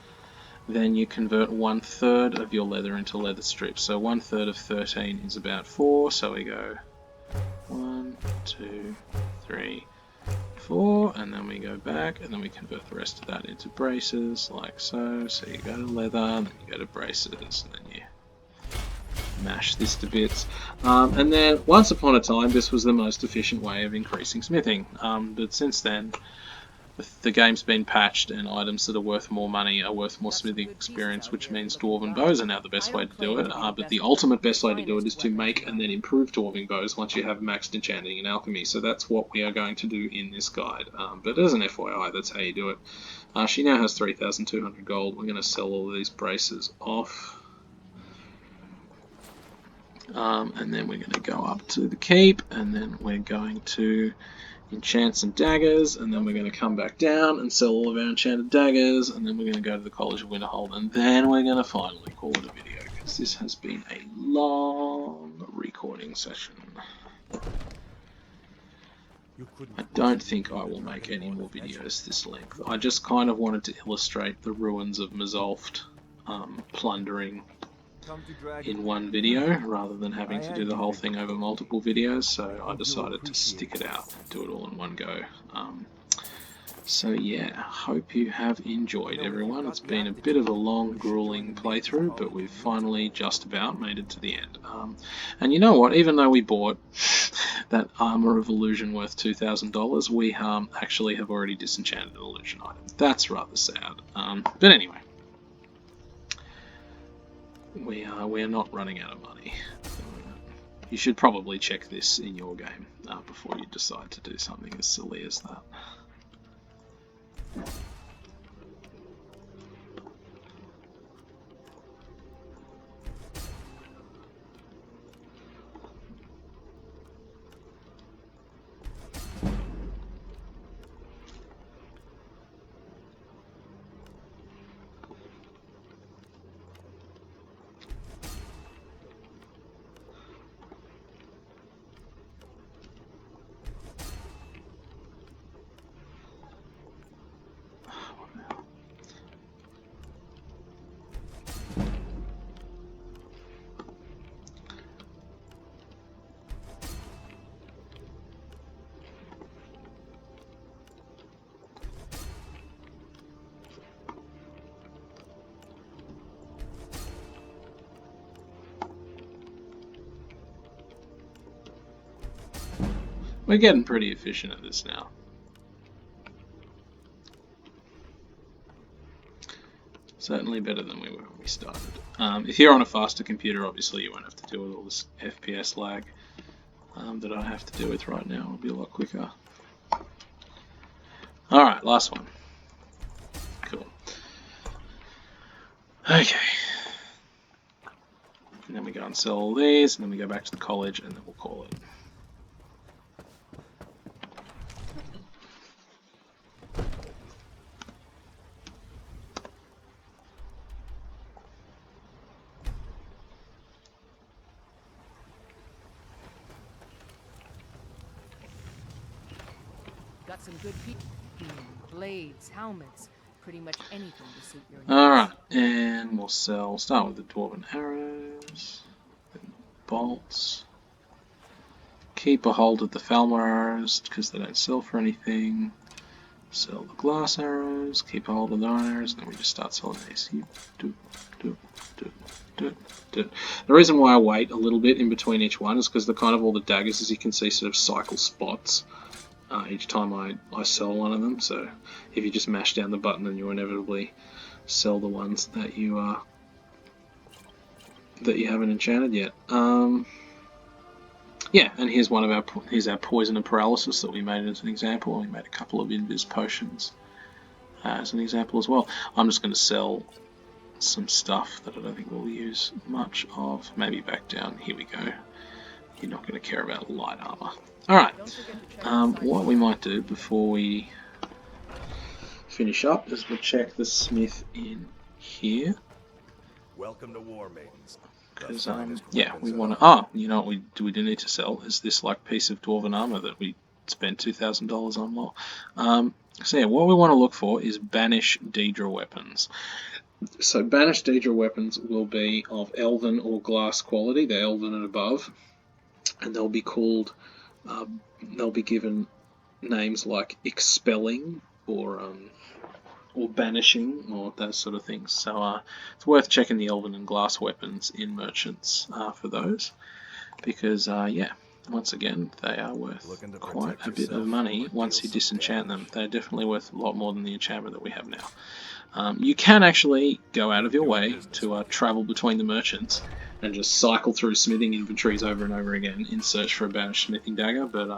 then you convert 1/3 of your leather into leather strips. So 1/3 of 13 is about 4, so we go 1, 2, 3, 4, and then we go back, and then we convert the rest of that into braces, like so. So you go to leather, and then you go to braces, and then you mash this to bits. And then, once upon a time, this was the most efficient way of increasing smithing. But since then, the game's been patched, and items that are worth more money are worth more smithing experience, which means Dwarven bows are now the best way to do it. But the ultimate best way to do it is to make and then improve Dwarven bows once you have maxed enchanting and alchemy. So that's what we are going to do in this guide. But as an FYI, that's how you do it. She now has 3,200 gold. We're going to sell all of these braces off. And then we're going to go up to the keep, and then we're going to enchant some daggers, and then we're going to come back down and sell all of our enchanted daggers, and then we're going to go to the College of Winterhold, and then we're going to finally call it a video, because this has been a long recording session. I don't think I will make any more videos this length. I just kind of wanted to illustrate the ruins of Mzulft plundering in one video rather than having to do the whole thing over multiple videos, so I decided to stick it out and do it all in one go. So yeah, hope you have enjoyed, everyone. It's been a bit of a long, grueling playthrough, but we've finally just about made it to the end. And you know what, even though we bought that Armor of Illusion worth $2,000, we actually have already disenchanted an illusion item. That's rather sad. But anyway, we are not running out of money. You should probably check this in your game before you decide to do something as silly as that. We're getting pretty efficient at this now. Certainly better than we were when we started. If you're on a faster computer, obviously you won't have to deal with all this FPS lag that I have to deal with right now. It'll be a lot quicker. Alright, last one. Cool. Okay. And then we go and sell all these, and then we go back to the college, and then we'll call it. got some good people. Blades, helmets, pretty much anything to suit your needs. Alright, and we'll start with the Dwarven arrows, then the bolts. Keep a hold of the Falmer arrows because they don't sell for anything. Sell the glass arrows, keep a hold of the iron arrows, and then we just start selling these. The reason why I wait a little bit in between each one is because the kind of all the daggers, as you can see, sort of cycle spots each time I sell one of them. So if you just mash down the button, then you inevitably sell the ones that you haven't enchanted yet. Yeah, and here's our poison and paralysis that we made as an example. We made a couple of invis potions as an example as well. I'm just going to sell some stuff that I don't think we'll use much of. Maybe back down. Here we go. You're not going to care about light armor. Alright, what we might do before we finish up is we'll check the smith in here. Welcome to War Maidens. Because, yeah, we want to... you know what we do need to sell is this, like, piece of Dwarven armor that we spent $2,000 on more. So, yeah, what we want to look for is Banish Daedra weapons. So, Banish Daedra weapons will be of Elven or Glass quality. They're Elven and above. And they'll be called... they'll be given names like Expelling or Banishing, or those sort of things. So it's worth checking the Elven and Glass weapons in merchants for those, because yeah, once again, they are worth quite a bit of money once you disenchant them. They're definitely worth a lot more than the enchantment that we have now. You can actually go out of your way to travel between the merchants and just cycle through smithing inventories over and over again in search for a banished smithing dagger, but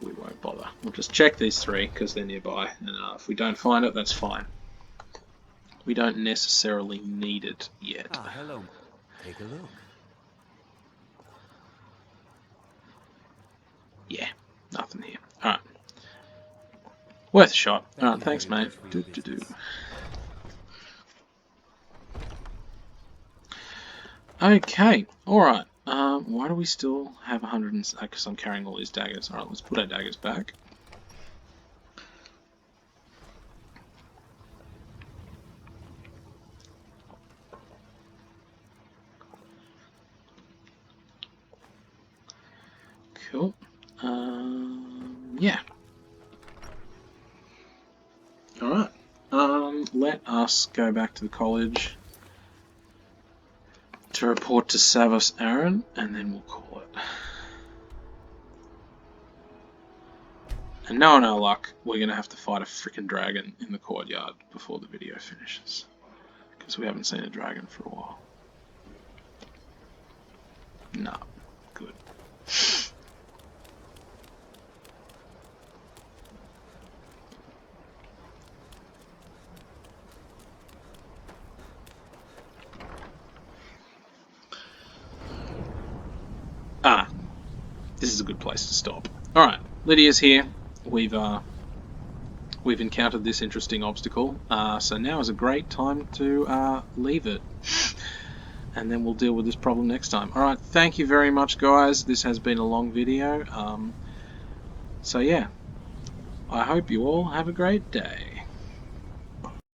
we won't bother. We'll just check these three because they're nearby, and if we don't find it, that's fine. We don't necessarily need it yet. Ah, hello. Take a look. Yeah, nothing here. Alright. Worth a shot. Alright, thanks, mate. Okay, alright. Why do we still have 100 and... because I'm carrying all these daggers. Alright, let's put our daggers back. Cool. Yeah. Alright. Let us go back to the college to report to Savos Aaron, and then we'll call it. And knowing our luck, we're going to have to fight a freaking dragon in the courtyard before the video finishes, because we haven't seen a dragon for a while. No. Good. This is a good place to stop. Alright, Lydia's here. We've encountered this interesting obstacle, so now is a great time to leave it. And then we'll deal with this problem next time. Alright, thank you very much, guys. This has been a long video. So yeah, I hope you all have a great day.